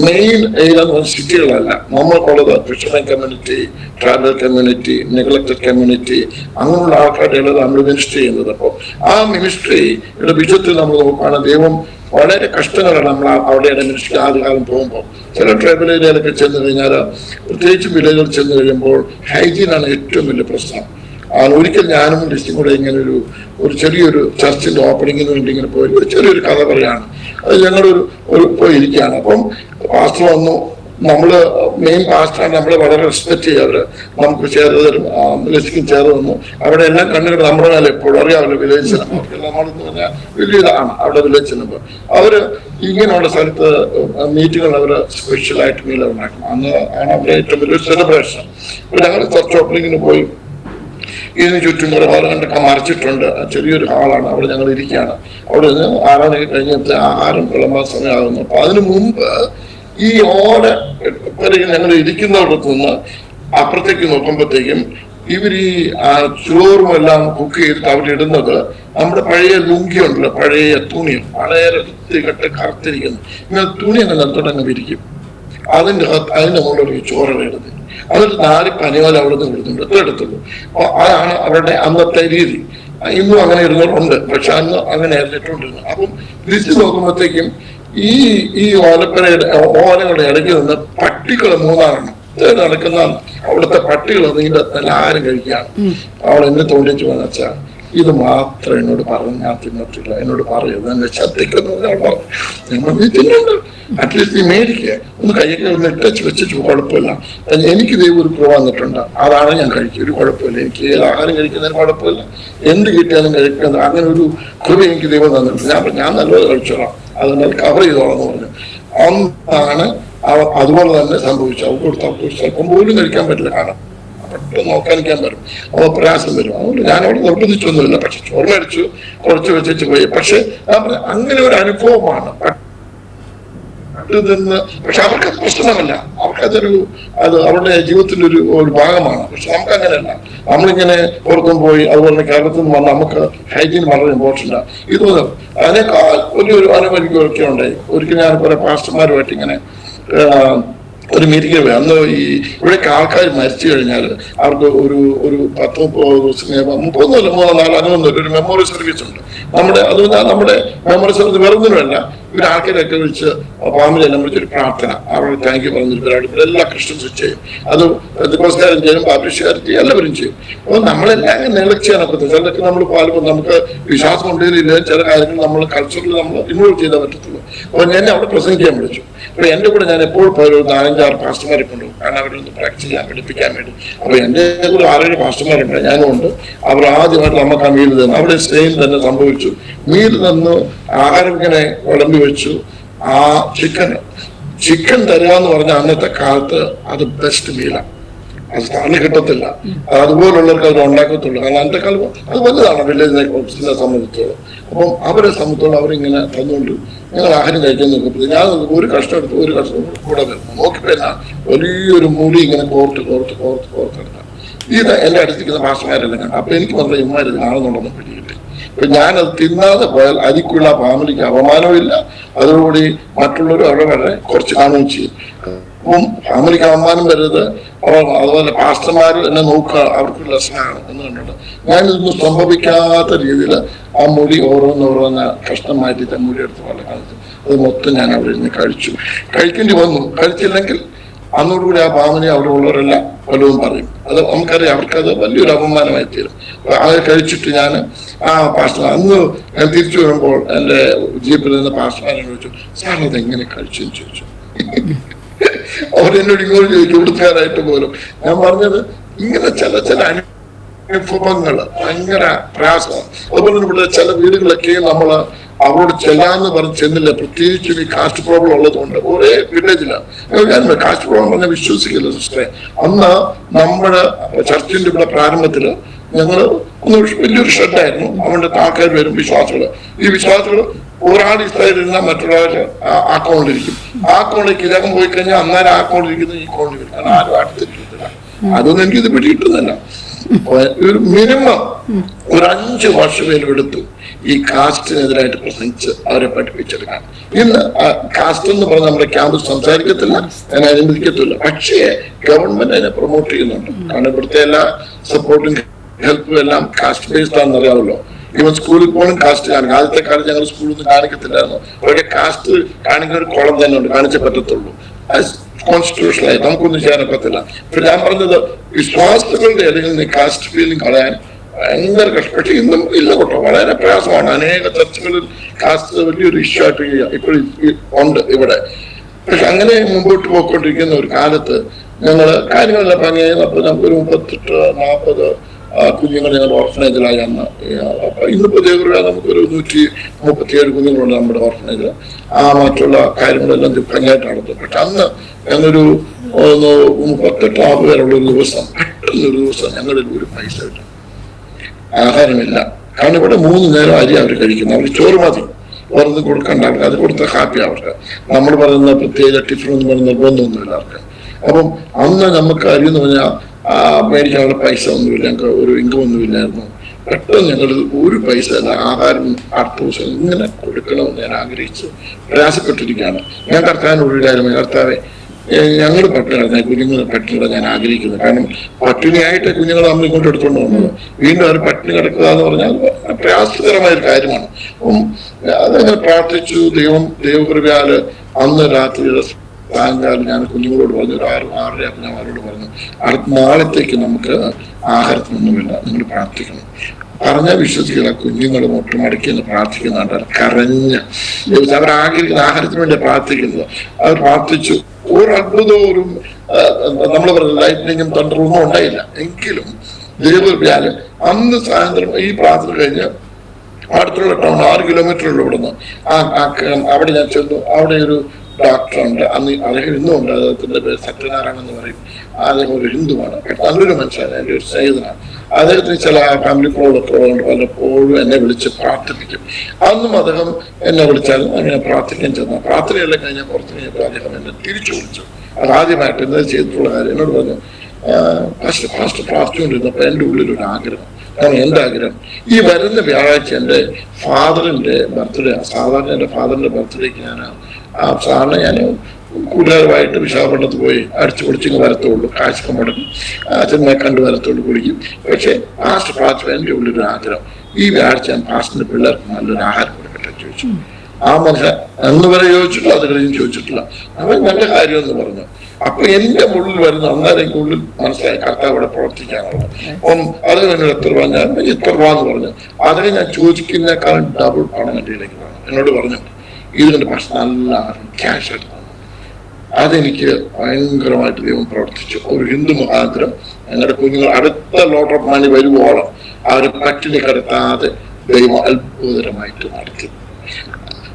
മെയിൻ ഏരിയ എന്ന് പറഞ്ഞ സിറ്റികളല്ല, നമ്മൾക്കുള്ളത് fisherman community, tribal community, neglected community, അങ്ങനെയുള്ള ആൾക്കാരുകളാണ് നമ്മൾ മിനിസ്റ്റർ ചെയ്യുന്നത്. അപ്പോൾ ആ മിനിസ്ട്രിയുടെ വിഷയത്തിൽ നമ്മൾ നോക്കുകയാണ്, ദൈവം വളരെ കഷ്ടങ്ങളാണ് നമ്മൾ അവിടെയുടെ മിനിസ്ട്രി ആദ്യകാലം പോകുമ്പോൾ. ചില ട്രൈബൽ ഏരിയയിലൊക്കെ ചെന്ന് കഴിഞ്ഞാൽ, പ്രത്യേകിച്ച് വില്ലേജുകൾ ചെന്ന് കഴിയുമ്പോൾ ഹൈജീനാണ് ഏറ്റവും വലിയ പ്രശ്നം. ഒരിക്കൽ ഞാനും ലിസ്റ്റും കൂടെ ഇങ്ങനെ ഒരു ചെറിയൊരു ചർച്ചിന്റെ ഓപ്പണിങ്ങിന് വേണ്ടി ഇങ്ങനെ പോയി ചെറിയൊരു കഥ പറയാണ്. അത് ഞങ്ങളൊരു പോയി ഇരിക്കുകയാണ്. അപ്പം പാസ്റ്റർ വന്നു. നമ്മള് മെയിൻ പാസ്റ്ററാണ്, നമ്മളെ വളരെ റെസ്പെക്ട് ചെയ്യാറ്. നമുക്ക് ചേർന്ന് തരും, ലിസ്റ്റിക്കും ചേർന്ന് വന്നു. അവിടെ എല്ലാം കണ്ടുകൊണ്ട് നമ്മുടെ മേലെ എപ്പോഴും അറിയാമല്ലോ വില്ലേജ് ചെല്ലുമ്പോൾ നമ്മളെന്ന് പറഞ്ഞാൽ വലിയ ഇതാണ് അവിടെ വില്ലേജ് ചെല്ലുമ്പോൾ. അവര് ഇങ്ങനെയുള്ള സ്ഥലത്ത് മീറ്റിങ്ങുകൾ അവർ സ്പെഷ്യലായിട്ട് മീൽ ഉണ്ടാക്കും. അന്ന് ആണ് അവരുടെ ഏറ്റവും വലിയൊരു സെലിബ്രേഷൻ. അപ്പൊ ഞങ്ങൾ ചർച്ച് ഓപ്പണിങ്ങിന് പോയി. ഇതിന് ചുറ്റും കുറെ കണ്ടൊക്കെ മറിച്ചിട്ടുണ്ട്. ചെറിയൊരു ഹാളാണ്, അവിടെ ഞങ്ങൾ ഇരിക്കുകയാണ്. അവിടെ നിന്ന് 6 മണി കഴിഞ്ഞിട്ട് ആഹാരം വിളമ്പാൻ സമയമാകുന്നു. അപ്പൊ അതിനു മുമ്പ് ഈ ഓല ഞങ്ങൾ ഇരിക്കുന്നിടത്ത് നിന്ന് അപ്പുറത്തേക്ക് നോക്കുമ്പോഴത്തേക്കും ഇവർ ഈ ചോറുമെല്ലാം കുക്ക് ചെയ്തിട്ട് അവിടെ ഇടുന്നത് നമ്മുടെ പഴയ ലുങ്കി ഉണ്ടല്ലോ, പഴയ തുണി, വളരെ വൃത്തികെട്ട് കറുത്തിരിക്കുന്നു. ഇങ്ങനെ തുണി അങ്ങ് നിലത്തോട്ടങ്ങ് വിരിക്കും. അതിന്റെ മുകളിൽ ചോറ് ഇടുന്നത്. അതൊരു 4 പനിയോല അവിടെ നിന്ന് വിടുന്നുണ്ട്, എത്ര എടുത്തുള്ളൂ. അപ്പൊ അതാണ് അവരുടെ അന്നത്തെ രീതി. ഇന്നും അങ്ങനെ ഇരുന്നവരുണ്ട്, പക്ഷെ അന്ന് അങ്ങനെ ഇട്ടുകൊണ്ടിരുന്നു. അപ്പം തിരിച്ചു നോക്കുമ്പോഴത്തേക്കും ഈ ഓലകളുടെ ഇടയ്ക്ക് നിന്ന് പട്ടികൾ 3 നടക്കുന്ന അവിടുത്തെ പട്ടികൾ നീണ്ട എല്ലാവരും കഴിക്കുകയാണ്. അവൾ എന്നെ തോന്നിച്ചു വന്നച്ചാൽ ഇത് മാത്രം എന്നോട് പറഞ്ഞു, ഞാൻ തിന്നിട്ടില്ല, എന്നോട് പറയരുത്, എന്നെ ശ്രദ്ധിക്കുന്നു. നീ തിന്നുണ്ട്, അറ്റ്ലീസ്റ്റ് നീ മേടിക്കുക, ഒന്ന് കൈയൊക്കെ ഒന്ന് ഇട്ടച്ച് വെച്ചിട്ട് കുഴപ്പമില്ല. എനിക്ക് ദൈവം ഒരു കൃപ വന്നിട്ടുണ്ട്, അതാണ് ഞാൻ കഴിക്കുക, ഒരു കുഴപ്പമില്ല. എനിക്ക് ഏത് ആഹാരം കഴിക്കുന്നതിന് കുഴപ്പമില്ല, എന്ത് കിട്ടിയാലും കഴിക്കുന്നത്, അങ്ങനെ ഒരു കൃപ എനിക്ക് ദൈവം തന്നിട്ടുണ്ട്. ഞാൻ നല്ലത് കഴിച്ചോളാം, അതുകൊണ്ട് കവർ ചെയ്തോളാം എന്ന് പറഞ്ഞു. അന്നാണ് അതുപോലെ തന്നെ സംഭവിച്ചു. അവർക്ക് കൊടുത്ത സ്വല്പം പോലും കഴിക്കാൻ പറ്റില്ല, കാരണം പെട്ടെന്ന് നോക്കാനിക്കാൻ വരും, അപ്പോൾ പ്രയാസം വരും. അതുകൊണ്ട് ഞാൻ അവിടെ നിർബന്ധിച്ചൊന്നുമില്ല, പക്ഷെ ചോറ് കഴിച്ചു, കുറച്ച് വെച്ചിട്ട് പോയി. പക്ഷെ അങ്ങനെ ഒരു അനുഭവമാണ് നിന്ന്. പക്ഷെ അവർക്ക് പ്രശ്നമല്ല, അവർക്കതൊരു അവരുടെ ജീവിതത്തിന്റെ ഒരു ഭാഗമാണ്. പക്ഷെ നമുക്ക് അങ്ങനെയല്ല. നമ്മളിങ്ങനെ പുറത്തും പോയി, അതുപോലെ കേരളത്തിൽ നിന്ന് വന്ന് നമുക്ക് ഹൈജീൻ വളരെ ഇമ്പോർട്ടൻ്റ് ആണ്. ഇതൊന്നും അതിനേക്കാൾ വലിയൊരു അനുഭവിക്കുകയൊക്കെ ഉണ്ടായി. ഒരിക്കലും ഞാൻ കുറെ പാസ്റ്റർമാരുമായിട്ട് ഇങ്ങനെ ഒരു മീറ്റിംഗ് പോയി. അന്ന് ഇവിടേക്ക് ആൾക്കാർ മരിച്ചു കഴിഞ്ഞാൽ അവർക്ക് ഒരു 10-30 ദിവസം 30-4 അങ്ങനൊന്നും ഒരു മെമ്മോറിയൽ സർവീസ് ഉണ്ട് നമ്മുടെ മെമ്മോറിയൽ സർവീസ് വേറൊന്നിനുമല്ല. ഇവർ ആൾക്കാരൊക്കെ വിളിച്ച് ഫാമിലി എല്ലാം വിളിച്ചൊരു പ്രാർത്ഥന, അവരുടെ താങ്ക് യു പറഞ്ഞൊരു പരിപാടി എല്ലാ ക്രിസ്ത്യൻസും ചെയ്യും. അത് പെന്തക്കോസ്തുകാരും ചെയ്യും, ബാപ്റ്റിസ്റ്റുകാരും ചെയ്യും, എല്ലാവരും ചെയ്യും. അപ്പോൾ നമ്മളെല്ലാം നെഗ്ലക്ട് ചെയ്യാനൊക്കെ ചിലതൊക്കെ നമ്മൾ പാലിപ്പോൾ നമുക്ക് വിശ്വാസം ഉണ്ടെങ്കിലില്ല, ചില കാര്യങ്ങൾ നമ്മൾ കൾച്ചറിൽ നമ്മൾ ഇൻവോൾവ് ചെയ്താൽ പറ്റത്തുള്ളൂ. അപ്പോൾ ഞാൻ അവിടെ പ്രസംഗിക്കാൻ വിളിച്ചു. അപ്പോൾ എൻ്റെ കൂടെ ഞാൻ എപ്പോഴും പോയി 4-5 പാസ്റ്റർമാരെ കൊണ്ടുപോകും, കാരണം അവരൊന്ന് പ്രാക്ടീസ് ചെയ്യാൻ പഠിപ്പിക്കാൻ വേണ്ടി. അപ്പോൾ എൻ്റെ കൂടെ 6-7 പാസ്റ്റർമാരുണ്ട്, ഞാനും ഉണ്ട്. അവർ ആദ്യമായിട്ട് നമുക്ക് ആ മീൽ തന്നു. അവിടെ സെയിം തന്നെ സംഭവിച്ചു. മീൽ തന്നു, ആഹാരം ഇങ്ങനെ വിളമ്പി വെച്ചു. ആ ചിക്കൻ തരിക എന്ന് പറഞ്ഞാൽ അന്നത്തെ കാലത്ത് അത് ബെസ്റ്റ് മീലാണ്, അത് സ്ഥാനം കിട്ടത്തില്ല. അതുപോലുള്ളവർക്ക് അത് ഉണ്ടാക്കത്തുള്ളൂ, കാരണം അന്നത്തെ കാലം അത് വലുതാണ് വില്ലേജിനെ സംബന്ധിച്ചോളം. അപ്പം അവരെ സംബന്ധിച്ചോളം അവരിങ്ങനെ തന്നുകൊണ്ട് ഞങ്ങൾ ആഹാരം കഴിക്കാൻ നോക്കുമ്പോൾ ഞാൻ ഒരു കഷ്ടം എടുത്ത് ഒരു കഷ്ടം കൂടെ വരുന്നു. നോക്കിപ്പോയാ വലിയൊരു മുടി ഇങ്ങനെ കോർത്തെടുക്കാം. ഇത് എൻ്റെ അടുത്തിരിക്കുന്ന ഭാഷമാരെല്ലാം കണ്ടു. അപ്പൊ എനിക്ക് പറഞ്ഞ ഇമ്മാര് ആണെന്നുണ്ടെന്ന് പിടികിട്ടി. ഇപ്പൊ ഞാനത് തിന്നാതെ പോയാൽ അതിക്കുള്ള ഫാമിലിക്ക് അപമാനവും ഇല്ല, അതോടുകൂടി മറ്റുള്ളവരും അവിടെ വളരെ കുറച്ച് കാണുകയും ചെയ്യും. അപ്പം ഫാമിലിക്ക് അപമാനം വരരുത്. അതുപോലെ പാസ്റ്റർമാർ എന്നെ നോക്കുക, അവർക്ക് ലെസനാണ് എന്ന് കണ്ടിട്ട് ഞാനിതൊന്നും സംഭവിക്കാത്ത രീതിയിൽ ആ മുടി ഓരോന്നോരോന്ന് കഷ്ണം മാറ്റി മുടി എടുത്ത് വളരെ കാണിച്ചു. അത് മൊത്തം ഞാൻ അവിടെ ഇരുന്ന് കഴിച്ചു. കഴിക്കേണ്ടി വന്നു. കഴിച്ചില്ലെങ്കിൽ അന്നോടുകൂടി ആ ഭാവന അവിടെ ഉള്ളവരെല്ലാം പലതും പറയും. അത് നമുക്കറിയാം, അവർക്കത് വലിയൊരു അപമാനമായി തീരും. അത് കഴിച്ചിട്ട് ഞാൻ പാസ്റ്റർ അന്ന് ഞാൻ തിരിച്ചു വരുമ്പോൾ എൻ്റെ ജീപ്പിൽ നിന്ന് പാസ്റ്റർമാരെ ചോദിച്ചു, സാർ അത് എങ്ങനെ കഴിച്ചു എന്ന് ചോദിച്ചു. അവരെന്നോട് ഇങ്ങോട്ട് ചോദിച്ചു, കൊടുക്കാനായിട്ട് പോലും. ഞാൻ പറഞ്ഞത് ഇങ്ങനെ ചില അനുഭവങ്ങള് ഭയങ്കര പ്രയാസമാണ്. അതുപോലെ ഇവിടെ ചില വീടുകളൊക്കെയും നമ്മള് അവരോട് ചെല്ലാന്ന് പറഞ്ഞ് ചെന്നില്ല, പ്രത്യേകിച്ചും ഈ കാസ്റ്റ് പ്രോബ്ലം ഉള്ളതുകൊണ്ട്. ഒരേ വില്ലേജിലാണ് ഞാൻ കാസ്റ്റ് പ്രോബ്ലം പറഞ്ഞാൽ വിശ്വസിക്കില്ല സിസ്റ്ററെ. അന്ന് നമ്മുടെ ചർച്ചിന്റെ ഇവിടെ പ്രാരംഭത്തില് ഞങ്ങള് വലിയൊരു ഷെഡായിരുന്നു. അതുകൊണ്ട് ആൾക്കാർ വരും, വിശ്വാസികള്. ഈ വിശ്വാസികള് ഒരാൾ ഈ സൈഡിരുന്ന മറ്റൊരാളുടെ ആ കോണിലിരിക്കും. ആ കോണിലേക്ക് ഇദ്ദേഹം പോയി കഴിഞ്ഞാൽ അന്നേരം ആ കോണിലിരിക്കുന്നത് ഈ കോണിൽ വരും. കാരണം ആരും അടുത്തിരിക്കത്തില്ല. അതൊന്നും എനിക്കിത് പിടികിട്ടുന്നില്ല. ഒരു മിനിമം ഒരു 5 വർഷമേലും എടുത്തു ഈ കാസ്റ്റിനെതിരായിട്ട് പ്രസംഗിച്ച് അവരെ പഠിപ്പിച്ചെടുക്കാൻ. ഇന്ന് കാസ്റ്റ് എന്ന് പറഞ്ഞാൽ നമ്മുടെ ക്യാമ്പസ് സംസാരിക്കത്തില്ല, അതിനെ അനുവദിക്കത്തില്ല. പക്ഷേ ഗവൺമെന്റ് അതിനെ പ്രൊമോട്ട് ചെയ്യുന്നുണ്ട്. കാരണം ഇവിടുത്തെ എല്ലാ സപ്പോർട്ടും ഹെൽപ്പും എല്ലാം കാസ്റ്റ് ബേസ്ഡ് ആണെന്ന് അറിയാമല്ലോ. ഇവൻ സ്കൂളിൽ പോലും കാസ്റ്റ് കാണിക്കും. ആദ്യത്തെ കാലത്ത് ഞങ്ങൾ സ്കൂളിൽ നിന്ന് കാണിക്കത്തില്ലായിരുന്നു. അവരുടെ കാസ്റ്റ് കാണിക്കുന്ന ഒരു കോളം തന്നെ ഉണ്ട്, കാണിച്ചേ പറ്റത്തുള്ളൂ. കോൺസ്റ്റിറ്റ്യൂഷനായി നമുക്കൊന്നും ചെയ്യാനൊക്കത്തില്ല. ഇപ്പൊ ഞാൻ പറഞ്ഞത് വിശ്വാസികളുടെ ഏതെങ്കിലും കാസ്റ്റ് ഫീലിംഗ് കളയാൻ ഭയങ്കര കഷ്ടം. പക്ഷെ ഇന്നും ഇല്ല കേട്ടോ, വളരെ പ്രയാസമാണ്. അനേക ചർച്ചകളിൽ കാസ്റ്റ് വലിയൊരു ഇഷ്യൂ ആയിട്ട് ഇപ്പോഴും ഉണ്ട് ഇവിടെ. പക്ഷെ അങ്ങനെ മുമ്പോട്ട് പോയിക്കൊണ്ടിരിക്കുന്ന ഒരു കാലത്ത് ഞങ്ങള് കാര്യങ്ങളെല്ലാം ഭംഗിയായി. അപ്പൊ നമുക്കൊരു 38-40 കുഞ്ഞുങ്ങൾ ഞങ്ങളുടെ ഓർഫനേജിലായി അന്ന്. അപ്പൊ ഇന്നിപ്പോ ദേവര നമുക്കൊരു 137 കുഞ്ഞുങ്ങളുണ്ട് നമ്മുടെ ഓർഫനേജിൽ. മറ്റുള്ള കാര്യങ്ങളെല്ലാം ഭംഗിയായിട്ട് നടത്തും. പക്ഷെ അന്ന് ഞങ്ങളൊരു 38 പേരുള്ള ഒരു ദിവസം, പെട്ടെന്നൊരു ദിവസം ഞങ്ങളിൽ ഒരു പൈസ കിട്ടും, ആഹാരമില്ല. കാരണം ഇവിടെ 3 നേരം അരി അവർ കഴിക്കുന്നു. അവർ ചോറ് മതി, വെറുതെ കൊടുക്കണ്ട. അവർക്ക് അത് കൊടുത്ത ഹാപ്പി അവർക്ക്. നമ്മൾ പറയുന്ന പ്രത്യേക ടിഫിൻ എന്ന് പറയുന്ന നിർബന്ധമൊന്നുമില്ല അവർക്ക്. അപ്പം അന്ന് നമുക്ക് അരി എന്ന് പറഞ്ഞാൽ മേടിക്കാനുള്ള പൈസ ഒന്നുമില്ല, ഞങ്ങൾക്ക് ഒരു ഇൻകം ഒന്നുമില്ലായിരുന്നു. പെട്ടെന്ന് ഞങ്ങൾ ഒരു പൈസ അല്ല, ആഹാരം അടുത്ത ദിവസം ഇങ്ങനെ കൊടുക്കണമെന്ന് ഞാൻ ആഗ്രഹിച്ച് പ്രയാസപ്പെട്ടിരിക്കുകയാണ്. ഞാൻ കർത്താവിനോട് ഒരു കാര്യം, കർത്താവെ ഞങ്ങൾ പട്ടിണി കിടക്കാൻ, കുഞ്ഞുങ്ങൾ പട്ടിണി കിടക്കാൻ ഞാൻ ആഗ്രഹിക്കുന്നു. കാരണം പട്ടിണിയായിട്ട് കുഞ്ഞുങ്ങൾ നമ്മൾ ഇങ്ങോട്ട് എടുത്തുകൊണ്ട് വന്നത്, വീണ്ടും അവർ പട്ടിണി കിടക്കുക എന്ന് പറഞ്ഞാൽ പ്രയാസകരമായ ഒരു കാര്യമാണ്. അപ്പം അതങ്ങനെ പ്രാർത്ഥിച്ചു. ദൈവകൃപയാല് അന്ന് രാത്രിയുടെ സായങ്കാലം ഞാൻ കുഞ്ഞുങ്ങളോട് പറഞ്ഞു, ഒരു 6-6:30 ഞാൻ അവരോട് പറഞ്ഞു, അടുത്ത നാളത്തേക്ക് നമുക്ക് ആഹാരത്തിനൊന്നുമില്ല, നിങ്ങൾ പ്രാർത്ഥിക്കണം. പറഞ്ഞാൽ വിശ്വസിക്കില്ല, കുഞ്ഞുങ്ങൾ മൊട്ടമടക്കിന്ന് പ്രാർത്ഥിക്കുന്നുണ്ട്. കരഞ്ഞ് അവർ ആഗ്രഹിക്കുന്ന ആഹാരത്തിന് വേണ്ടി പ്രാർത്ഥിക്കുന്നത്. അവർ പ്രാർത്ഥിച്ചു. ഒരു അത്ഭുതവും ഒരു നമ്മൾ പറഞ്ഞ ലൈറ്റ്നിങ്ങും തണ്ടറൊന്നും ഉണ്ടായില്ല. എങ്കിലും ദൈവകൃപയാല് അന്ന് സായന്ത്രം ഈ പ്രാർത്ഥന കഴിഞ്ഞ് അടുത്തുള്ള ടൗൺ 6 കിലോമീറ്ററുള്ള ഇവിടുന്ന് അവിടെ ഞാൻ ചെന്നു. അവിടെ ഒരു ഡോക്ടറുണ്ട്, അന്ന് അദ്ദേഹം ഇന്നും ഉണ്ട്. അദ്ദേഹത്തിന്റെ പേര് സത്യനാരായണൻ എന്ന് പറയും. അദ്ദേഹം ഒരു ഹിന്ദുവാണ്, നല്ലൊരു മനുഷ്യനാണ്, എൻ്റെ ഒരു സ്നേഹിതനാണ്. അദ്ദേഹത്തിന് ചില ഫാമിലി പ്രോബ്ലമൊക്കെ ഉള്ളതുകൊണ്ട് പലപ്പോഴും എന്നെ വിളിച്ച് പ്രാർത്ഥിപ്പിക്കും. അന്നും അദ്ദേഹം എന്നെ വിളിച്ചാലും അങ്ങനെ പ്രാർത്ഥിക്കാൻ ചെന്ന പ്രാർത്ഥനയെല്ലാം കഴിഞ്ഞാൽ പുറത്തു കഴിഞ്ഞപ്പോൾ അദ്ദേഹം എന്നെ തിരിച്ചു വിളിച്ചു. അത് ആദ്യമായിട്ട് ഇന്നത് ചെയ്തിട്ടുള്ള കാര്യം എന്നോട് പറഞ്ഞു, ഫാസ്റ്റ് പ്രാർത്ഥിച്ചുകൊണ്ടിരുന്നപ്പോൾ എൻ്റെ ഉള്ളിലൊരു ആഗ്രഹം. കാരണം എൻ്റെ ആഗ്രഹം ഈ വരുന്ന വ്യാഴാഴ്ച എൻ്റെ ഫാദറിന്റെ ബർത്ത്ഡേ. സാധാരണ എൻ്റെ ഫാദറിന്റെ ബർത്ത്ഡേക്ക് ഞാൻ സാധാരണ ഞാൻ കൂട്ടുകാരുമായിട്ട് വിശാഖപട്ടണത്ത് പോയി അടിച്ചു പൊളിച്ചിങ്ങ് വരത്തുള്ളൂ, കാശൊക്കെ മുടക്കും, അച്ഛനെ കണ്ടു വരത്തുള്ളൂ, കുടിക്കും. പക്ഷെ പാസ്റ്റ് പ്രാർത്ഥന എൻ്റെ ഉള്ളിലൊരു ആഗ്രഹം, ഈ വ്യാഴാഴ്ച ഞാൻ പാസ്റ്റിന്റെ പിള്ളേർക്ക് നല്ലൊരു ആഹാരം കൊടുക്കട്ടെ ചോദിച്ചു. ആ മനുഷ്യൻ അന്ന് വരെ ചോദിച്ചിട്ടില്ല, അത് കഴിഞ്ഞ് ചോദിച്ചിട്ടില്ല. അവൻ നല്ല കാര്യം എന്ന് പറഞ്ഞു. അപ്പൊ എന്റെ ഉള്ളിൽ വരുന്ന അന്നേരം എനിക്ക് ഉള്ളിൽ മനസ്സിലായി കർത്താവ് ഇവിടെ പ്രവർത്തിക്കാനുള്ളത്. അപ്പം അത് എന്നോട് എത്ര പറഞ്ഞാൽ ഇത്ര രൂപ എന്ന് പറഞ്ഞു. അതിനെ ഞാൻ ചോദിക്കുന്നതിനേക്കാളും ഡബിൾ പണം എൻ്റെ ഇതിലേക്ക് വേണം. എന്നോട് പറഞ്ഞു, ഇതിന്റെ പക്ഷെ നല്ല ക്യാഷ് ആയിട്ട് തന്നു. അതെനിക്ക് ഭയങ്കരമായിട്ട് ദൈവം പ്രവർത്തിച്ചു. ഒരു ഹിന്ദു മുഖാന്തരം ഞങ്ങളുടെ കുഞ്ഞുങ്ങൾ അടുത്ത ലോട്ട് ഓഫ് മണി വരുവോളം അവരെ പട്ടിണി കിടത്താതെ ദൈവം അത്ഭുതകരമായിട്ട് നടത്തി.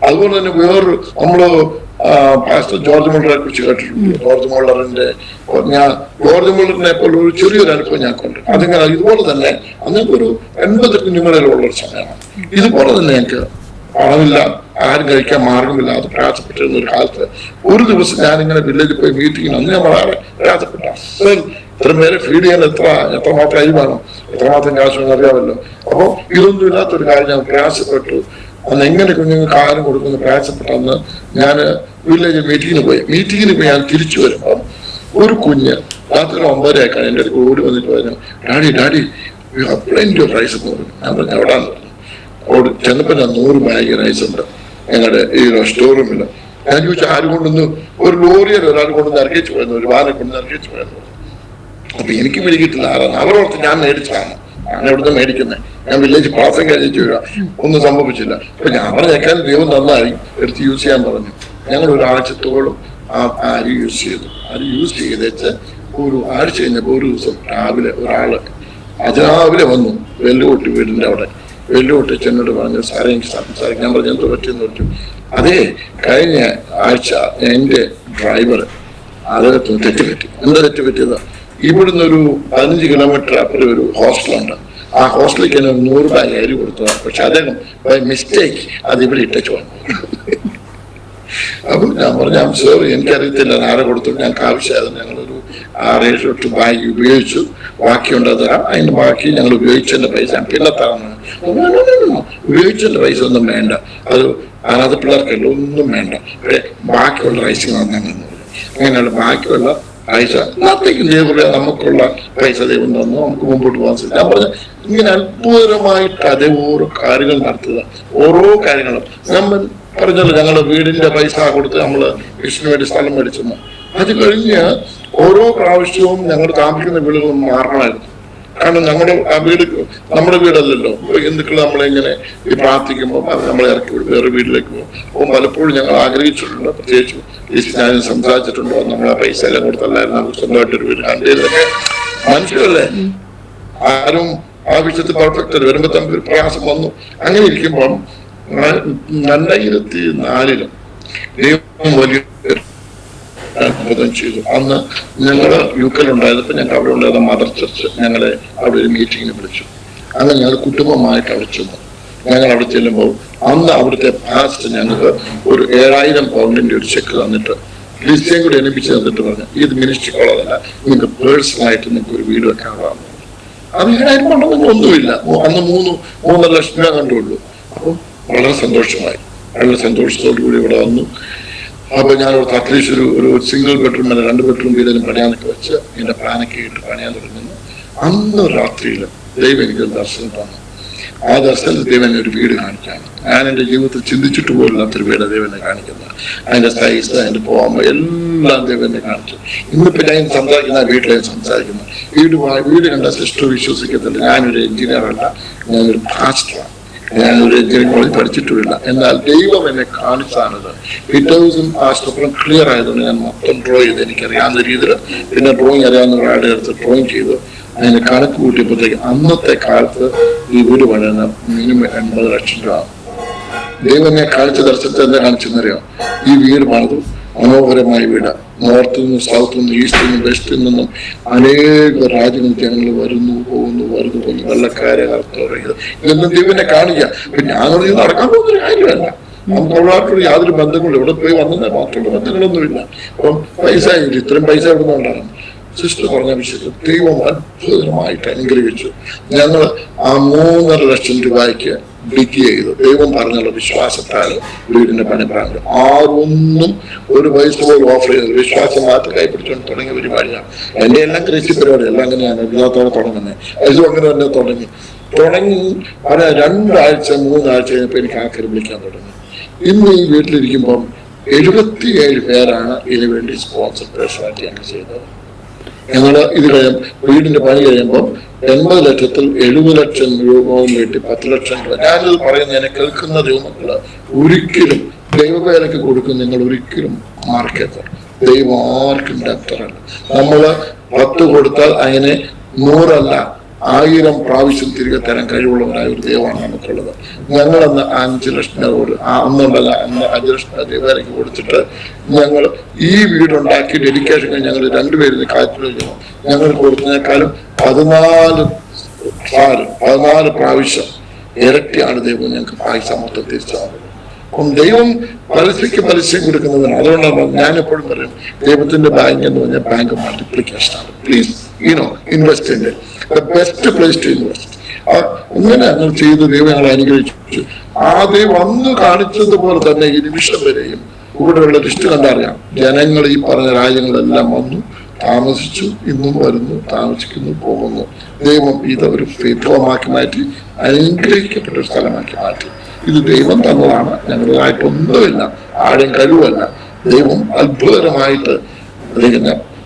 അതുപോലെ തന്നെ വേറൊരു നമ്മള് പാസ്റ്റർ ജോർജ് മുള്ളറെ കുറിച്ച് കേട്ടിട്ടുണ്ട്. ജോർജ് മുള്ളറിന്റെ ജോർജ് മുള്ളറിനെ പോലെ ഒരു ചെറിയൊരു അനുഭവം ഞങ്ങൾക്കുണ്ട്. അതിങ്ങനെ ഇതുപോലെ തന്നെ അന്ന് ഒരു 80 കുഞ്ഞുങ്ങളിലുള്ളൊരു സമയമാണ്. ഇതുപോലെ തന്നെ ഞങ്ങൾക്ക് പണമില്ല, ആരും കഴിക്കാൻ മാർഗമില്ല, അത് പ്രയാസപ്പെട്ടിരുന്ന ഒരു കാലത്ത് ഒരു ദിവസം ഞാനിങ്ങനെ വില്ലേജിൽ പോയി മീറ്റിങ്ങിന് അന്ന് ഞാൻ വളരെ പ്രയാസപ്പെട്ട ഇത്രയും പേരെ ഫീഡ് ചെയ്യാൻ എത്രമാത്രം അരി വേണം, എത്രമാത്രം കാശ് വേണം അറിയാമല്ലോ. അപ്പൊ ഇതൊന്നും ഇല്ലാത്തൊരു കാര്യം ഞാൻ പ്രയാസപ്പെട്ടു. അന്ന് എങ്ങനെ കുഞ്ഞുങ്ങൾക്ക് ആഹാരം കൊടുക്കുന്ന പ്രയാസപ്പെട്ടന്ന് ഞാൻ വില്ലേജ് മീറ്റിങ്ങിന് പോയി ഞാൻ തിരിച്ചു വരുമ്പോൾ ഒരു കുഞ്ഞ് രാത്രി 9:30 എൻ്റെ അടുത്ത് ഓടി വന്നിട്ട് പറഞ്ഞു, daddy you have plenty of rice എന്ന് പറഞ്ഞു. ഞാൻ പറഞ്ഞു എവിടാന്ന് പറഞ്ഞു. ചെന്നപ്പോൾ ഞാൻ 100 ബാഗ് റൈസ് ഉണ്ട് ഞങ്ങളുടെ ഈ സ്റ്റോർ റൂമിൽ. ഞാൻ ചോദിച്ചു ആര് കൊണ്ടുവന്ന്, ഒരു ലോറിയിൽ ഒരാൾ കൊണ്ടുവന്ന് ഇറക്കിച്ചു പോയെന്ന്, ഒരു വാനെ കൊണ്ടുവന്ന് ഇറക്കിച്ചു പോയെന്ന്. അപ്പൊ എനിക്ക് പിടികിട്ടില്ല ആരാണ്. അവരോർത്ത് ഞാൻ മേടിച്ചാണ്, ഞാൻ എവിടുന്ന് മേടിക്കുന്നത്, ഞാൻ വില്ലേജ് പാസം കഴിച്ചു വരിക, ഒന്നും സംഭവിച്ചില്ല. അപ്പൊ ഞാൻ പറഞ്ഞേക്കാൻ ദൈവം നന്നായി എടുത്ത് യൂസ് ചെയ്യാൻ പറഞ്ഞു. ഞങ്ങൾ ഒരാഴ്ചത്തോളം ആ അരി യൂസ് ചെയ്തു. അരി യൂസ് ചെയ്തേച്ച് ഒരു ആഴ്ച കഴിഞ്ഞപ്പോൾ ഒരു ദിവസം രാവിലെ ഒരാള് അതിരാവിലെ വന്നു വെല്ലുകൊട്ടി വീടിന്റെ അവിടെ. വെല്ലുകൊട്ടി ചെന്നോട് പറഞ്ഞു, സാറേ എനിക്ക് സംസാരിക്കും. ഞാൻ പറഞ്ഞു എന്തോ പറ്റിയെന്ന് പറഞ്ഞു. അതേ കഴിഞ്ഞ ആഴ്ച എന്റെ ഡ്രൈവർ അദ്ദേഹത്തിന് തെറ്റുപറ്റി. എന്താ തെറ്റുപറ്റിയത്? ഇവിടുന്ന് ഒരു 15 കിലോമീറ്റർ അപ്പുറം ഒരു ഹോസ്റ്റലുണ്ട്. ആ ഹോസ്റ്റലിലേക്ക് തന്നെ 100 ബാഗ് അരി കൊടുത്തതാണ്. പക്ഷെ അദ്ദേഹം ബൈ മിസ്റ്റേക്ക് അത് ഇവിടെ ഇട്ടു വന്നു. അപ്പം ഞാൻ പറഞ്ഞു സോറി, എനിക്കറിയത്തില്ല ആരെ കൊടുത്തു, ഞങ്ങൾക്ക് ആവശ്യമായത്. ഞങ്ങളൊരു 6-8 ബാഗ് ഉപയോഗിച്ചു, ബാക്കിയുണ്ട് തരാം. അതിന് ബാക്കി ഞങ്ങൾ ഉപയോഗിച്ചതിന്റെ പൈസ പിന്നെ തരാം. ഉപയോഗിച്ചതിന്റെ പൈസ ഒന്നും വേണ്ട, അത് അനാഥ പിള്ളേർക്കല്ല, ഒന്നും വേണ്ട, ബാക്കിയുള്ള പൈസ തന്നു. അങ്ങനെയുള്ള ബാക്കിയുള്ള പൈസ നാത്തേക്കും ദൈവം നമുക്കുള്ള പൈസ ദൈവം തന്നു, നമുക്ക് മുമ്പോട്ട് പോകാൻ സാധിക്കും. ഞാൻ പറഞ്ഞ ഇങ്ങനെ അത്ഭുതമായിട്ട് അതേ ഓരോ കാര്യങ്ങൾ നടത്തുക. ഓരോ കാര്യങ്ങളും നമ്മൾ പറഞ്ഞല്ലോ, ഞങ്ങളുടെ വീടിന്റെ പൈസ കൊടുത്ത് നമ്മള് കൃഷിന് വേണ്ടി സ്ഥലം മേടിച്ചെന്ന്. അത് കഴിഞ്ഞ് ഓരോ പ്രാവശ്യവും ഞങ്ങൾ താമസിക്കുന്ന വീടുകൾ മാറണമായിരുന്നു. കാരണം ഞങ്ങളുടെ ആ വീട് നമ്മുടെ വീടല്ലല്ലോ. ഹിന്ദുക്കൾ നമ്മളെങ്ങനെ ഈ പ്രാർത്ഥിക്കുമ്പോൾ നമ്മളെ ഇറക്കി വിടും, വേറെ വീട്ടിലേക്ക് പോകും. അപ്പോൾ പലപ്പോഴും ഞങ്ങൾ ആഗ്രഹിച്ചിട്ടുണ്ട്, പ്രത്യേകിച്ച് ഞാനും സംസാരിച്ചിട്ടുണ്ടോ, നമ്മൾ ആ പൈസ എല്ലാം കൊടുത്തല്ലായിരുന്നു നമുക്ക് സ്വന്തമായിട്ടൊരു വീട്. കണ്ടതിലൊക്കെ മനുഷ്യരല്ലേ, ആരും ആവശ്യത്തിൽ പെർഫെക്റ്റ് വരുമ്പോ തമ്മിൽ ഒരു പ്രയാസം വന്നു. അങ്ങനെ ഇരിക്കുമ്പം 2004 ദൈവം വലിയ അത്ഭുതം ചെയ്തു. അന്ന് ഞങ്ങള് UK ഉണ്ടായപ്പോ ഞങ്ങൾക്ക് അവിടെ ഉണ്ടായിരുന്ന മദർ ചർച്ച് ഞങ്ങളെ അവിടെ ഒരു മീറ്റിങ്ങിന് വിളിച്ചു. അങ്ങനെ ഞങ്ങൾ കുടുംബമായിട്ട് അവിടെ ചെന്നു. ഞങ്ങൾ അവിടെ ചെല്ലുമ്പോൾ അന്ന് അവിടുത്തെ പാസ്റ്റ് ഞങ്ങൾക്ക് ഒരു 7000 പൗണ്ടിന്റെ ഒരു ചെക്ക് തന്നിട്ട് ലിസ്റ്റേയും കൂടി എണിപ്പിച്ച് തന്നിട്ട് പറഞ്ഞു, ഇത് മിനിസ്ട്രി കോളതല്ല, നിങ്ങൾക്ക് പേഴ്സണലായിട്ട് നിങ്ങൾക്ക് ഒരു വീട് വെക്കാവുന്നതാണ്. അത് 7000 പൗണ്ടൊന്നും ഒന്നുമില്ല. അന്ന് 3.5 ലക്ഷം രൂപ കണ്ടുള്ളൂ. അപ്പം വളരെ സന്തോഷമായി, വളരെ സന്തോഷത്തോടു കൂടി ഇവിടെ വന്നു. അപ്പൊ ഞാൻ അറ്റ്ലീസ്റ്റ് ഒരു സിംഗിൾ ബെഡ്റൂം അല്ല 2 ബെഡ്റൂം വീടിനും പണിയാനൊക്കെ വെച്ച് എന്റെ പ്ലാനൊക്കെ ഇട്ട് പണിയാൻ തുടങ്ങുന്നു. അന്ന് രാത്രിയിൽ ദൈവം എനിക്കൊരു ദർശനം തന്നു. ആ ദർശനത്തിൽ ദൈവം ഒരു വീട് കാണിക്കാണ്. ഞാൻ എന്റെ ജീവിതത്തിൽ ചിന്തിച്ചിട്ട് പോലില്ലാത്തൊരു വീട് ദൈവനെ കാണിക്കുന്നത്. അതിന്റെ സൈസ്, അതിന്റെ പോകുമ്പോൾ എല്ലാം ദൈവനെ കാണിച്ചു. ഇന്നിപ്പോ ഞാൻ സംസാരിക്കുന്ന വീട്ടിലെ സംസാരിക്കുന്നു. വീട് കണ്ട സിസ്റ്റർ വിശ്വസിക്കത്തില്ല. ഞാനൊരു എഞ്ചിനീയർ അല്ല, ഞാനൊരു പാസ്റ്ററാണ്, ഞാനൊരു എഞ്ചിനീയറിംഗ് കോളേജ് പഠിച്ചിട്ടുമില്ല. എന്നാൽ ദൈവം എന്നെ കാണിച്ചാണത്. പിറ്റേ ദിവസം ആ സ്വപ്നം ക്ലിയർ ആയതുകൊണ്ട് ഞാൻ മൊത്തം ഡ്രോ ചെയ്ത് എനിക്കറിയാവുന്ന രീതിയിൽ, പിന്നെ ഡ്രോയിങ് അറിയാവുന്ന ഒരാളുടെ അടുത്ത് ഡ്രോയിങ് ചെയ്തു. അതിന് കണക്ക് കൂട്ടിയപ്പോഴത്തേക്ക് അന്നത്തെ കാലത്ത് ഈ വീട് പണിയുന്ന മിനിമം 80 ലക്ഷം രൂപ. ദൈവം എന്നെ കാണിച്ച ദർശനത്തെ എന്താ കാണിച്ചെന്നറിയാം? ഈ വീട് പണിതു, മനോഹരമായ വീട്. നോർത്തിൽ നിന്നും സൗത്തിൽ നിന്നും ഈസ്റ്റിൽ നിന്നും വെസ്റ്റിൽ നിന്നും അനേക രാജ്യങ്ങൾ ജനങ്ങൾ വരുന്നു പോകുന്നു. വെള്ളക്കാരെ ഇതൊന്നും ദൈവനെ കാണിക്കുക. അപ്പൊ ഞാനോട് ഇത് നടക്കാൻ പോകുന്നൊരു കാര്യമല്ല. നമുക്ക് അവളായിട്ടുള്ള യാതൊരു ബന്ധങ്ങളും ഇവിടെ പോയി വന്നതിന് മാത്രമുള്ള ബന്ധങ്ങളൊന്നുമില്ല. അപ്പം പൈസ ഇത്രയും പൈസ എവിടെ നിന്നുണ്ടാകും? സിസ്റ്റർ പറഞ്ഞ വിഷയത്തിൽ ദൈവം അത്ഭുതമായിട്ട് അനുഗ്രഹിച്ചു. ഞങ്ങൾ ആ 3.5 ലക്ഷം രൂപയ്ക്ക് ഡിഗ് ചെയ്തു. ദൈവം പറഞ്ഞുള്ള വിശ്വാസത്താൽ വീടിന്റെ പണി പറഞ്ഞു. ആരൊന്നും ഒരു പൈസ പോലും ഓഫർ ചെയ്തത് വിശ്വാസം മാത്രം കൈപ്പിടിച്ചുകൊണ്ട് തുടങ്ങിയ പരിപാടിയാണ്. എന്റെ എല്ലാം കൃഷി പരിപാടി എല്ലാം അങ്ങനെയാണ് എല്ലാത്തോടെ തുടങ്ങുന്നത്. അതും അങ്ങനെ തന്നെ തുടങ്ങി 2 ആഴ്ച 3 ആഴ്ച കഴിഞ്ഞപ്പോൾ എനിക്ക് ആൾക്കാർ വിളിക്കാൻ തുടങ്ങി. ഇന്ന് ഈ വീട്ടിലിരിക്കുമ്പം 77 പേരാണ് ഇതിനു വേണ്ടി സ്പോൺസർ പേഴ്സണാലിറ്റി ഞങ്ങൾ ചെയ്തത്. ഞങ്ങൾ ഇത് വീടിന്റെ പണി കഴിയുമ്പോൾ 80 ലക്ഷത്തിൽ 70 ലക്ഷം രൂപയും വേണ്ടി 10 ലക്ഷം രൂപ. ഞാനിത് പറയുന്നതിനെ കേൾക്കുന്ന ദൈവമക്കള് ഒരിക്കലും ദൈവവേലയ്ക്ക് കൊടുക്കും. നിങ്ങൾ ഒരിക്കലും മാർക്കറ്റ് ദൈവം ആർക്കും ഡക്ടറല്ല. നമ്മള് 10 കൊടുത്താൽ അതിനെ 100 അല്ല 1000 പ്രാവശ്യം തിരികെ തരാൻ കഴിവുള്ളവരായ ഒരു ദൈവമാണ് നമുക്കുള്ളത്. ഞങ്ങളന്ന് 5 ലക്ഷം രൂപ അന്നുണ്ടല്ല 5 ലക്ഷം രൂപ ദൈവവേലയ്ക്ക് കൊടുത്തിട്ട് ഞങ്ങൾ ഈ വീടുണ്ടാക്കി ഡെഡിക്കേഷൻ കഴിഞ്ഞ് ഞങ്ങൾ 2 പേരിന് കാറ്റിൽ ഞങ്ങൾ കൊടുത്തതിനേക്കാളും 14 പ്രാവശ്യം ഇരട്ടിയാണ് ദൈവം ഞങ്ങൾക്ക് പൈസ മൊത്തം തിരിച്ചാകുന്നത്. അപ്പം ദൈവം പലിശയ്ക്ക് കൊടുക്കുന്നതിന് അതുകൊണ്ടാണ് ഞാൻ എപ്പോഴും പറയും ദൈവത്തിന്റെ ബാങ്ക് എന്ന് പറഞ്ഞാൽ ബാങ്ക് മൾട്ടിപ്ലിക്കേഷൻ ആണ്. Please invest in the best place to invest. അങ്ങനെ ഞങ്ങൾ ചെയ്ത് ദൈവം ഞങ്ങളെ അനുഗ്രഹിച്ചു. ആദ്യം വന്ന് കാണിച്ചതുപോലെ തന്നെ ഈ നിമിഷം വരെയും ഇവിടെയുള്ള ലിസ്റ്റ് കണ്ടറിയാം. ജനങ്ങൾ ഈ പറഞ്ഞ രാജ്യങ്ങളെല്ലാം വന്നു താമസിച്ചു, ഇന്നും വരുന്നു, താമസിക്കുന്നു, പോകുന്നു. ദൈവം ഇത് ഒരു വിഭവമാക്കി മാറ്റി അനുഗ്രഹിക്കപ്പെട്ട ഒരു സ്ഥലമാക്കി മാറ്റി. ഇത് ദൈവം തന്നതാണ്, ഞങ്ങളുമായിട്ടൊന്നുമില്ല, ആരെയും കഴിവല്ല. ദൈവം അത്ഭുതകരമായിട്ട്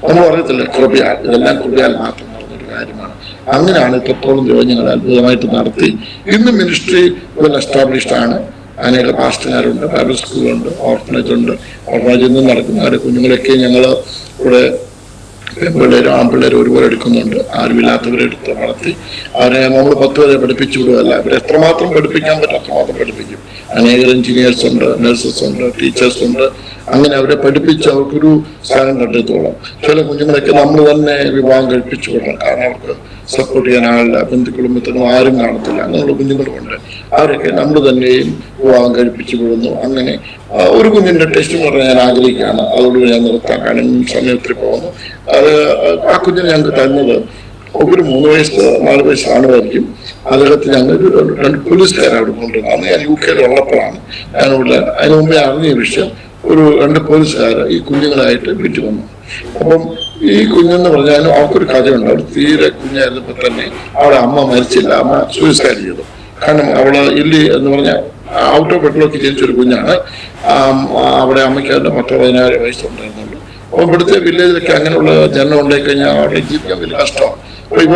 നമ്മൾ പറയത്തില്ല കൃപയാൽ, ഇതെല്ലാം കൃപയാൽ മാത്രം നടന്നൊരു കാര്യമാണ്. അങ്ങനെയാണ് ഇത്രത്തോളം ദൈവം ഞങ്ങൾ അത്ഭുതമായിട്ട് നടത്തി. ഇന്ന് മിനിസ്ട്രി വെൽ എസ്റ്റാബ്ലിഷ്ഡ് ആണ്. അനേക പാസ്റ്റർമാരുണ്ട്, ബൈബിൾ സ്കൂളുണ്ട്, ഓർഫനേജ് ഉണ്ട്. ഓർഫനേജിൽ നിന്ന് നടക്കുന്നവരെ കുഞ്ഞുങ്ങളൊക്കെ ഞങ്ങൾ ഇവിടെ പെൺപിള്ളേരും ആൺപിള്ളേരും ഒരുപോലെ എടുക്കുന്നുണ്ട്. ആരുമില്ലാത്തവരെ എടുത്ത് വളർത്തി അവരെ നമ്മൾ 10 വരെ പഠിപ്പിച്ചു വിടുകയല്ല, അവരെ എത്രമാത്രം പഠിപ്പിക്കാൻ പറ്റും അത്രമാത്രം പഠിപ്പിക്കും. അനേകം എഞ്ചിനീയേഴ്സ് ഉണ്ട്, നഴ്സസ് ഉണ്ട്, ടീച്ചേഴ്സ് ഉണ്ട്. അങ്ങനെ അവരെ പഠിപ്പിച്ച് അവർക്കൊരു സ്ഥാനം കണ്ടെത്തോളം. ചില കുഞ്ഞുങ്ങളൊക്കെ നമ്മൾ തന്നെ വിവാഹം കഴിപ്പിച്ചു വിടണം, കാരണം അവർക്ക് സപ്പോർട്ട് ചെയ്യാൻ ആളില്ല, ബന്ധുക്കളും മിത്രനും ആരും കാണത്തില്ല. അങ്ങനെയുള്ള കുഞ്ഞുങ്ങളുമുണ്ട്. അവരൊക്കെ നമ്മൾ തന്നെയും വിവാഹം കഴിപ്പിച്ചു വിടുന്നു. അങ്ങനെ ഒരു കുഞ്ഞിന്റെ ടെസ്റ്റ് എന്ന് പറഞ്ഞാൽ ഞാൻ ആഗ്രഹിക്കുകയാണ്, അതോട് ഞാൻ നിർത്താൻ, കാരണം സമയത്തിൽ പോകുന്നു. അത് ആ കുഞ്ഞിനെ ഞങ്ങൾക്ക് തന്നത് ഒരു 3 വയസ്സ് 4 വയസ്സ് ആണുമായിരിക്കും. അദ്ദേഹത്തെ ഞങ്ങൾ 2 പോലീസുകാരെ അവിടെ കൊണ്ടുവരുന്നത്. അന്ന് ഞാൻ UK ഉള്ളപ്പോഴാണ് ഞാനിവിടെ. അതിന് മുമ്പേ അറിഞ്ഞ വിഷയം, ഒരു 2 പോലീസുകാർ ഈ കുഞ്ഞുങ്ങളായിട്ട് വീട്ടിൽ വന്നു. അപ്പം ഈ കുഞ്ഞെന്ന് പറഞ്ഞാലും അവർക്കൊരു കഥയുണ്ട്. അവർ തീരെ കുഞ്ഞായിരുന്നപ്പോൾ തന്നെ അവളെ അമ്മ മരിച്ചില്ല, അമ്മ സൂയിസൈഡ് ചെയ്തു. കാരണം അവള് ഇല്ലി എന്ന് പറഞ്ഞാൽ ഔട്ട് ഓഫ് വെട്ടിലൊക്കെ ജനിച്ചൊരു കുഞ്ഞാണ്. അവിടെ അമ്മയ്ക്ക് അതിന്റെ 16 വയസ്സുണ്ടായിരുന്നുള്ളൂ. അപ്പോൾ ഇവിടുത്തെ വില്ലേജിലൊക്കെ അങ്ങനെയുള്ള ജനനം ഉണ്ടായി കഴിഞ്ഞാൽ അവിടെ ജീവിക്കാൻ വലിയ കഷ്ടമാണ്. അപ്പൊ ഇവ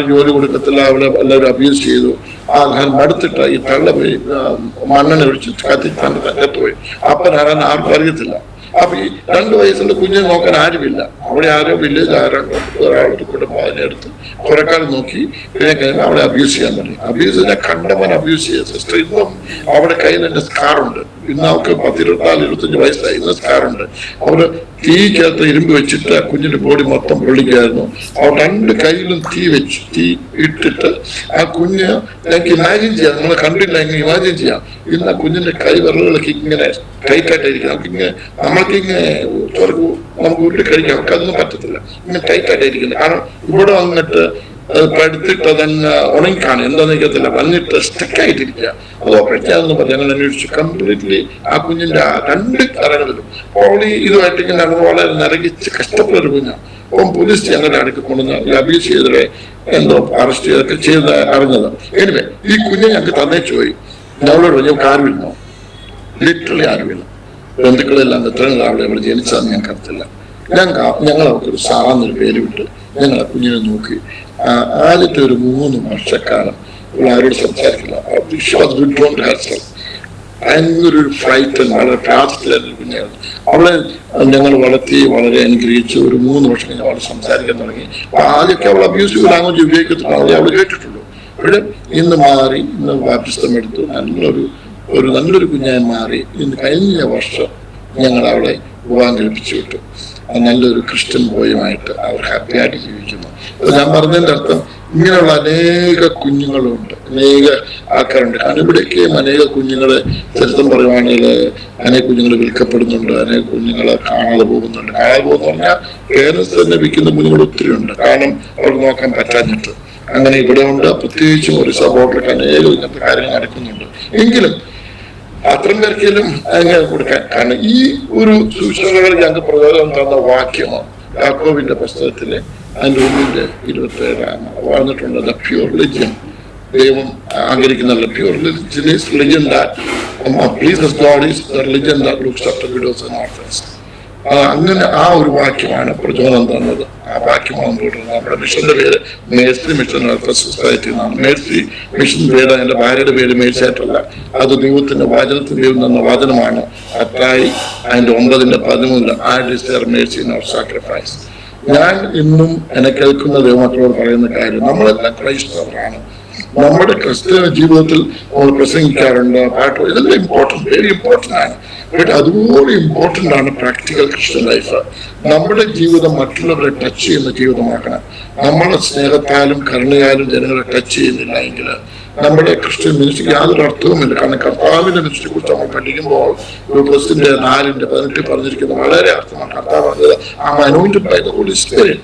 ജോലി കൊടുക്കത്തില്ല, അവളെ എല്ലാവരും അബ്യൂസ് ചെയ്തു. മടുത്തിട്ട് ഈ തള്ള പോയി മണ്ണെണ്ണ ഒഴിച്ച് കത്തിച്ചാണ്ട് തകർത്ത് പോയി. അപ്പനാരാന്ന് ആർക്കും അറിയത്തില്ല. അപ്പൊ ഈ 2 വയസ്സുള്ള കുഞ്ഞിനെ നോക്കാൻ ആരുമില്ല. അവിടെ ആരോ വില്ലേജ് ആരാണ്ടോ ഒരാളുടെ കുടുംബം അതിനെടുത്ത് കുറെ കാലം നോക്കി. പിന്നെ കഴിഞ്ഞാൽ അവളെ അബ്യൂസ് ചെയ്യാൻ തുടങ്ങി. അബ്യൂസ് ചെയ്താൽ കണ്ടവൻ അബ്യൂസ് ചെയ്ത സിസ്റ്റർ. ഇന്നും അവിടെ കയ്യിൽ എന്റെ സ്കാറുണ്ട്. ഇന്ന് അവർക്ക് 10-24-25 വയസ്സായി. ഇന്ന് സ്കാറുണ്ട്. അവര് തീക്കകത്ത് ഇരുമ്പ് വെച്ചിട്ട് ആ കുഞ്ഞിന്റെ ബോഡി മൊത്തം പൊള്ളിക്കായിരുന്നു. അവർ 2 കയ്യിലും തീ ഇട്ടിട്ട് ആ കുഞ്ഞ് ഞങ്ങൾക്ക് ഇമാജിൻ ചെയ്യാം. നമ്മൾ കണ്ടില്ല, എങ്ങനെ ഇമാജിൻ ചെയ്യാം. ഇന്ന് ആ കുഞ്ഞിന്റെ കൈ വിരലുകളൊക്കെ ഇങ്ങനെ ടൈറ്റായിട്ടായിരിക്കും. നമുക്കിങ്ങനെ നമുക്ക് ഉരുട്ടി കഴിക്കാം. നമുക്ക് അതൊന്നും പറ്റത്തില്ല. ഇങ്ങനെ ടൈറ്റായിട്ടായിരിക്കുന്നത്. കാരണം ഇവിടെ വന്നിട്ട് പടുത്തിട്ട് അതങ്ങ് ഉണങ്ങിക്കാണ്, എന്താന്ന് എനിക്കത്തില്ല, വന്നിട്ട് സ്റ്റക്കായിട്ടിരിക്കുക. അത് ഓപ്പറേറ്റ് ചെയ്യാമെന്ന് പറഞ്ഞ് ഞങ്ങൾ അന്വേഷിച്ചു. കംപ്ലീറ്റ്ലി ആ കുഞ്ഞിന്റെ 2 കരകളിലും ഓളി ഇതുമായിട്ട് ഇങ്ങനെ നടന്ന് വളരെ നിറകിച്ച് കഷ്ടപ്പെട്ടൊരു കുഞ്ഞാണ്. അപ്പം പോലീസ് ഞങ്ങളുടെ അടുക്ക് കൊണ്ടുവന്ന് അബ്യൂസ് ചെയ്തവരെ എന്തോ അറസ്റ്റ് ചെയ്തൊക്കെ ചെയ്ത് അറിഞ്ഞത്. എനിവേ ഈ കുഞ്ഞെ ഞങ്ങൾക്ക് തന്നേച്ചു പോയി. ഞങ്ങളോട് ഞങ്ങൾക്ക് ആരുമില്ല, ലിറ്ററലി ആരുമില്ല. ബന്ധുക്കളെല്ലാം എത്രയും അവിടെ ജനിച്ചതെന്ന് ഞങ്ങൾക്ക് അറിയത്തില്ല. ഞങ്ങൾ അവർക്കൊരു സാറാന്നൊരു പേര് വിട്ട് ഞങ്ങൾ ആ കുഞ്ഞിനെ നോക്കി. ആദ്യത്തെ ഒരു 3 വർഷക്കാലം ഇവിടെ ആരോട് സംസാരിക്കില്ല. ഭയങ്കര ഒരു ഫ്ലൈറ്റ്, വളരെ പ്രാർത്ഥിച്ചില്ലായിരുന്നു കുഞ്ഞായിരുന്നു. അവളെ ഞങ്ങൾ വളർത്തി വളരെ അനുഗ്രഹിച്ച് ഒരു 3 വർഷം കഴിഞ്ഞ് അവൾ സംസാരിക്കാൻ തുടങ്ങി. ആദ്യമൊക്കെ അവൾ അബ്യൂസീവ് ലാംഗ്വേജ് ഉപയോഗിക്കത്തില്ല, അവൾ കേട്ടിട്ടുള്ളൂ. പക്ഷേ ഇന്ന് മാറി, ഇന്ന് ബാപ്റ്റിസം എടുത്തു, നല്ലൊരു കുഞ്ഞായി മാറി. ഇന്ന് കഴിഞ്ഞ വർഷം ഞങ്ങൾ അവളെ വിവാഹം കഴിപ്പിച്ചു വിട്ടു. നല്ലൊരു ക്രിസ്ത്യൻ ബോയുമായിട്ട് അവർ ഹാപ്പിയായിട്ട് ജീവിക്കുന്നു. ഞാൻ പറഞ്ഞതിന്റെ അർത്ഥം ഇങ്ങനെയുള്ള അനേക കുഞ്ഞുങ്ങളുണ്ട്, അനേക ആൾക്കാരുണ്ട്. കാരണം ഇവിടേക്ക് അനേക കുഞ്ഞുങ്ങളെ ചരിത്രം പറയുവാണെങ്കിൽ അനേക കുഞ്ഞുങ്ങൾ വിൽക്കപ്പെടുന്നുണ്ട്, അനേക കുഞ്ഞുങ്ങളെ കാണാതെ പോകുന്നുണ്ട്. കാണാതെ പോകുന്ന പറഞ്ഞാൽ പേരൻസ് തന്നെ വിൽക്കുന്ന കുഞ്ഞുങ്ങൾ ഒത്തിരി ഉണ്ട്, കാരണം അവർക്ക് നോക്കാൻ പറ്റാഞ്ഞിട്ട്. അങ്ങനെ ഇവിടെ ഉണ്ട്. പ്രത്യേകിച്ചും ഒരു സപ്പോർട്ടിലൊക്കെ അനേകം ഇങ്ങനത്തെ കാര്യങ്ങൾ നടക്കുന്നുണ്ട്. എങ്കിലും അത്രയും പേർക്കെങ്കിലും അങ്ങനെ കൊടുക്കാൻ. കാരണം ഈ ഒരു സൂചനകൾ ഞങ്ങൾക്ക് പ്രചോദനം തന്ന വാക്യമാണ് യാക്കോബിന്റെ പുസ്തകത്തിലെ അതിന്റെ 1:27 പറഞ്ഞിട്ടുണ്ട്. ദ പ്യൂർ റിലിജിയൻ, ദൈവം ആഗ്രഹിക്കുന്ന pure religion is religion that pleases God is the religion that looks after widows and orphans. അങ്ങനെ ആ ഒരു വാക്യമാണ് പ്രചോദനം തന്നത്. ആ വാക്യമാണ് നമ്മുടെ മിഷന്റെ പേര് മേഴ്സി മിഷൻ വെൽഫെയർ സൊസൈറ്റി എന്നാണ്. മേഴ്സി മിഷൻ പേര് എന്റെ ഭാര്യയുടെ പേര് മേഴ്സി ആയിട്ടല്ല, അത് ദൈവത്തിന്റെ വചനത്തിൽ ദൈവം തന്ന വചനമാണ്. അത്തായി അതിന്റെ 9:13 I desire mercy in our sacrifice. ഞാൻ ഇന്നും എന്നെ കേൾക്കുന്ന ദൈവമക്കളോട് പറയുന്ന കാര്യം, നമ്മളെല്ലാം ക്രൈസ്തവരാണ്. നമ്മുടെ ക്രിസ്ത്യൻ ജീവിതത്തിൽ നമ്മൾ പ്രസംഗിക്കാറുണ്ട്, പാട്ട്, ഇതെല്ലാം ഇമ്പോർട്ടൻറ്റ്, വെരി ഇമ്പോർട്ടൻ്റ് ആണ്. ബട്ട് അതുപോലെ ഇമ്പോർട്ടൻ്റ് ആണ് പ്രാക്ടിക്കൽ ക്രിസ്ത്യൻ ലൈഫ്. നമ്മുടെ ജീവിതം മറ്റുള്ളവരെ ടച്ച് ചെയ്യുന്ന ജീവിതമാക്കണം. നമ്മുടെ സ്നേഹത്താലും കരുണയാലും ജനങ്ങളെ ടച്ച് ചെയ്യുന്നില്ല എങ്കിൽ നമ്മുടെ ക്രിസ്ത്യൻ മിനിസ്ട്രിക്ക് യാതൊരു അർത്ഥവുമില്ല. കാരണം കർത്താവിന്റെ മിനിസ്ട്രിയെ കുറിച്ച് നമ്മൾ പഠിക്കുമ്പോൾ ലൂക്കോസിന്റെ 4:18 പറഞ്ഞിരിക്കുന്നത് വളരെ അർത്ഥമാണ്. കർത്താവ് പറഞ്ഞത് I am anointed by the Holy Spirit.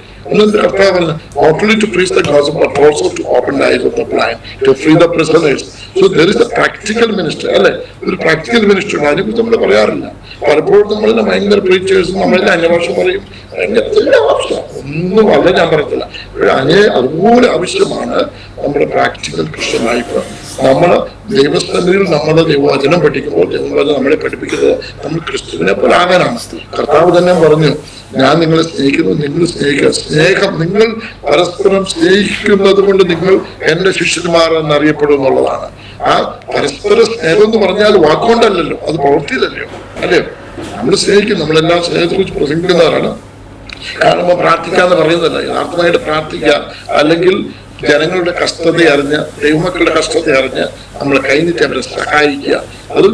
കർത്താവ് not only to preach the gospel but also to open the eyes of the blind, to free the prisoners. So there is a practical ministry, അല്ലെ? ഒരു practical ministry ഉണ്ട്. അതിനെക്കുറിച്ച് നമ്മൾ പറയാറില്ല. പലപ്പോഴും നമ്മളെല്ലാം ഭയങ്കര പ്രീച്ചേഴ്സും നമ്മളെല്ലാം അന്യഭാഷ പറയും, ഭയങ്കര ആവശ്യം ഒന്നും അല്ല, ഞാൻ പറയത്തില്ല. അതുപോലെ ആവശ്യമാണ് നമ്മുടെ പ്രാക്ടിക്കൽ ക്രിസ്ത്യൻ ലൈഫ്. നമ്മൾ ദൈവസ്ഥനിൽ നമ്മുടെ ദൈവവചനം പഠിക്കുമ്പോൾ ദൈവവചനം നമ്മളെ പഠിപ്പിക്കുന്നത് നമ്മൾ ക്രിസ്തുവിനെ പോലെ ആകാനാണ്. കർത്താവ് തന്നെ പറഞ്ഞു, ഞാൻ നിങ്ങളെ സ്നേഹിക്കുന്നു, നിങ്ങൾ സ്നേഹിക്കുക. സ്നേഹം, നിങ്ങൾ പരസ്പരം സ്നേഹിക്കുന്നത് കൊണ്ട് നിങ്ങൾ എന്റെ ശിഷ്യന്മാർ എന്നറിയപ്പെടും എന്നുള്ളതാണ്. ആ പരസ്പര സ്നേഹം എന്ന് പറഞ്ഞാൽ വാക്കുകൊണ്ടല്ലല്ലോ, അത് പ്രവൃത്തിയിലല്ലോ, അല്ലയോ? നമ്മൾ സ്നേഹിക്കും, നമ്മളെല്ലാം സ്നേഹത്തെ കുറിച്ച് പ്രസംഗിക്കുന്നവരാണ്. കാണുമ്പോൾ പ്രാർത്ഥിക്കാന്ന് പറയുന്നതല്ല, യഥാർത്ഥമായിട്ട് പ്രാർത്ഥിക്കുക. അല്ലെങ്കിൽ ജനങ്ങളുടെ കഷ്ടത അറിഞ്ഞ്, ദൈവമക്കളുടെ കഷ്ടത അറിഞ്ഞ് നമ്മളെ കൈനീട്ടി അവരെ സഹായിക്കുക. അത്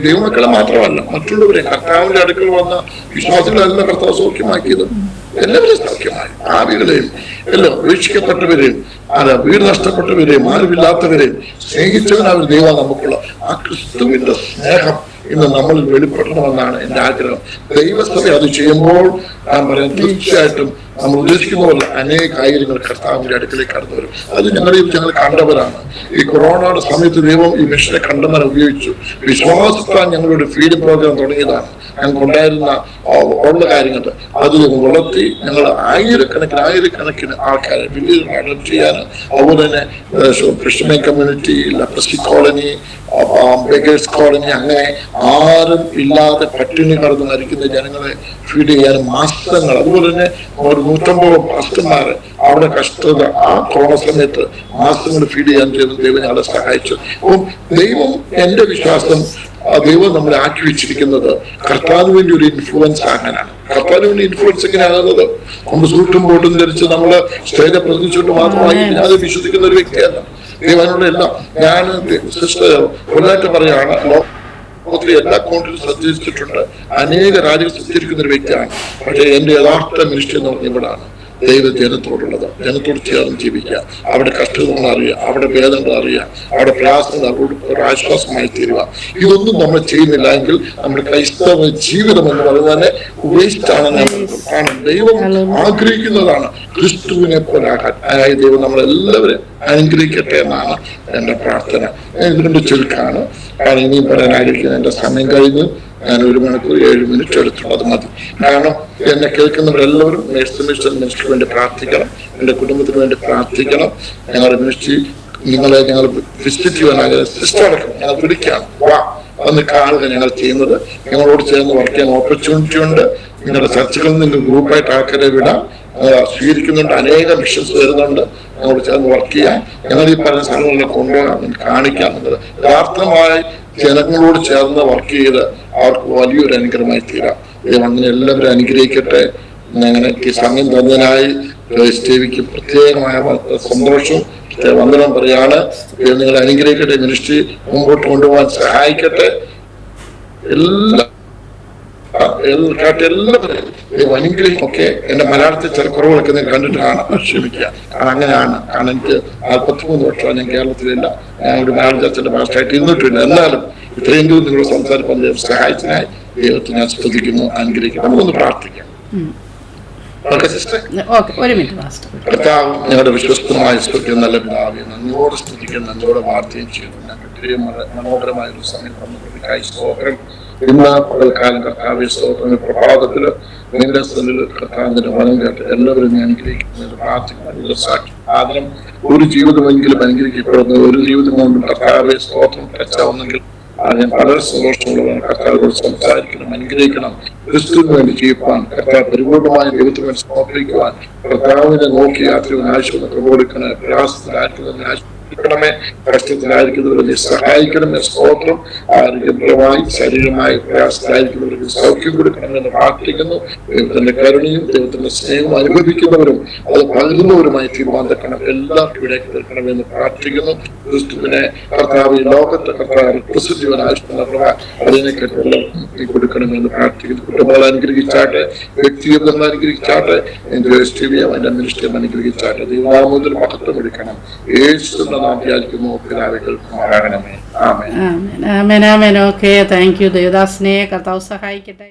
ദൈവമക്കളെ മാത്രമല്ല, മറ്റുള്ളവരെ കർത്താവിന്റെ അടുക്കൽ വന്ന വിശ്വാസികളെല്ലാം കർത്താവ് സൗഖ്യമാക്കിയത്. എല്ലാവരെയും സൗഖ്യമായി, ഭാവികളെയും എല്ലാം ഉപേക്ഷിക്കപ്പെട്ടവരെയും വീട് നഷ്ടപ്പെട്ടവരെയും ആരുമില്ലാത്തവരെയും സ്നേഹിച്ചവനാണ് ദൈവം നമുക്കുള്ള. ആ ക്രിസ്തുവിന്റെ സ്നേഹം ഇന്ന് നമ്മളിൽ വെളിപ്പെടണമെന്നാണ് എൻ്റെ ആഗ്രഹം. ദൈവസഭ അത് ചെയ്യുമ്പോൾ ഞാൻ പറയാം, തീർച്ചയായിട്ടും നമ്മൾ ഉദ്ദേശിക്കുന്ന പോലെ അനേക കാര്യങ്ങൾ കർത്താവിന്റെ അടുക്കലേക്ക് കടന്നു വരും. അത് ഞങ്ങൾ കണ്ടവരാണ്. ഈ കൊറോണയുടെ സമയത്ത് ദൈവം ഈ മിഷനെ കണ്ടെന്നാൽ ഉപയോഗിച്ചു. വിശ്വാസത്താൽ ഞങ്ങളുടെ ഫീഡിംഗ് പ്രോഗ്രാം തുടങ്ങിയതാണ്. ഞങ്ങൾക്ക് ഉണ്ടായിരുന്ന ഉള്ള കാര്യങ്ങൾ അത് വളർത്തി ഞങ്ങൾ ആയിരക്കണക്കിന് ആൾക്കാരെ വലിയ അഡോപ്റ്റ് ചെയ്യാൻ, അതുപോലെ തന്നെ Christian community, leprosy colony, beggars colony, അങ്ങനെ ആരും ഇല്ലാതെ പട്ടിണി കടന്ന് മരിക്കുന്ന ജനങ്ങളെ ഫീഡ് ചെയ്യാൻ മാസങ്ങൾ, അതുപോലെ തന്നെ ഒരു 150 പാസ്റ്റർമാരെ അവിടെ കഷ്ടത ആ കൊറോണ സമയത്ത് മാസങ്ങൾ ഫീഡ് ചെയ്യാൻ ചെയ്ത് ദൈവം ഞങ്ങളെ സഹായിച്ചു. അപ്പം ദൈവം, എൻ്റെ വിശ്വാസം, ദൈവം നമ്മളെ ആക്കി വെച്ചിരിക്കുന്നത് കർത്താവിന് വേണ്ടി ഒരു ഇൻഫ്ലുവൻസ് ആകാനാണ്. കർത്താവിന് വേണ്ടി ഇൻഫ്ലുവൻസ് എങ്ങനെയാകുന്നത്? നമ്മൾ സൂട്ടും ബോട്ടും ധരിച്ച് നമ്മള് സ്റ്റേജ് പ്രസംഗിച്ചുകൊണ്ട് മാത്രമായി അത് വിശ്വസിക്കുന്ന ഒരു വ്യക്തിയല്ല. ദൈവനുള്ള എല്ലാം ഞാൻ സിസ്റ്റർ കൊല്ലായിട്ട് പറയാണ്, ലോകത്തിലെ എല്ലാ കൗണ്ടിലും സഞ്ചരിച്ചിട്ടുണ്ട്, അനേക രാജ്യങ്ങൾ സഞ്ചരിക്കുന്ന ഒരു വ്യക്തിയാണ്. പക്ഷേ എന്റെ യഥാർത്ഥ മിനിസ്ട്രി എന്ന് പറഞ്ഞ ഇവിടാണ്. ദൈവജനത്തോടുള്ളത്, ജനത്തോട് ചേർന്ന് ജീവിക്കുക, അവിടെ കഷ്ടതകൾ അറിയുക, അവിടെ വേദനകൾ അറിയുക, അവിടെ പ്രയാസങ്ങൾ അവരോട് ഒരു ആശ്വാസമായി തീരുക. ഇതൊന്നും നമ്മൾ ചെയ്യുന്നില്ല എങ്കിൽ നമ്മുടെ ക്രൈസ്തവ ജീവിതം എന്ന് പറയുന്നത് തന്നെ വേസ്റ്റ് ആണെന്ന് കാണും. ദൈവം ആഗ്രഹിക്കുന്നതാണ് ക്രിസ്തുവിനെ പോലെ ആകാൻ. അതായത് ദൈവം നമ്മളെല്ലാവരും അനുഗ്രഹിക്കട്ടെ എന്നാണ് എൻ്റെ പ്രാർത്ഥന. ഇതിന്റെ ചുരുക്കാണ്. കാരണം ഇനിയും പറയാൻ ആഗ്രഹിക്കുന്ന എൻ്റെ സമയം കഴിഞ്ഞു. ഞാൻ 1 മണിക്കൂർ 7 മിനിറ്റ് എടുത്തുള്ളൂ, അത് മതി. കാരണം എന്നെ കേൾക്കുന്നവരെല്ലാവരും മിനിസ്ട്രിക്ക് വേണ്ടി പ്രാർത്ഥിക്കണം, എൻ്റെ കുടുംബത്തിന് വേണ്ടി പ്രാർത്ഥിക്കണം. ഞങ്ങളുടെ മിനിസ്ട്രി ഞങ്ങൾ വിസിറ്റ് ചെയ്യാൻ സിസ്റ്റർ അടക്കം ഞങ്ങൾ വിളിക്കുകയാണ്. വാ അന്ന് കാണുക ഞങ്ങൾ ചെയ്യുന്നത്. ഞങ്ങളോട് ചേർന്ന് വർക്ക് ചെയ്യാൻ ഓപ്പർച്യൂണിറ്റി ഉണ്ട്. നിങ്ങളുടെ ചർച്ചകളിൽ നിന്ന് ഗ്രൂപ്പായിട്ട് ആൾക്കാരെ വിടാം, സ്വീകരിക്കുന്നുണ്ട്. അനേക മിഷൻസ് വരുന്നുണ്ട്. ഞങ്ങളോട് ചേർന്ന് വർക്ക് ചെയ്യാം. ഞങ്ങൾ ഈ പറഞ്ഞ സ്ഥലങ്ങളിലൊക്കെ കൊണ്ടുപോകാം, കാണിക്കാം. യഥാർത്ഥമായി ജനങ്ങളോട് ചേർന്ന് വർക്ക് ചെയ്ത് അവർക്ക് വലിയൊരു അനുഗ്രഹമായി തീരാം. ദൈവം അങ്ങനെ എല്ലാവരും അനുഗ്രഹിക്കട്ടെ. അങ്ങനെ ഈ സമയം തന്നതിനായി സ്റ്റേവിക്ക് പ്രത്യേകമായ സന്തോഷവും വന്ദനം പറയാണ്. നിങ്ങളെ അനുഗ്രഹിക്കട്ടെ, മിനിസ്ട്രി മുമ്പോട്ട് കൊണ്ടുപോകാൻ സഹായിക്കട്ടെ. എല്ലാവരെയും അനുഗ്രഹിക്കും. ഒക്കെ എന്റെ മലയാളത്തിൽ ചില കുറവുകളൊക്കെ നിങ്ങൾ കണ്ടിട്ട് കാണാം, ക്ഷമിക്കുക. കാരണം അങ്ങനെയാണ്. കാരണം എനിക്ക് 43 വർഷം ഞാൻ കേരളത്തിലില്ല, ഞാൻ ഒരു മലയാളം ചർച്ചയുടെ ഭാഷയായിട്ട് ഇരുന്നിട്ടില്ല. എന്നാലും ഇത്രയും ദൂരം നിങ്ങൾ സംസാരിക്കാൻ സഹായിച്ചതിനായി ദൈവത്തെ ഞാൻ സ്തുതിക്കുന്നു, അനുഗ്രഹിക്കുന്നു. നമുക്കൊന്ന് പ്രാർത്ഥിക്കാം. കർത്താവ് ഞങ്ങളുടെ വിശ്വസ്തമായ സ്തുതിക്കുന്ന നല്ല പിതാവേ, നന്ദിയോടെ സ്തുതിക്കുന്ന, നന്ദിയോടെ വാർത്തയും ചെയ്യുന്നു. ഞങ്ങൾക്ക് മനോഹരമായ ഒരു സമയം തന്നതിനായി സ്തോത്രം. ഇന്ന് പകൽക്കാലം കർത്താവെ സ്തോത്രം. പ്രഭാതത്തില് നിന്റെ സ്ഥലിൽ കർത്താവിന്റെ വനം കേട്ട് എല്ലാവരും ഞാൻ അനുഗ്രഹിക്കുന്നത് പ്രാർത്ഥിക്കുന്നു. സാക്ഷി ആദരം ഒരു ജീവിതമെങ്കിലും അനുഗ്രഹിക്കപ്പെടുന്നത്, ഒരു ജീവിതം കൊണ്ട് കർത്താവെ സ്തോത്രം ടച്ചാവുന്നെങ്കിൽ ഞാൻ വളരെ സന്തോഷമുള്ളതാണ്. കർത്താവിനോട് സംസാരിക്കണം, അനുഗ്രഹിക്കണം, ക്രിസ്തുവിന് വേണ്ടി ജീവിപ്പാൻ, കർത്താവ് പരിപൂർണമായ ദൈവത്തിന് വേണ്ടി സമർപ്പിക്കുവാൻ, കർത്താവിനെ നോക്കി യാത്രയിൽ ആവശ്യം കൊടുക്കണേ. പ്രയാസത്തിലായിരിക്കുന്നതിന് ണമേ, കഷ്ടത്തിലായിരിക്കുന്നവരെ സഹായിക്കണമേ. സ്തോത്രം. ആരോഗ്യപരമായി ശരീരമായി പ്രയാസത്തിലായിരിക്കുന്നവർക്ക് സൗഖ്യം കൊടുക്കണമെന്ന് പ്രാർത്ഥിക്കുന്നു. ദൈവത്തിന്റെ കരുണയും ദൈവത്തിന്റെ സ്നേഹവും അനുഭവിക്കുന്നവരും അത് പകരുന്നവരുമായി തീരുമാനിക്കണം. എല്ലാവർക്കും ഇടയ്ക്ക് തീർക്കണമെന്ന് പ്രാർത്ഥിക്കുന്നു. ക്രിസ്തുവിനെ കർത്താവ് ഈ ലോകത്തെ കർത്താവ് റിപ്രസെന്റീവൻ ആവശ്യമുള്ള അതിനെ കേട്ടുള്ളവർക്കും കൊടുക്കണമെന്ന് പ്രാർത്ഥിക്കുന്നു. കുടുംബങ്ങൾ അനുഗ്രഹിച്ചാട്ടെ, വ്യക്തിഗതങ്ങൾ അനുഗ്രഹിച്ചാട്ടെ, എന്റെ മിനിസ്റ്റർ അനുഗ്രഹിച്ചാട്ടെ. ദൈവനാമത്തിൽ മഹത്വം എടുക്കണം. യേശുവിന്റെ നാമത്തിൽ പിതാവേ കേൾക്കുമാറാകണമേ. ആമേൻ. ആമേൻ. ആമേൻ. ആമേൻ. ഓക്കെ, താങ്ക് യു ദേവദാസിനെ. കർത്താവ് സഹായിക്കട്ടെ.